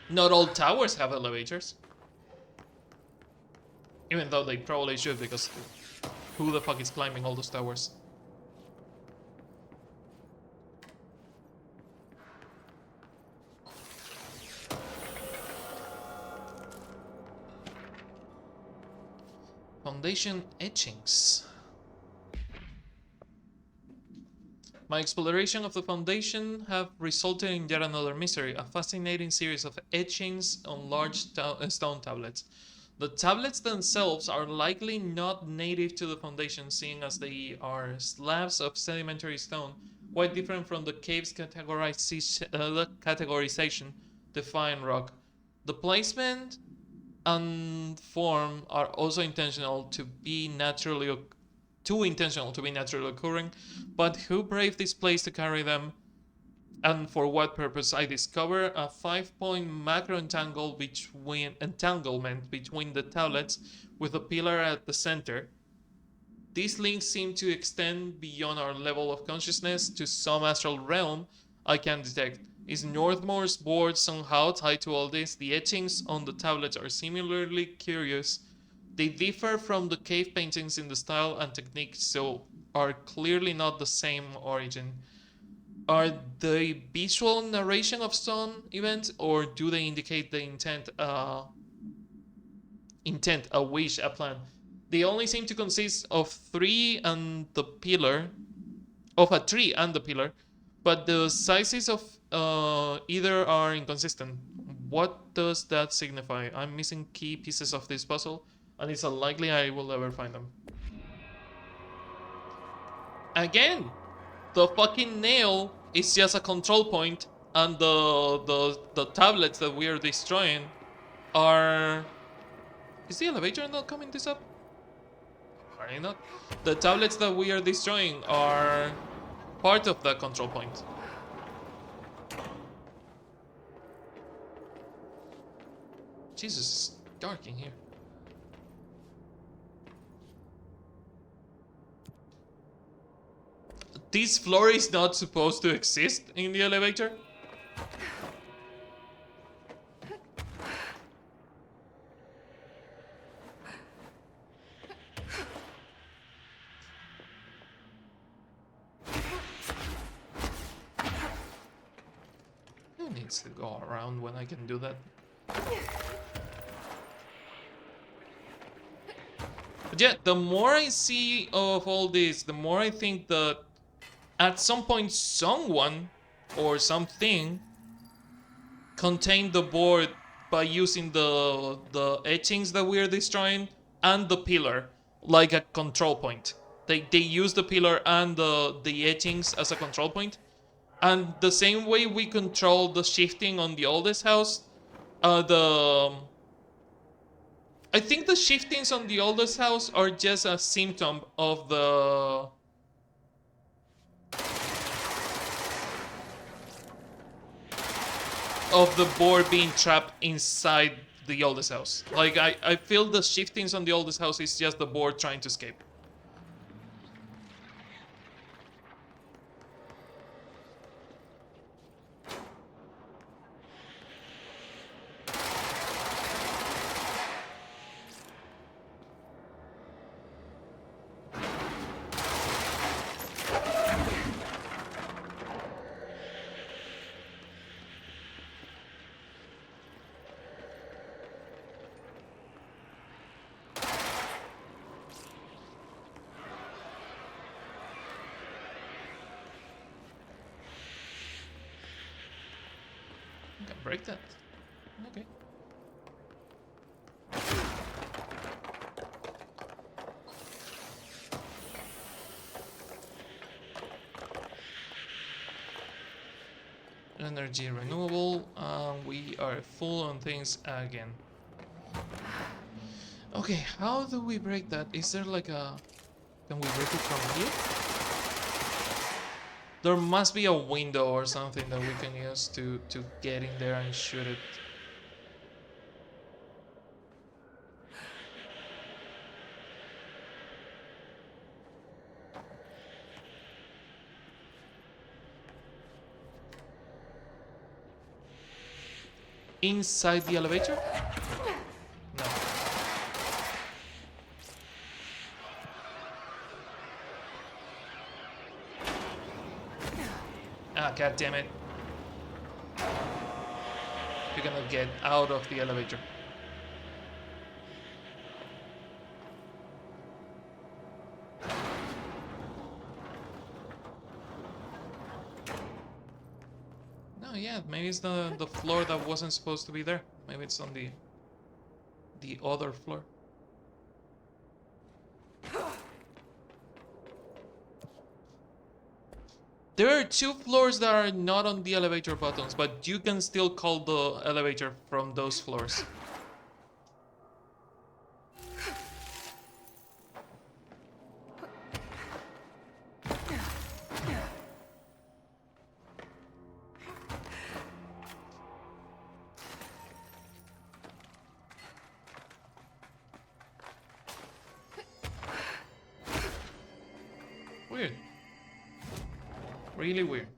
Not all towers have elevators. Even though they probably should, because who the fuck is climbing all those towers? Foundation etchings. My exploration of the Foundation have resulted in yet another mystery, a fascinating series of etchings on large stone tablets. The tablets themselves are likely not native to the Foundation, seeing as they are slabs of sedimentary stone, quite different from the cave's categorization define rock. The placement and form are also too intentional to be naturally occurring, but who braved this place to carry them, and for what purpose? I discover a 5-point macro entanglement between the tablets with a pillar at the center. These links seem to extend beyond our level of consciousness to some astral realm I can detect. Is Northmore's board somehow tied to all this? The etchings on the tablets are similarly curious. They differ from the cave paintings in the style and technique, so are clearly not the same origin. Are they visual narration of stone events, or do they indicate the intent, a wish, a plan? They only seem to consist of a tree and the pillar, but the sizes of either are inconsistent. What does that signify? I'm missing key pieces of this puzzle, and it's unlikely I will ever find them. Again, the fucking nail is just a control point, and the tablets that we are destroying are... Is the elevator not coming this up? Apparently not. The tablets that we are destroying are part of that control point. Jesus, it's dark in here. This floor is not supposed to exist in the elevator? needs to go around when I can do that. But yeah, the more I see of all this, the more I think that at some point someone or something contained the board by using the etchings that we're destroying and the pillar like a control point. They use the pillar and the etchings as a control point. And the same way we control the shifting on the oldest house, I think the shiftings on the oldest house are just a symptom of the board being trapped inside the oldest house. Like I feel the shiftings on the oldest house is just the board trying to escape. Break that. Okay. Energy renewable. We are full on things again. Okay, how do we break that? Is there like a... Can we break it from here? There must be a window or something that we can use to get in there and shoot it. Inside the elevator? No. Ah, god damn it. You're gonna get out of the elevator. No, yeah, maybe it's the floor that wasn't supposed to be there. Maybe it's on the other floor. There are 2 floors that are not on the elevator buttons, but you can still call the elevator from those floors. Weird. Really weird.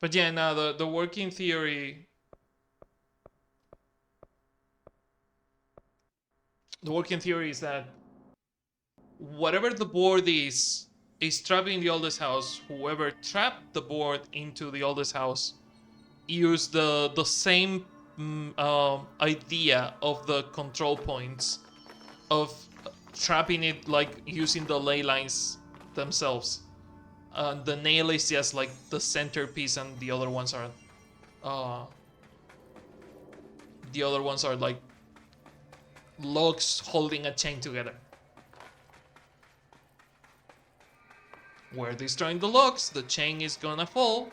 But yeah, now the working theory... The working theory is that whatever the board is trapped in the oldest house. Whoever trapped the board into the oldest house used the same idea of the control points, of trapping it like using the ley lines themselves. The nail is just like the centerpiece, and the other ones are like logs holding a chain together. We're destroying the logs, the chain is gonna fall.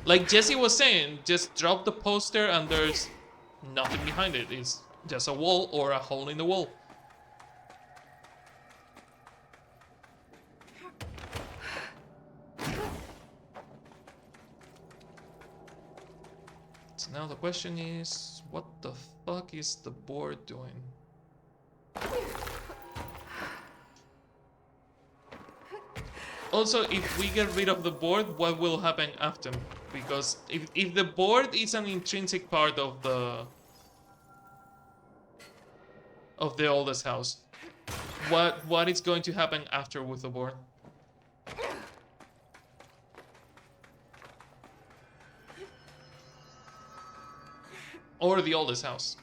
Like Jesse was saying, just drop the poster and there's nothing behind it. It's just a wall or a hole in the wall. So now the question is, what the fuck is the board doing? Also, if we get rid of the board, what will happen after? Because if the board is an intrinsic part of the oldest house, what is going to happen after with the board. Or the oldest house.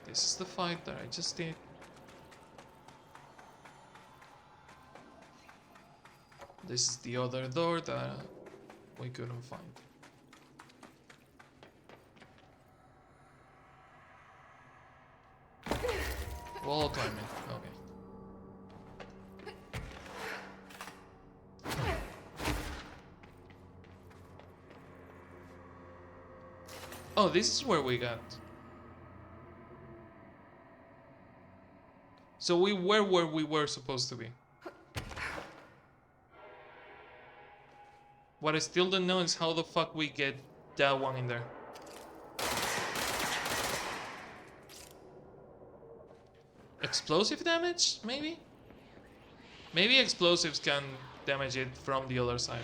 This is the fight that I just did. This is the other door that we couldn't find. Wall climbing, okay. Oh, this is where we got. So we were where we were supposed to be. What I still don't know is how the fuck we get that one in there. Explosive damage, maybe? Maybe explosives can damage it from the other side.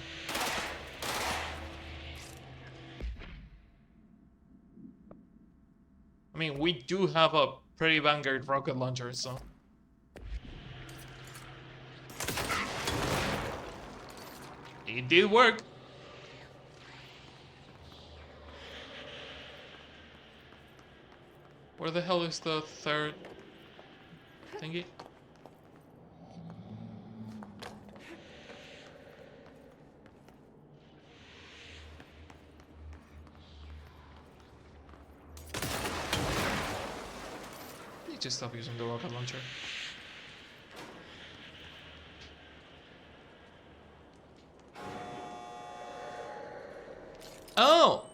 I mean, we do have a pretty vanguard rocket launcher, so... It did work. Where the hell is the third thingy? You just stop using the rocket launcher. Oh!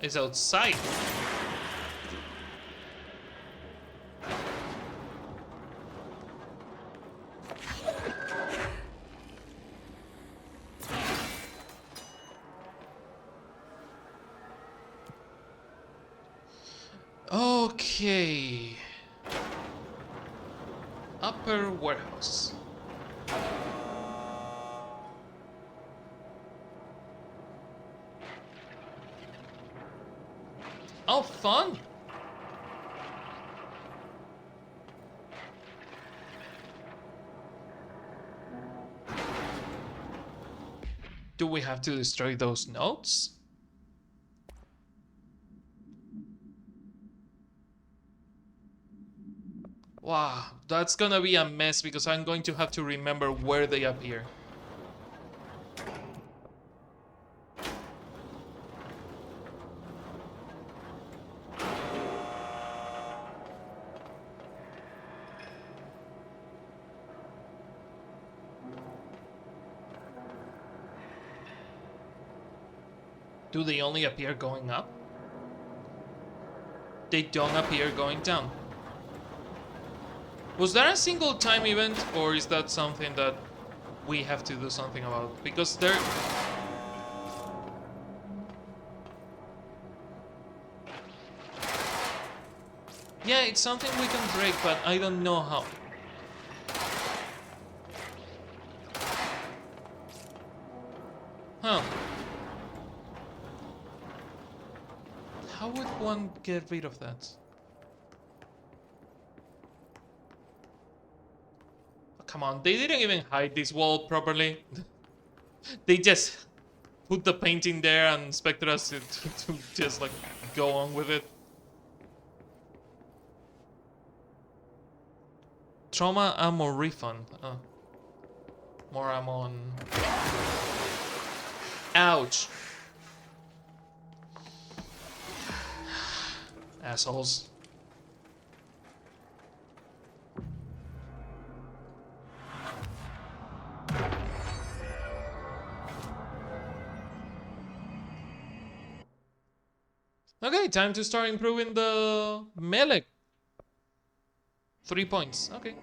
It's outside. Okay. Upper warehouse. Oh, fun! Do we have to destroy those notes? Wow, that's gonna be a mess because I'm going to have to remember where they appear. Do they only appear going up? They don't appear going down. Was that a single time event, or is that something that we have to do something about? Because there... Yeah, it's something we can break, but I don't know how. Huh. How would one get rid of that? Come on, they didn't even hide this wall properly. They just put the painting there and expected us to just like go on with it. Trauma ammo refund. More ammo on... Ouch. Assholes. Okay, time to start improving the melee. 3 points, okay.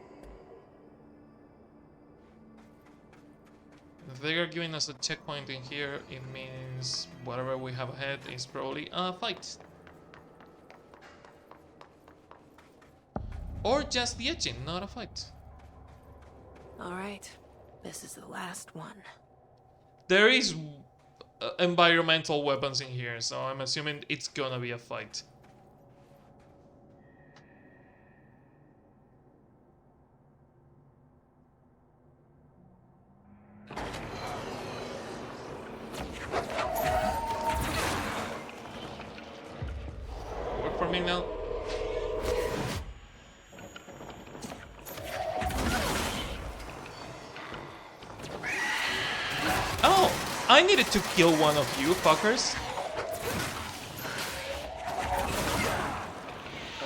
If they are giving us a checkpoint in here, it means whatever we have ahead is probably a fight. Or just the etching, not a fight. All right, this is the last one. There is environmental weapons in here, so I'm assuming it's gonna be a fight. Work for me now. Oh, I needed to kill one of you fuckers.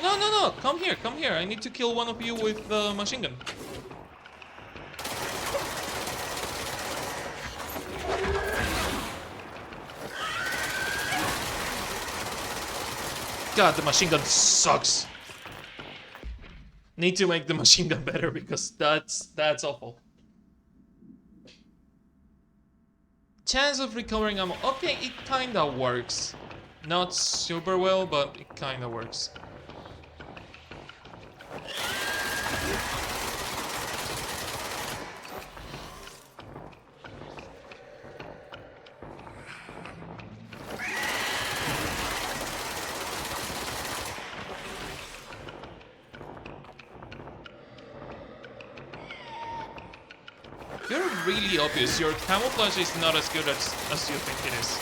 No, no, no, come here, come here. I need to kill one of you with the machine gun. God, the machine gun sucks. Need to make the machine gun better because that's awful. Chance of recovering ammo. Okay, it kinda works. Not super well, but it kinda works. You're really obvious. Your camouflage is not as good as you think it is.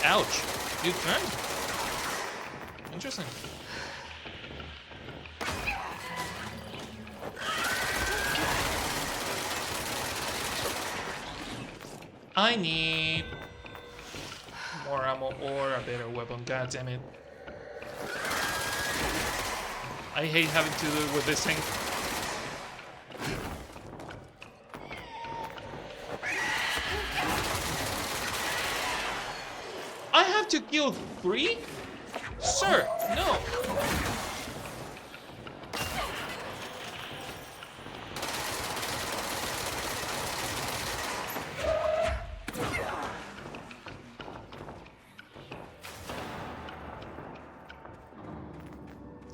Ouch. You turned. Interesting. I need more ammo or a better weapon. God damn it. I hate having to do with this thing. I have to kill 3? Sir, no.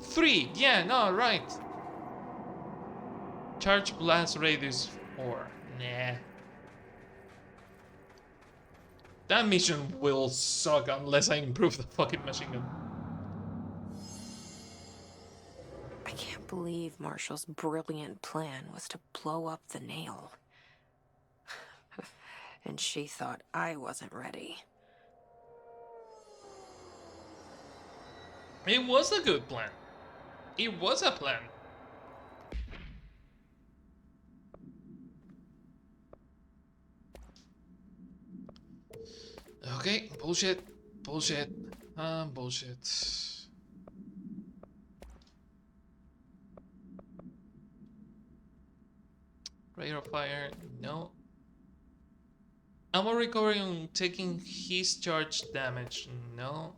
Three, yeah, no, right. Charge blast radius 4. Nah. That mission will suck unless I improve the fucking machine gun. I can't believe Marshall's brilliant plan was to blow up the nail. And she thought I wasn't ready. It was a good plan. It was a plan. Okay, bullshit, bullshit, bullshit. Rate of fire, no. Ammo recovery on taking his charge damage, no.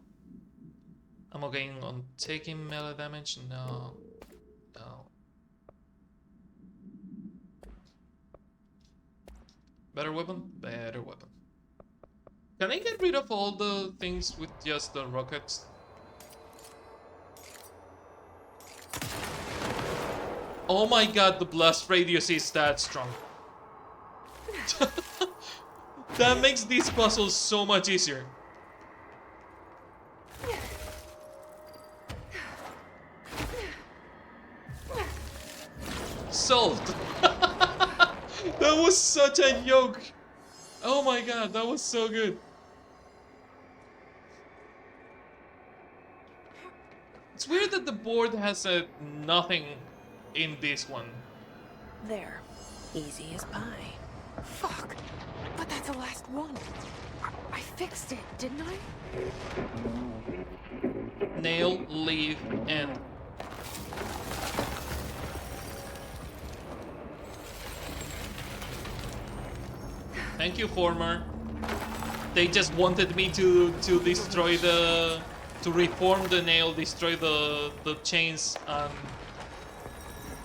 Ammo gain on taking melee damage, no. No. Better weapon? Better weapon. Can I get rid of all the things with just the rockets? Oh my god, the blast radius is that strong. That makes these puzzles so much easier. Solved. That was such a joke. Oh my god, that was so good. It's weird that the board has nothing in this one. There. Easy as pie. Fuck. But that's the last one. I fixed it, didn't I? Nail, leave, end. Thank you, Former. They just wanted me to destroy the... to reform the nail, destroy the chains,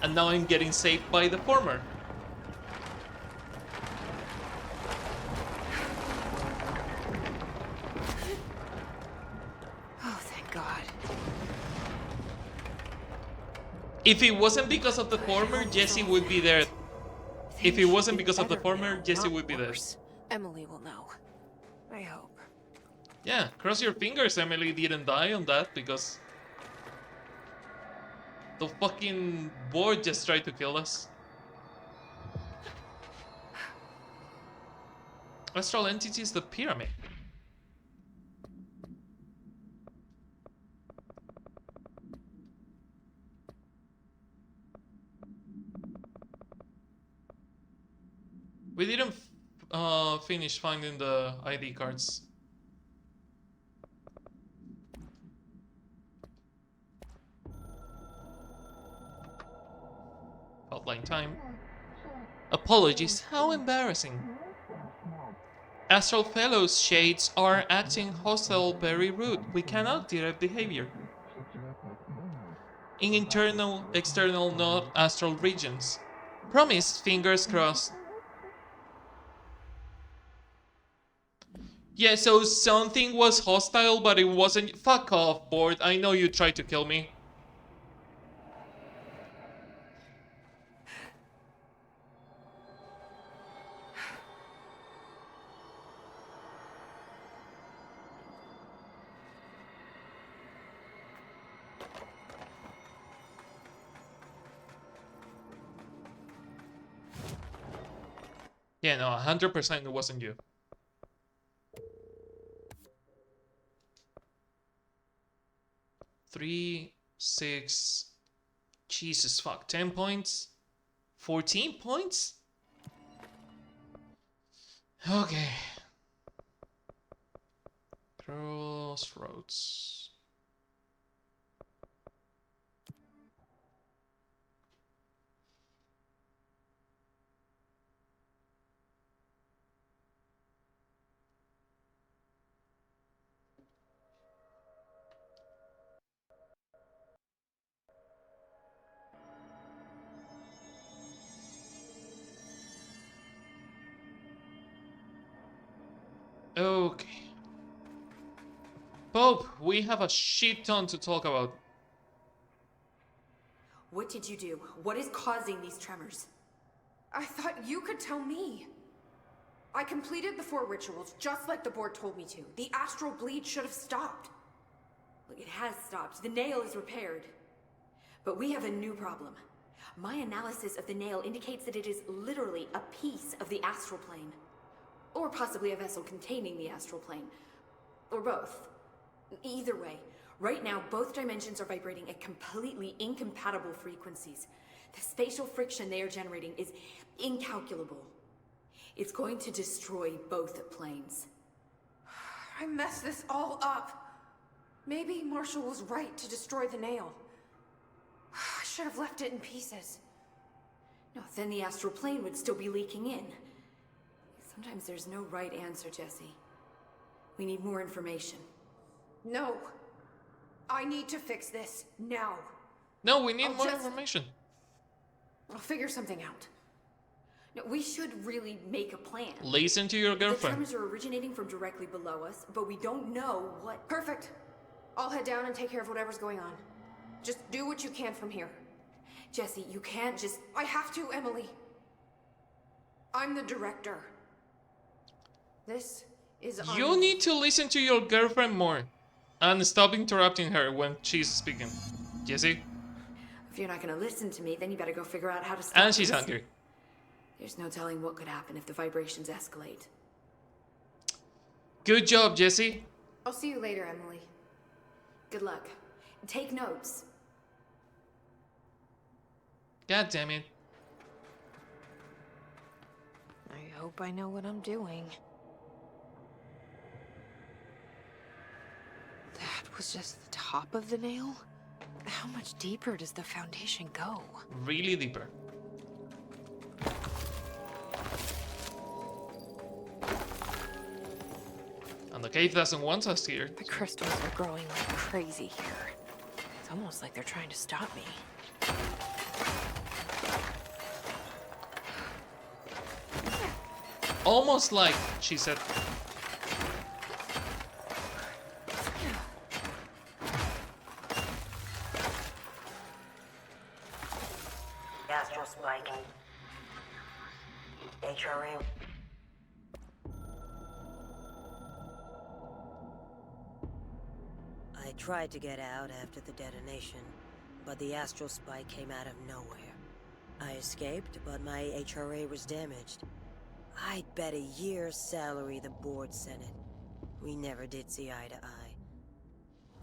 and now I'm getting saved by the Former. Oh, thank God. If it wasn't because of the former, Jesse would be there. If it wasn't because of the former, Jesse would be there. Emily will know. I hope. Yeah, cross your fingers Emily didn't die on that, because the fucking board just tried to kill us. Astral entity is the pyramid. We didn't finish finding the ID cards. Outline time. Apologies, how embarrassing. Astral Fellows shades are acting hostile, very rude. We cannot direct behavior. In internal, external, not astral regions. Promise, fingers crossed. Yeah, so something was hostile, but it wasn't. Fuck off, board. I know you tried to kill me. Yeah, no, 100% it wasn't you. Three, 6, Jesus fuck, 10 points? 14 points? Okay. Crossroads. Okay. Pope, we have a shit ton to talk about. What did you do? What is causing these tremors? I thought you could tell me. I completed the 4 rituals just like the board told me to. The astral bleed should have stopped. Look, it has stopped. The nail is repaired. But we have a new problem. My analysis of the nail indicates that it is literally a piece of the astral plane. Or possibly a vessel containing the astral plane. Or both. Either way, right now both dimensions are vibrating at completely incompatible frequencies. The spatial friction they are generating is incalculable. It's going to destroy both planes. I messed this all up. Maybe Marshall was right to destroy the nail. I should have left it in pieces. No, then the astral plane would still be leaking in. Sometimes there's no right answer, Jesse. We need more information. No. I need to fix this now. No, we need more information. I'll figure something out. No, we should really make a plan. Listen to your girlfriend. The tremors are originating from directly below us, but we don't know what... Perfect. I'll head down and take care of whatever's going on. Just do what you can from here. Jesse, you can't just... I have to, Emily. I'm the director. This is on You need to listen to your girlfriend more. And stop interrupting her when she's speaking. Jesse? If you're not gonna listen to me, then you better go figure out how to stop And she's this. angry. There's no telling what could happen if the vibrations escalate. Good job, Jesse. I'll see you later, Emily. Good luck. Take notes. God damn it. I hope I know what I'm doing. That was just the top of the nail? How much deeper does the foundation go? Really deeper. And the cave doesn't want us here. The crystals are growing like crazy here. It's almost like they're trying to stop me. Almost like, she said. Astral Spike. HRA. I tried to get out after the detonation, but the Astral Spike came out of nowhere. I escaped, but my HRA was damaged. I'd bet a year's salary the board sent it. We never did see eye to eye.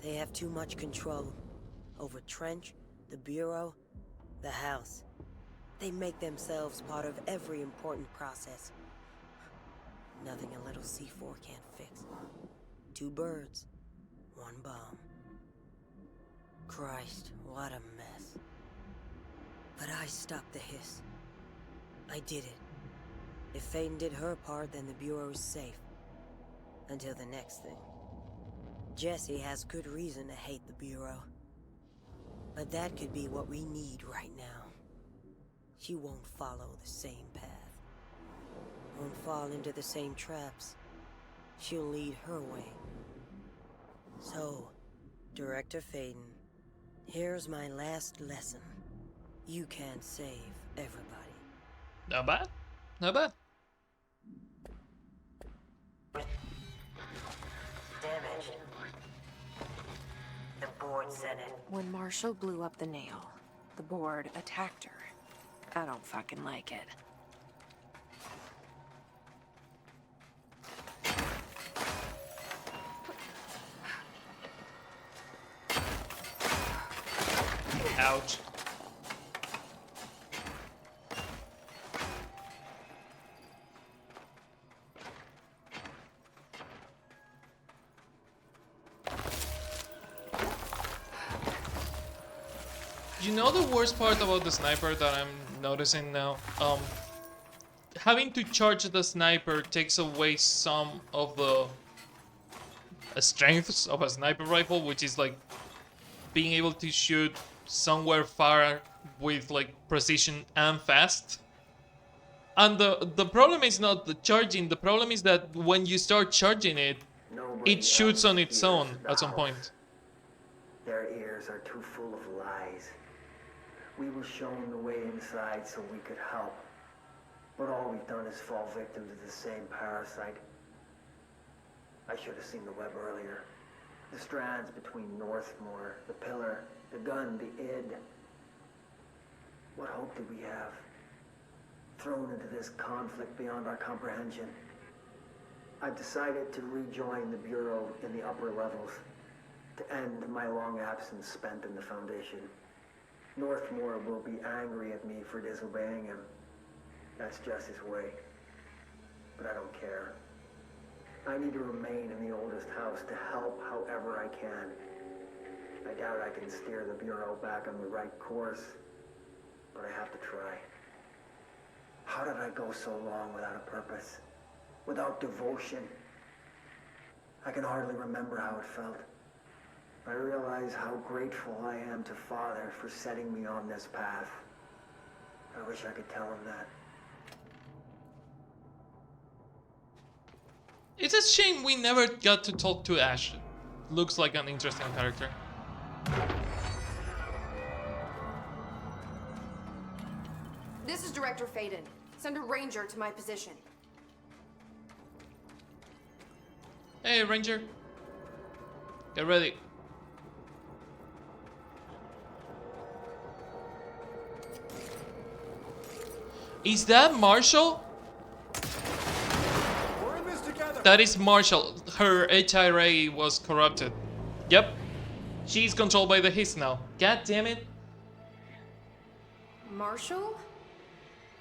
They have too much control over Trench, the Bureau, the House. They make themselves part of every important process. Nothing a little C4 can't fix. 2 birds, 1 bomb. Christ, what a mess. But I stopped the hiss. I did it. If Faden did her part, then the Bureau's safe. Until the next thing. Jessie has good reason to hate the Bureau. But that could be what we need right now. She won't follow the same path. Won't fall into the same traps. She'll lead her way. So, Director Faden, here's my last lesson. You can't save everybody. Not bad. Not bad. Damaged. The board said it. When Marshall blew up the nail, the board attacked her. I don't fucking like it. Ouch. You know the worst part about the sniper that I'm noticing now? Having to charge the sniper takes away some of the strengths of a sniper rifle, which is like being able to shoot somewhere far with like precision and fast. And the problem is not the charging, the problem is that when you start charging it, it shoots on its own at some point. Their ears are too full of lies. We were shown the way inside so we could help. But all we've done is fall victim to the same parasite. I should have seen the web earlier. The strands between Northmore, the pillar, the gun, the id. What hope did we have? Thrown into this conflict beyond our comprehension. I've decided to rejoin the Bureau in the upper levels, to end my long absence spent in the Foundation. Northmore will be angry at me for disobeying him. That's just his way. But I don't care. I need to remain in the oldest house to help however I can. I doubt I can steer the Bureau back on the right course, but I have to try. How did I go so long without a purpose? Without devotion? I can hardly remember how it felt. I realize how grateful I am to Father for setting me on this path. I wish I could tell him that. It's a shame we never got to talk to Ash. Looks like an interesting character. This is Director Faden. Send a ranger to my position. Hey, Ranger. Get ready. Is that Marshall? We're in this together. That is Marshall. Her HRA was corrupted. Yep. She's controlled by the Hiss now. God damn it. Marshall?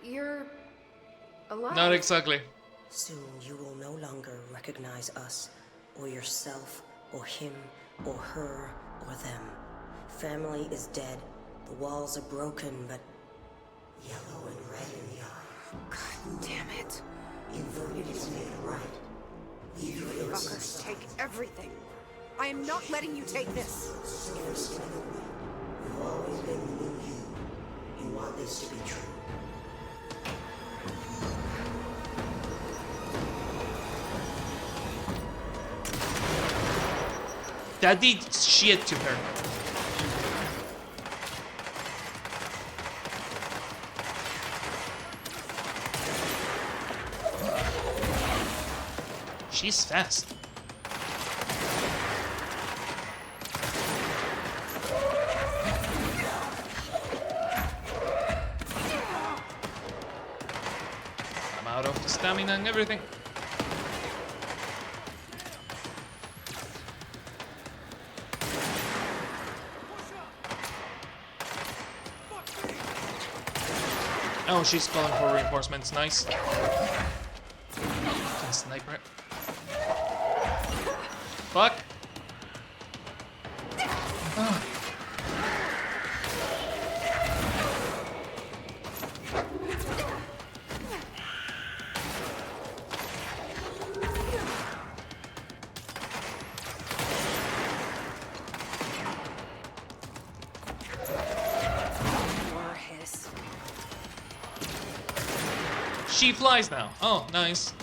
You're alive. Not exactly. Soon you will no longer recognize us, or yourself, or him, or her, or them. Family is dead. The walls are broken, but yellow and red in the eye. God damn it. Inverted is made right. You fuckers take everything. I am not letting you take this. Scarcely. We've always been with you. You want this to be true. That did shit to her. She's fast. I'm out of the stamina and everything. Oh, she's calling for reinforcements. Nice. Can sniper it. Fuck. Ah. More hiss. She flies now. Oh, nice.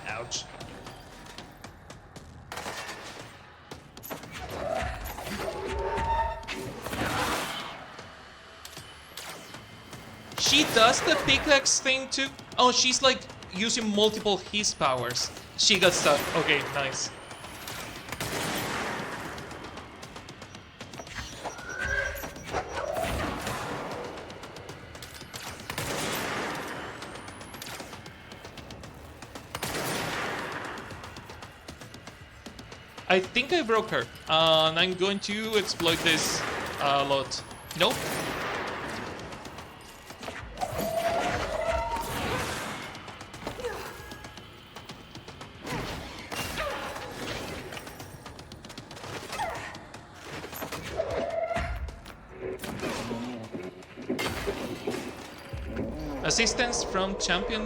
Ouch. She does the pickaxe thing too? Oh, she's like using multiple his powers. She got stuck. Okay, nice. I think I broke her, and I'm going to exploit this a lot. Nope. Assistance from champion.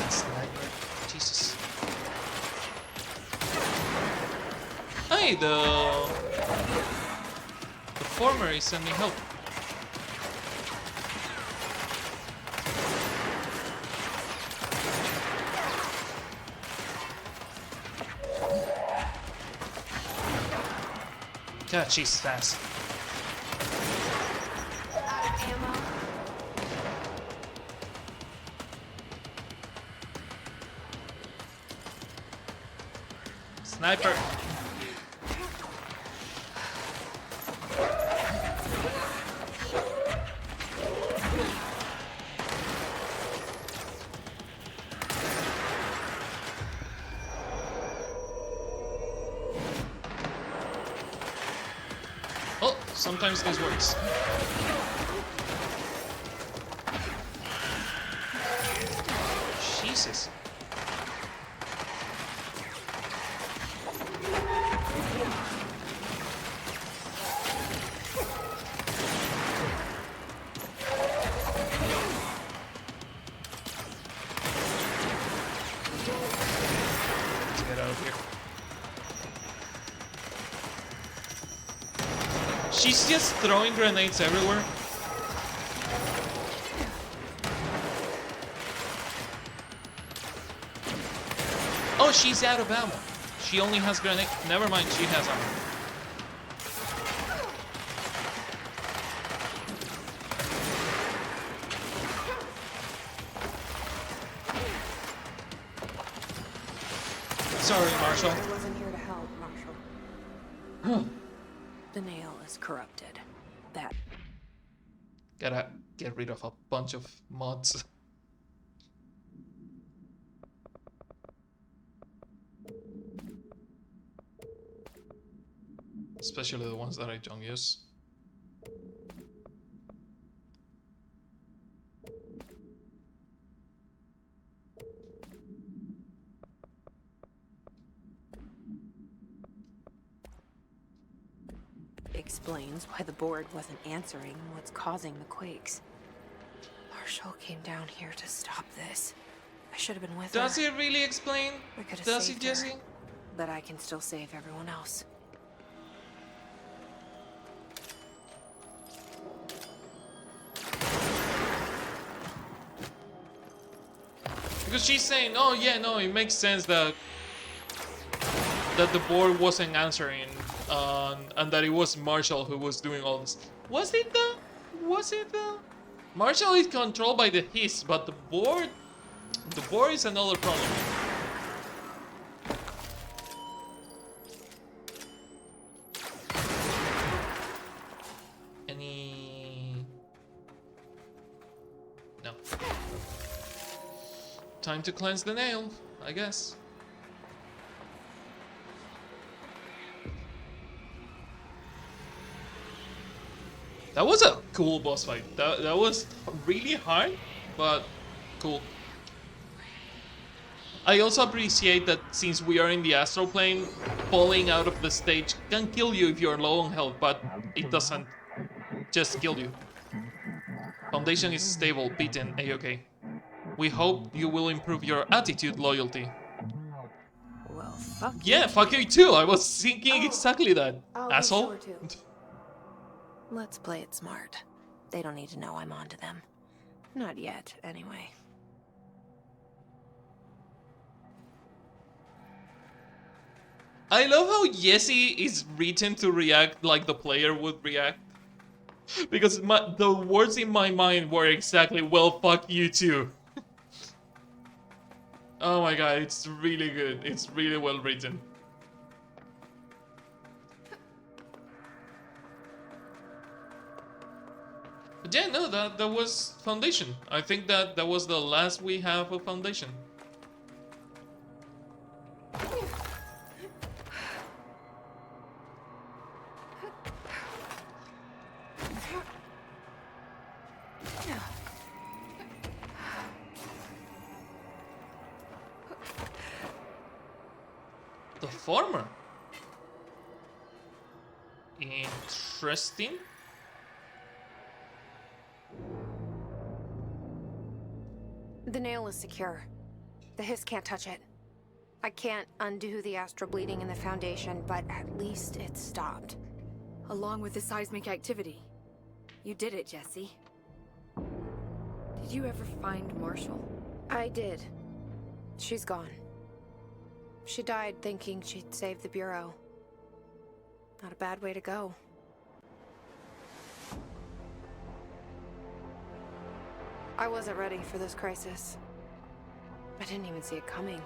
Sniper. Jesus. Hey, the former is sending help. God, she's fast. Sniper. Oh, sometimes this works. Jesus. Let's get out of here. She's just throwing grenades everywhere. Oh, she's out of ammo. She only has grenade. Never mind, she has ammo. Sorry, Marshall. I wasn't here to help, Marshall. The nail is corrupted. That. Gotta get rid of a bunch of mods. Especially the ones that I don't use. Explains why the board wasn't answering what's causing the quakes. Marshall came down here to stop this. I should have been with her. Does it really explain? We could have Does it, saved her. Jesse? But I can still save everyone else. Because she's saying, oh yeah, no, it makes sense that the board wasn't answering, and that it was Marshall who was doing all this. Was it the? Marshall is controlled by the hiss, but the board is another problem. No. Time to cleanse the nail, I guess. That was a cool boss fight. That was really hard, but cool. I also appreciate that since we are in the astral plane, falling out of the stage can kill you if you're low on health, but it doesn't just kill you. Foundation is stable, beaten, A-okay. We hope you will improve your attitude, loyalty. Well, fuck you. Yeah, fuck you too. I was thinking exactly that, I'll asshole. be sure to. Let's play it smart. They don't need to know I'm onto them. Not yet, anyway. I love how Jesse is written to react like the player would react. Because the words in my mind were exactly, well, fuck you too. Oh my god, it's really good. It's really well written. But yeah, no, that was Foundation. I think that was the last we have of Foundation. The former. Interesting. The nail is secure. The hiss can't touch it. I can't undo the astral bleeding in the Foundation, but at least it's stopped. Along with the seismic activity. You did it, Jesse. Did you ever find Marshall? I did. She's gone. She died thinking she'd save the Bureau. Not a bad way to go. I wasn't ready for this crisis. I didn't even see it coming.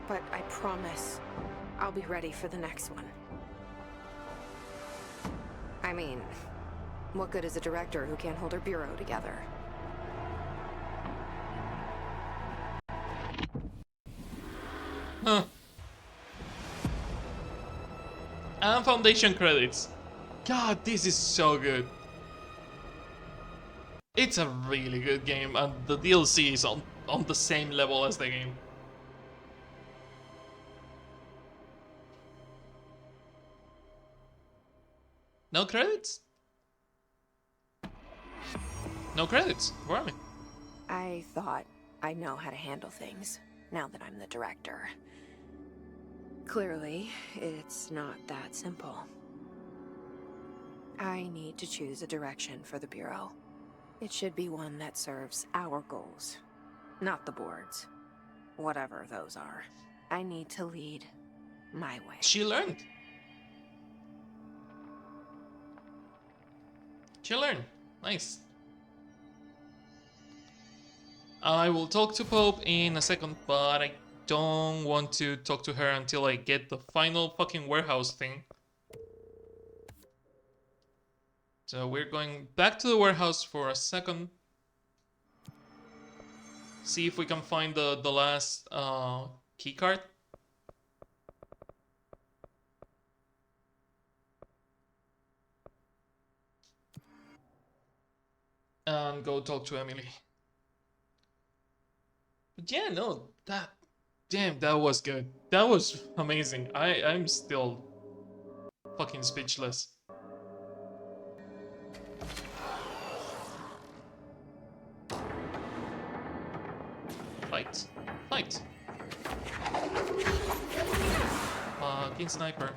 But I promise I'll be ready for the next one. I mean, what good is a director who can't hold her Bureau together? Huh. And Foundation credits. God, this is so good. It's a really good game, and the DLC is on the same level as the game. No credits? No credits. Where am I? I thought I know how to handle things, now that I'm the director. Clearly, it's not that simple. I need to choose a direction for the Bureau. It should be one that serves our goals, not the board's. Whatever those are. I need to lead my way. She learned. She learned. Nice. I will talk to Pope in a second, but I don't want to talk to her until I get the final fucking warehouse thing. So we're going back to the warehouse for a second. See if we can find the last keycard. And go talk to Emily. But yeah, no, that was good. That was amazing. I'm still fucking speechless. Fight. Fight. Fucking sniper.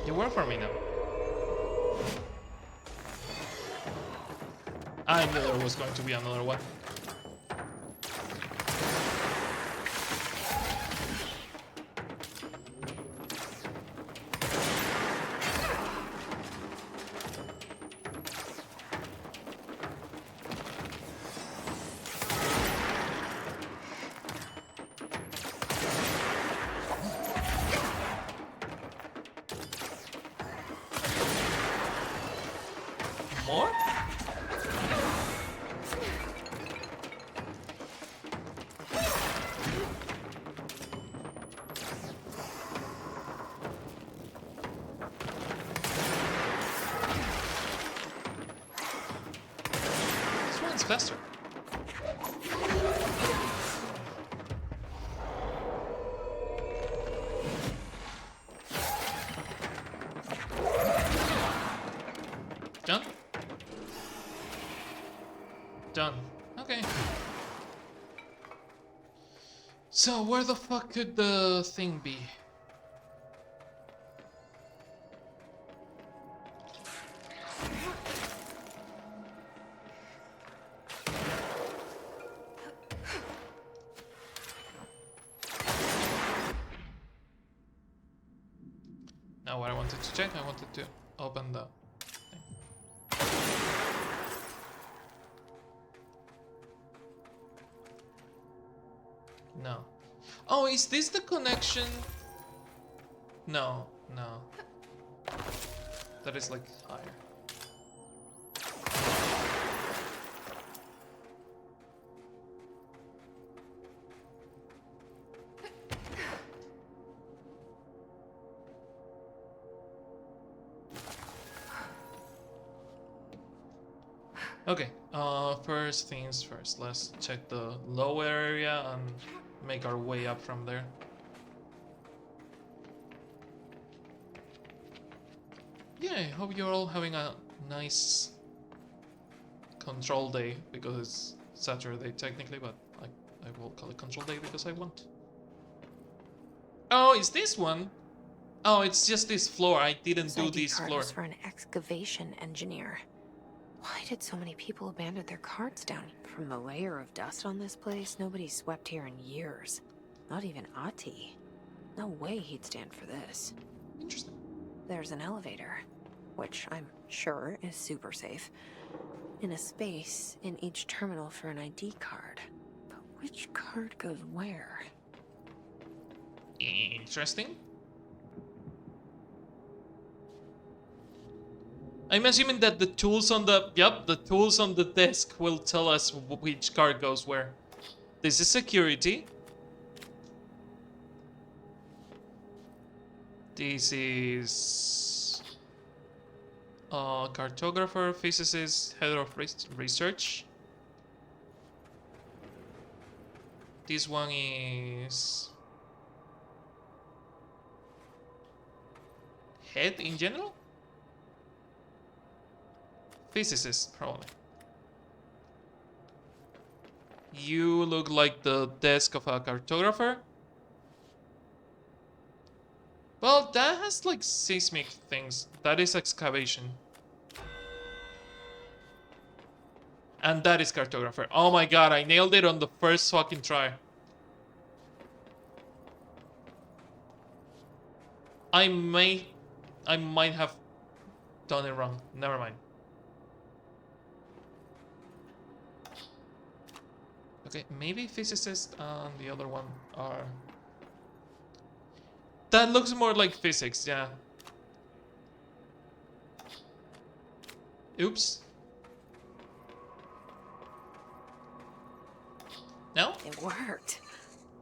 You work for me now. I knew there was going to be another one. More? This one's faster. Done? Done. Okay. So where the fuck could the thing be? Now what I wanted to check, I wanted to open the no. Oh, is this the connection? No, no. That is like higher. Okay, first things first. Let's check the lower area and make our way up from there. Yeah, I hope you're all having a nice control day, because it's Saturday technically, but I will call it control day because I want. Oh, is this one? Oh, it's just this floor. I didn't do ID this card floor. was for an excavation engineer. Why did so many people abandon their carts down here? From the layer of dust on this place, nobody's swept here in years. Not even Ati. No way he'd stand for this. Interesting. There's an elevator, which I'm sure is super safe, in a space in each terminal for an ID card. But which card goes where? Interesting. I'm assuming that the tools on the tools on the desk will tell us which card goes where. This is security. This is cartographer, physicist, head of research. This one is head in general? Physicist, probably. You look like the desk of a cartographer. Well, that has like seismic things. That is excavation. And that is cartographer. Oh my god, I nailed it on the first fucking try. I might have done it wrong. Never mind. Okay, maybe physicist and the other one are... That looks more like physics, yeah. Oops. No? It worked.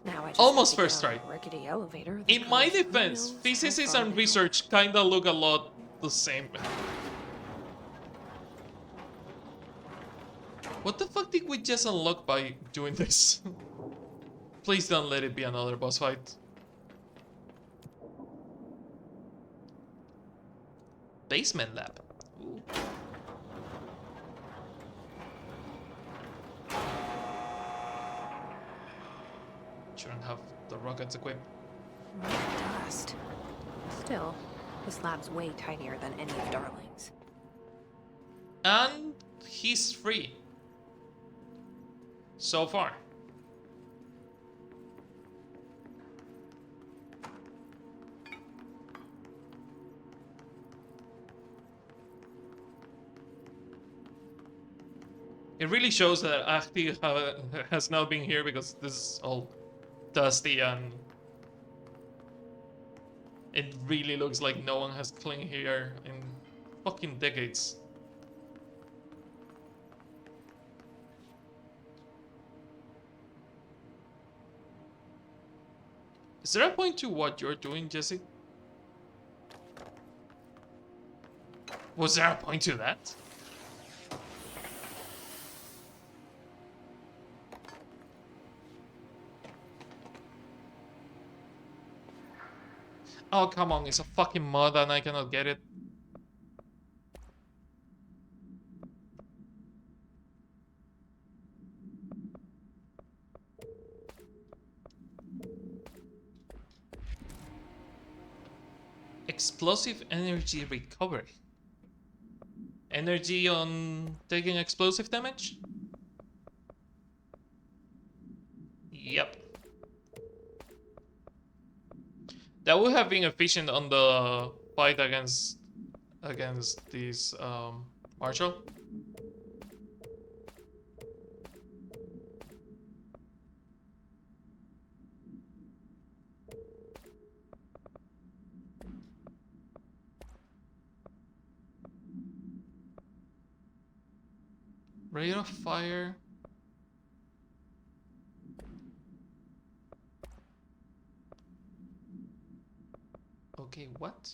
Now I just Almost have to first get on try. a rickety elevator. In my defense, physicists and research kinda look a lot the same. What the fuck did we just unlock by doing this? Please don't let it be another boss fight. Basement lab. Ooh. Shouldn't have the rockets equipped. More dust. Still, This lab's way tinier than any of Darling's. And he's free. So far. It really shows that Ahti has not been here because this is all dusty and it really looks like no one has cleaned here in fucking decades. Is there a point to what you're doing, Jesse? Was there a point to that? Oh, come on, it's a fucking mod and I cannot get it. Explosive energy recovery. Energy on taking explosive damage? Yep. That would have been efficient on the fight against these Marshall. Rate of fire. Okay, what?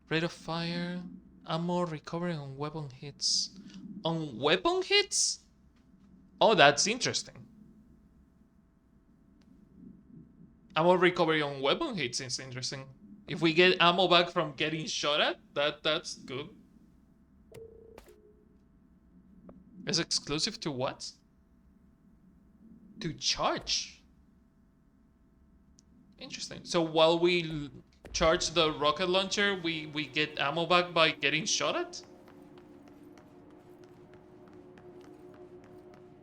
Rate of fire, ammo recovery on weapon hits. On weapon hits? Oh, that's interesting. Ammo recovery on weapon hits is interesting. If we get ammo back from getting shot at, that's good. Is exclusive to what? To charge. Interesting. So while we charge the rocket launcher, we get ammo back by getting shot at?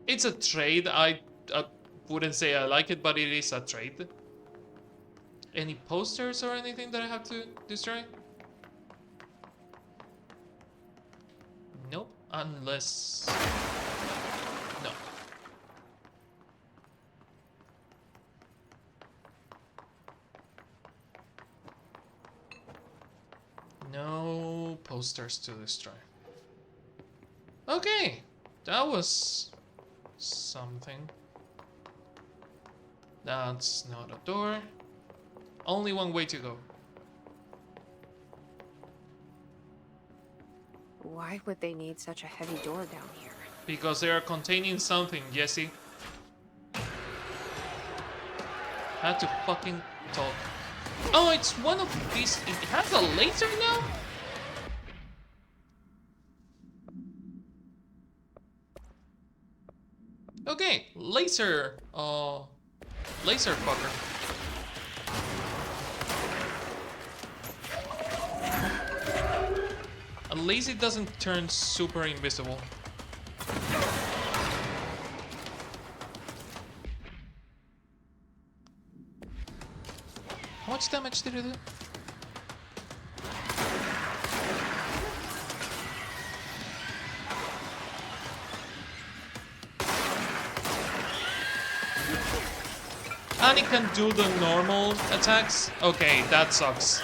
It's a trade. I wouldn't say I like it, but it is a trade. Any posters or anything that I have to destroy? Nope. Unless... No. No posters to destroy. Okay, that was something. That's not a door. Only one way to go. Why would they need such a heavy door down here? Because they are containing something, Jesse. Had to fucking talk. Oh, it's one of these. It has a laser now? Okay, laser. Laser fucker. At least it doesn't turn super invisible. How much damage did it do? And it can do the normal attacks? Okay, that sucks.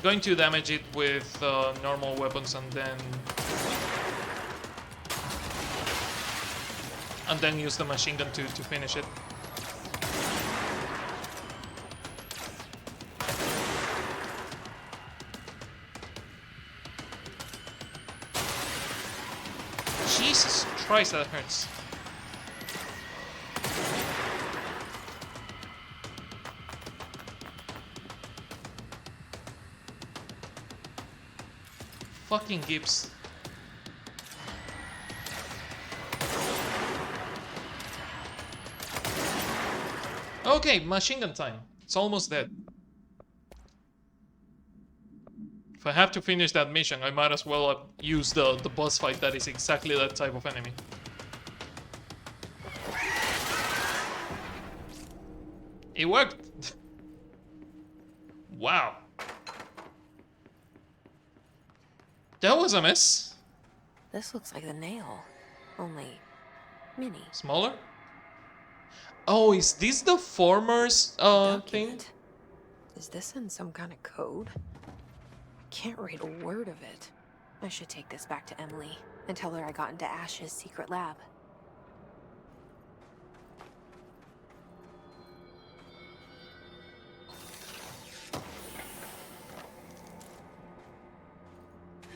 Going to damage it with normal weapons and then use the machine gun to finish it. Jesus Christ, that hurts. Fucking Gibbs. Okay, machine gun time. It's almost dead. If I have to finish that mission, I might as well use the boss fight that is exactly that type of enemy. It worked! Wow. That was a mess. This looks like the nail, only mini. Smaller? Oh, is this the former's thing? Is this in some kind of code? I can't read a word of it. I should take this back to Emily and tell her I got into Ash's secret lab.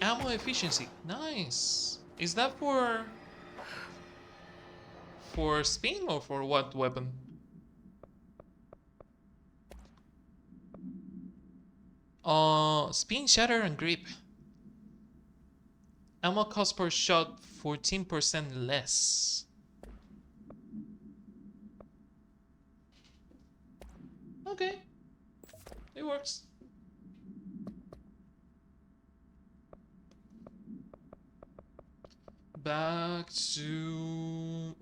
Ammo efficiency. Nice. Is that for spin or for what weapon? Spin, shatter, and grip. Ammo cost per shot 14% less. Okay. It works. Back to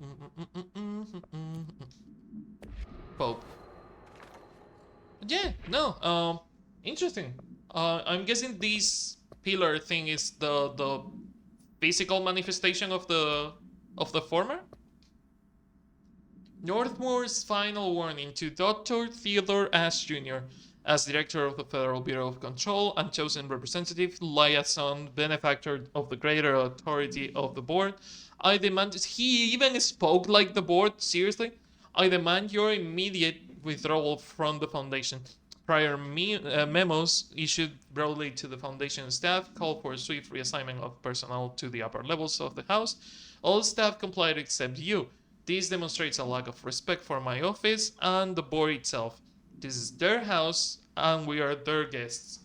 Pope. Yeah, no, interesting. I'm guessing this pillar thing is the physical manifestation of the former. Northmore's final warning to Dr. Theodore Ash Jr. as director of the Federal Bureau of Control and chosen representative, liaison, benefactor of the greater authority of the board. I demand... He even spoke like the board, seriously? I demand your immediate withdrawal from the Foundation. Prior memos issued broadly to the Foundation staff call for a swift reassignment of personnel to the upper levels of the House. All staff complied except you. This demonstrates a lack of respect for my office and the board itself. This is their house, and we are their guests.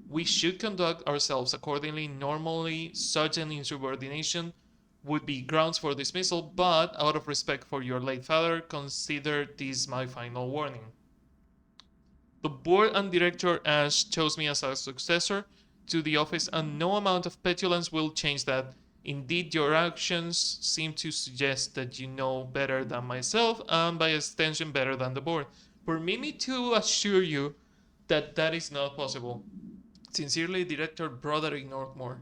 We should conduct ourselves accordingly. Normally, such an insubordination would be grounds for dismissal, but out of respect for your late father, consider this my final warning. The board and director Ash chose me as a successor to the office, and no amount of petulance will change that. Indeed, your actions seem to suggest that you know better than myself, and by extension better than the board. Permit me to assure you that that is not possible. Sincerely, Director Broderick Northmore.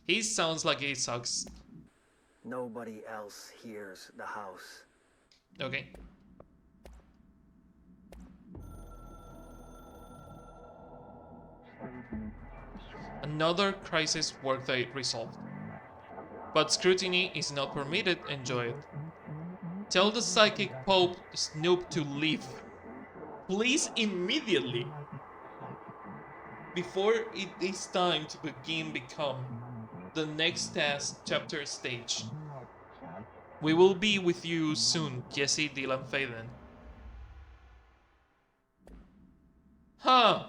He sounds like he sucks. Nobody else hears the house. Okay. Another crisis workday resolved. But scrutiny is not permitted. Enjoy it. Tell the psychic Pope Snoop to leave. Please, immediately. Before it is time to become the next task chapter stage. We will be with you soon, Jesse Dylan Faden. Huh.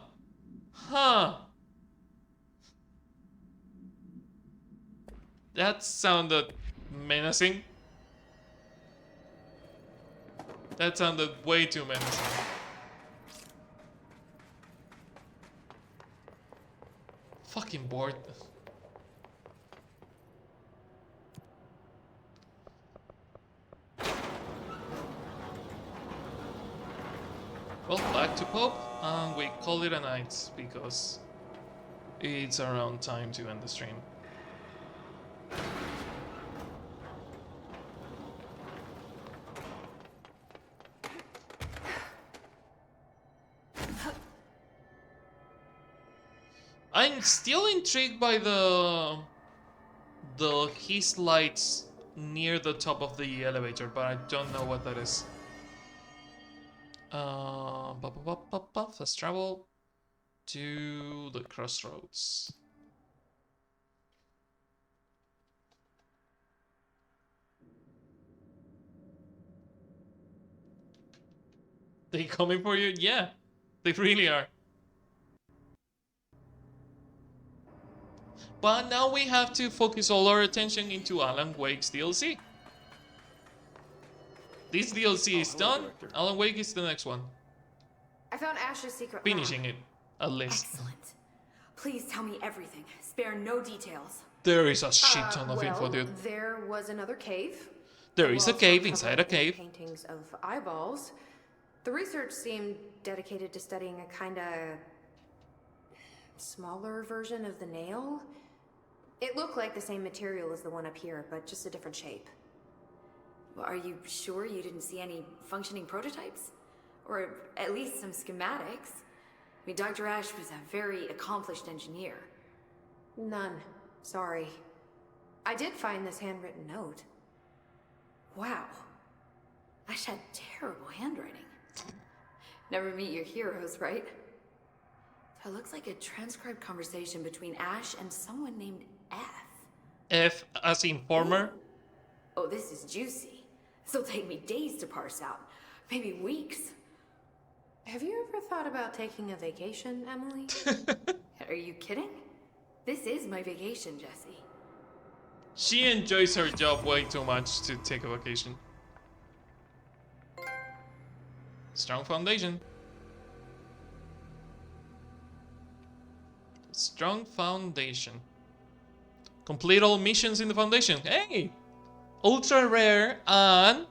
That sounded menacing. That sounded way too menacing. Fucking bored. Well, back to Pope, and we call it a night because it's around time to end the stream. I'm still intrigued by the his lights near the top of the elevator, but I don't know what that is. Fast travel to the crossroads. They coming for you? Yeah, they really are. But now we have to focus all our attention into Alan Wake's DLC. This DLC is done. Director. Alan Wake is the next one. I found Ash's secret Finishing lab. it, at least. Excellent. Please tell me everything. Spare no details. There is a shit ton of info, dude. There was another cave. There is a Walls cave were inside covered a with cave. Paintings of eyeballs. The research seemed dedicated to studying a kind of smaller version of the nail. It looked like the same material as the one up here, but just a different shape. Well, are you sure you didn't see any functioning prototypes? Or at least some schematics? I mean, Dr. Ash was a very accomplished engineer. None. Sorry. I did find this handwritten note. Wow. Ash had terrible handwriting. Never meet your heroes, right? It looks like a transcribed conversation between Ash and someone named F. F as informer. Oh, this is juicy. This'll take me days to parse out. Maybe weeks. Have you ever thought about taking a vacation, Emily? Are you kidding? This is my vacation, Jesse. She enjoys her job way too much to take a vacation. Strong foundation. Strong foundation. Complete all missions in the foundation. Hey! Ultra rare, and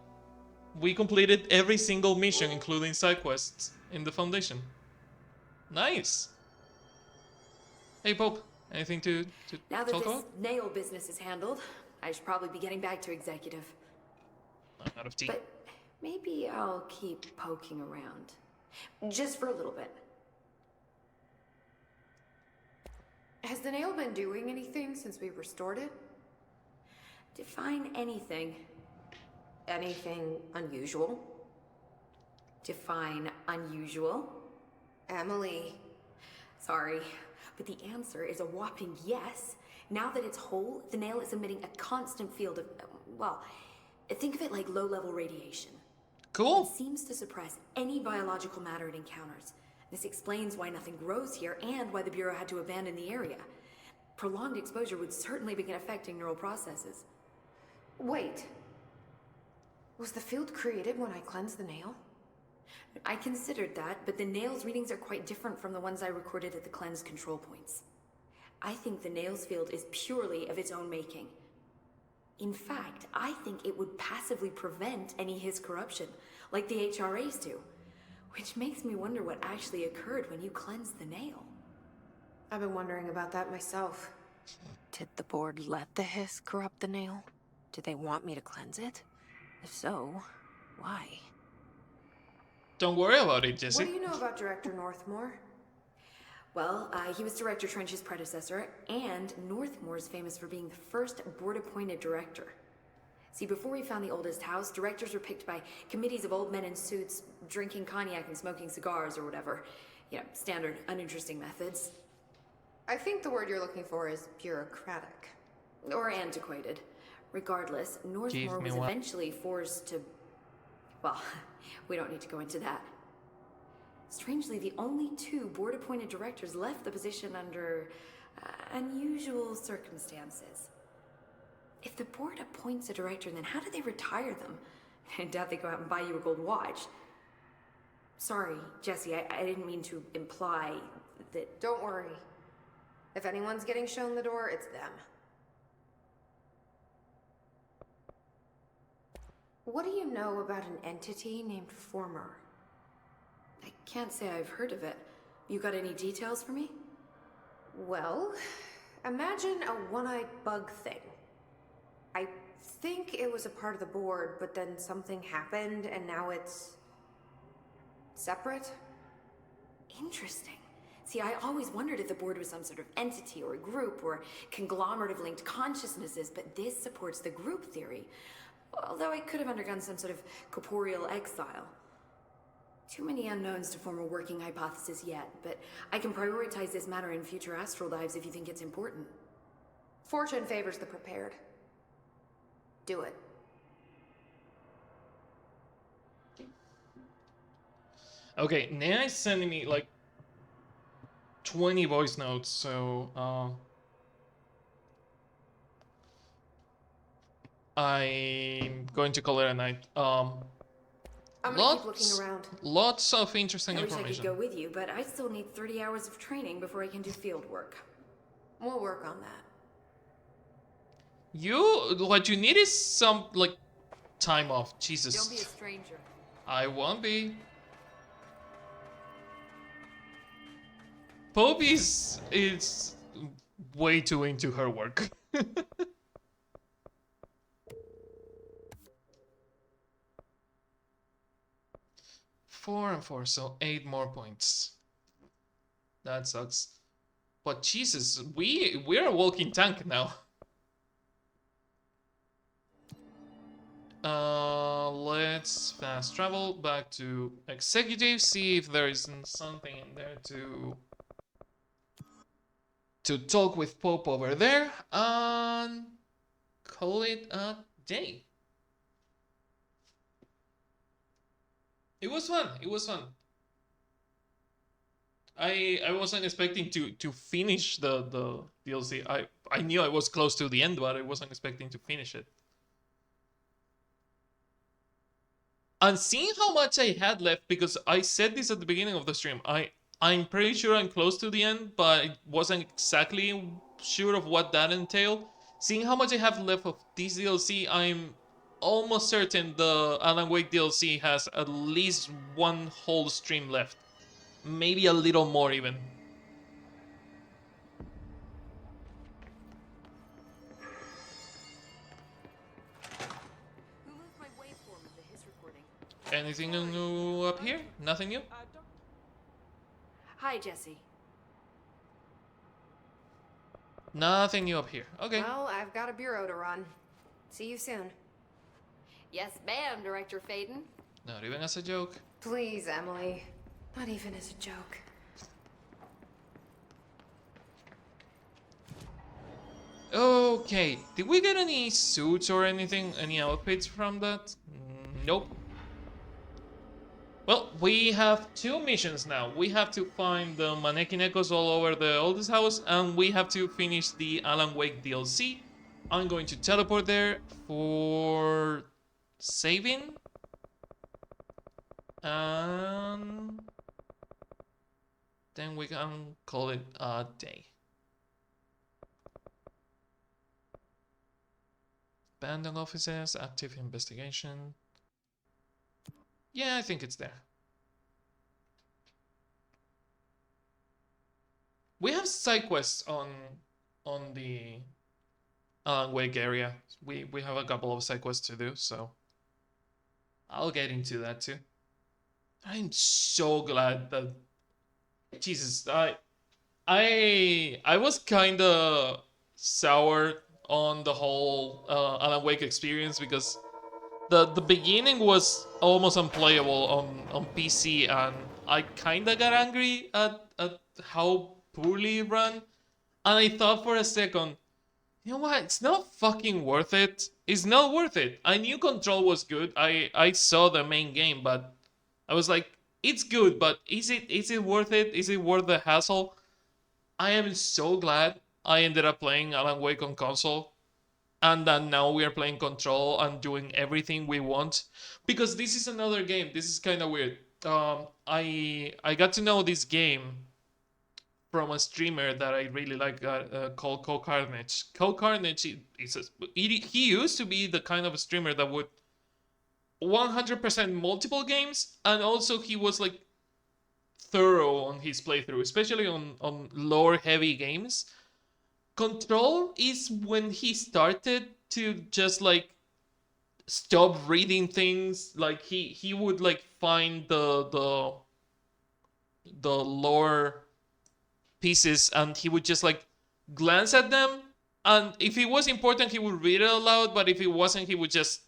we completed every single mission, including side quests, in the foundation. Nice! Hey, Pope, anything to Now that talk this about? nail business is handled, I should probably be getting back to executive. I'm out of tea. But maybe I'll keep poking around. Just for a little bit. Has the nail been doing anything since we restored it? Define anything. Anything unusual? Define unusual. Emily. Sorry, but the answer is a whopping yes. Now that it's whole, the nail is emitting a constant field of, well, think of it like low-level radiation. Cool. It seems to suppress any biological matter it encounters. This explains why nothing grows here and why the Bureau had to abandon the area. Prolonged exposure would certainly begin affecting neural processes. Wait. Was the field created when I cleansed the nail? I considered that, but the nail's readings are quite different from the ones I recorded at the cleanse control points. I think the nail's field is purely of its own making. In fact, I think it would passively prevent any Hiss corruption, like the HRAs do. Which makes me wonder what actually occurred when you cleansed the nail. I've been wondering about that myself. Did the board let the Hiss corrupt the nail? Did they want me to cleanse it? If so, why? Don't worry about it, Jesse. What do you know about Director Northmore? Well, he was Director Trench's predecessor, and Northmore's famous for being the first board-appointed director. See, before we found the oldest house, directors were picked by committees of old men in suits, drinking cognac and smoking cigars or whatever. You know, standard, uninteresting methods. I think the word you're looking for is bureaucratic. Or antiquated. Regardless, Northmore was eventually forced to... Well, we don't need to go into that. Strangely, the only two board-appointed directors left the position under unusual circumstances. If the board appoints a director, then how do they retire them? I doubt they go out and buy you a gold watch. Sorry, Jesse, I didn't mean to imply that... Don't worry. If anyone's getting shown the door, it's them. What do you know about an entity named Former? I can't say I've heard of it. You got any details for me? Well, imagine a one-eyed bug thing. I think it was a part of the board, but then something happened and now it's... separate? Interesting. See, I always wondered if the board was some sort of entity or a group or conglomerate of linked consciousnesses, but this supports the group theory. Although I could have undergone some sort of corporeal exile. Too many unknowns to form a working hypothesis yet, but I can prioritize this matter in future astral dives if you think it's important. Fortune favors the prepared. Do it. Okay, Nea is sending me like 20 voice notes, so I'm going to call it a night. I'm gonna keep looking around. Lots of interesting I wish I information. could go with you, but I still need 30 hours of training before I can do field work. We'll work on that. What you need is some, like, time off. Jesus. Don't be a stranger. I won't be. Pope is way too into her work. 4 and 4, so 8 more points. That sucks. But Jesus, we're a walking tank now. Let's fast travel back to executive, see if there isn't something in there to talk with Pope over there, and call it a day. It was fun. It was fun. I wasn't expecting to finish the DLC. I knew I was close to the end, but I wasn't expecting to finish it. And seeing how much I had left, because I said this at the beginning of the stream, I'm pretty sure I'm close to the end, but I wasn't exactly sure of what that entailed. Seeing how much I have left of this DLC, I'm almost certain the Alan Wake DLC has at least one whole stream left. Maybe a little more even. Who moved my waveform of the hiss recording? Anything new up here? Nothing new? Hi, Jesse. Nothing new up here. Okay. Well, I've got a bureau to run. See you soon. Yes, ma'am, Director Faden. Not even as a joke. Please, Emily. Not even as a joke. Okay, did we get any suits or anything? Any outfits from that? Nope. Well, we have 2 missions now. We have to find the Manekinekos all over the oldest house, and we have to finish the Alan Wake DLC. I'm going to teleport there for saving. And then we can call it a day. Abandoned offices, active investigation. Yeah, I think it's there. We have side quests on the Alan Wake area. We have a couple of side quests to do, so I'll get into that too. I'm so glad that Jesus, I was kind of sour on the whole Alan Wake experience because the beginning was almost unplayable on PC, and I kind of got angry at how poorly run, and I thought for a second, you know what, it's not fucking worth it. It's not worth it. I knew Control was good. I saw the main game, but I was like, it's good, but is it worth it? Is it worth the hassle? I am so glad I ended up playing Alan Wake on console, and that now we are playing Control and doing everything we want, because this is another game. This is kind of weird. I got to know this game from a streamer that I really like called Cold Carnage. Cold Carnage, he used to be the kind of streamer that would 100% multiple games, and also he was like thorough on his playthrough, especially on lore heavy games. Control is when he started to just like stop reading things. Like he would like find the lore pieces, and he would just like glance at them, and if it was important he would read it aloud, but if it wasn't he would just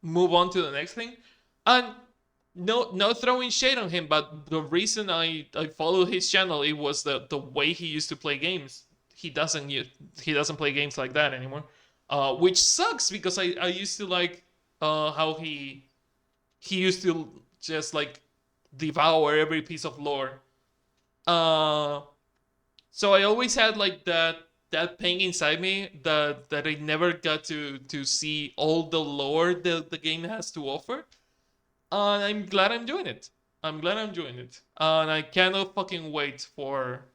move on to the next thing. And no throwing shade on him, but the reason I followed his channel, it was the way he used to play games. He doesn't play games like that anymore, which sucks because I used to like how he used to just like devour every piece of lore. So I always had like that that pain inside me that I never got to see all the lore the game has to offer. And I'm glad I'm doing it. I'm glad I'm doing it. And I cannot fucking wait for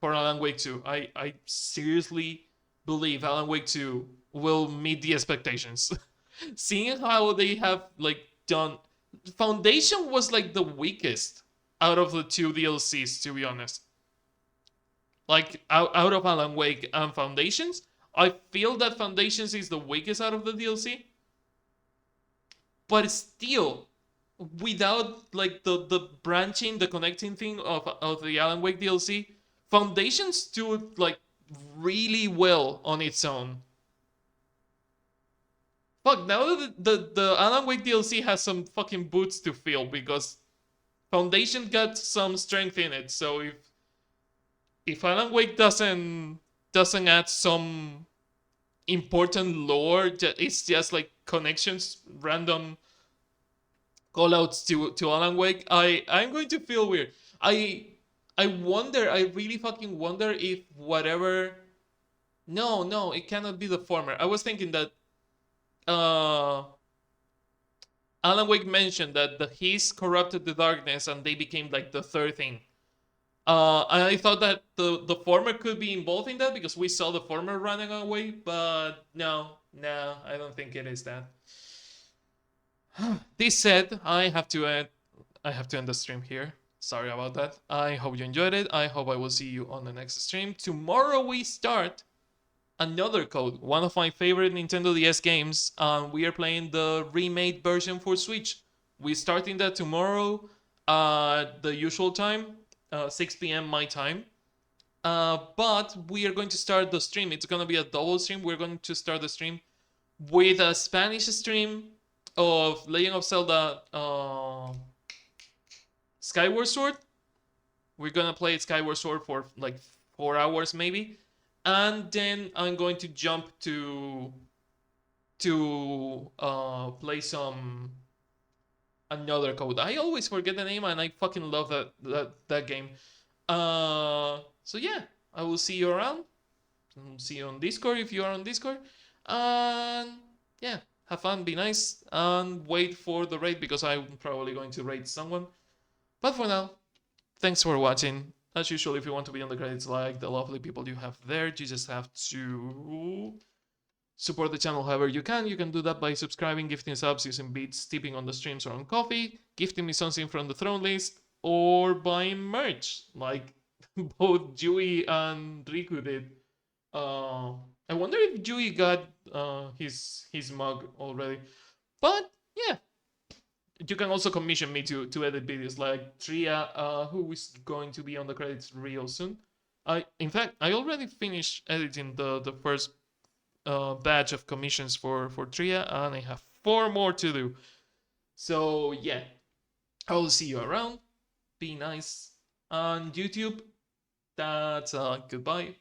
Alan Wake 2. I seriously believe Alan Wake 2 will meet the expectations. Seeing how they have like done Foundation was like the weakest out of the two DLCs, to be honest. Like out of Alan Wake and Foundations, I feel that Foundations is the weakest out of the DLC. But still, without like the branching, the connecting thing of the Alan Wake DLC, Foundation stood like really well on its own. Fuck, now that the Alan Wake DLC has some fucking boots to fill because Foundation got some strength in it. So if Alan Wake doesn't add some important lore, it's just like connections, random callouts to Alan Wake, I'm going to feel weird. I wonder, I really fucking wonder if whatever... No, it cannot be the former. I was thinking that Alan Wake mentioned that the His corrupted the darkness and they became like the third thing. And I thought that the former could be involved in that because we saw the former running away, but no, I don't think it is that. This said, I have to end the stream here. Sorry about that. I hope you enjoyed it. I hope I will see you on the next stream. Tomorrow we start another code, one of my favorite Nintendo DS games. We are playing the remade version for Switch. We're starting that tomorrow at the usual time, 6 p.m. my time. But we are going to start the stream. It's going to be a double stream. We're going to start the stream with a Spanish stream of Legend of Zelda Skyward Sword. We're gonna play Skyward Sword for like 4 hours maybe, and then I'm going to jump to play some another code. I always forget the name and I fucking love that game. So yeah, I will see you around. I'll see you on Discord if you are on Discord, and yeah, have fun, be nice, and wait for the raid because I'm probably going to raid someone. But for now, thanks for watching. As usual, if you want to be on the credits like the lovely people you have there, you just have to support the channel however you can. You can do that by subscribing, gifting subs, using beats, tipping on the streams or on coffee, gifting me something from the throne list, or buying merch like both Dewey and Riku did. I wonder if Dewey got his mug already. But yeah, you can also commission me to edit videos like Tria, who is going to be on the credits real soon. In fact, I already finished editing the first batch of commissions for Tria, and I have 4 more to do. So yeah, I will see you around. Be nice. On YouTube, that's goodbye.